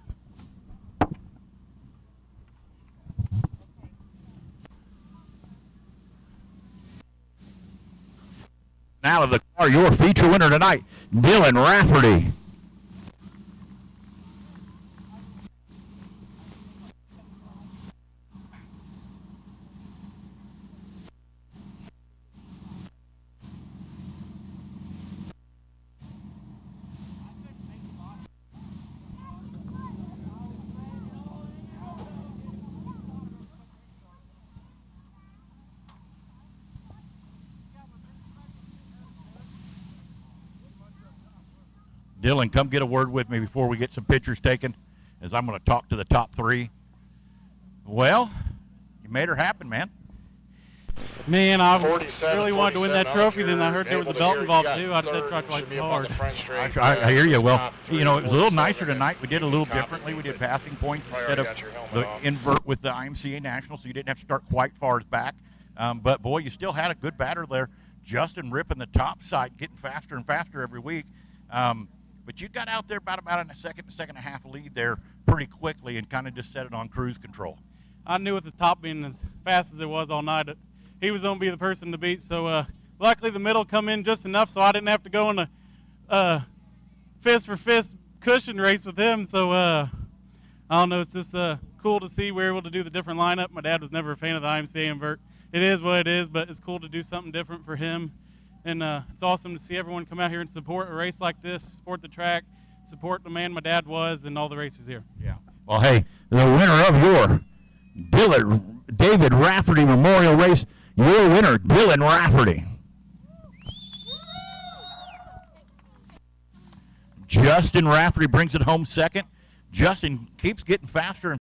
Now to the car, your feature winner tonight, Dylan Rafferty. Dylan, come get a word with me before we get some pictures taken, as I'm going to talk to the top three. Well, you made her happen, man. Man, I 47, really wanted to win that 47. trophy. Then I heard there was a belt involved too. I just had to try twice as hard. I hear you. Well, you know, it was a little nicer tonight. We did a little differently. We did passing points instead of the invert with the IMCA National, so you didn't have to start quite far back. But, boy, you still had a good batter there. Justin ripping the top side, getting faster and faster every week. But you got out there about in a second and a half lead there pretty quickly and kind of just set it on cruise control. I knew with the top being as fast as it was all night, that he was going to be the person to beat. So luckily the middle come in just enough so I didn't have to go in a fist for fist cushion race with him. So I don't know, it's just cool to see we're able to do the different lineup. My dad was never a fan of the IMCA invert. It is what it is, but it's cool to do something different for him. And it's awesome to see everyone come out here and support a race like this, support the track, support the man my dad was, and all the racers here. Yeah. Well, hey, the winner of your David Rafferty Memorial Race, your winner, Dylan Rafferty. Justin Rafferty brings it home second. Justin keeps getting faster and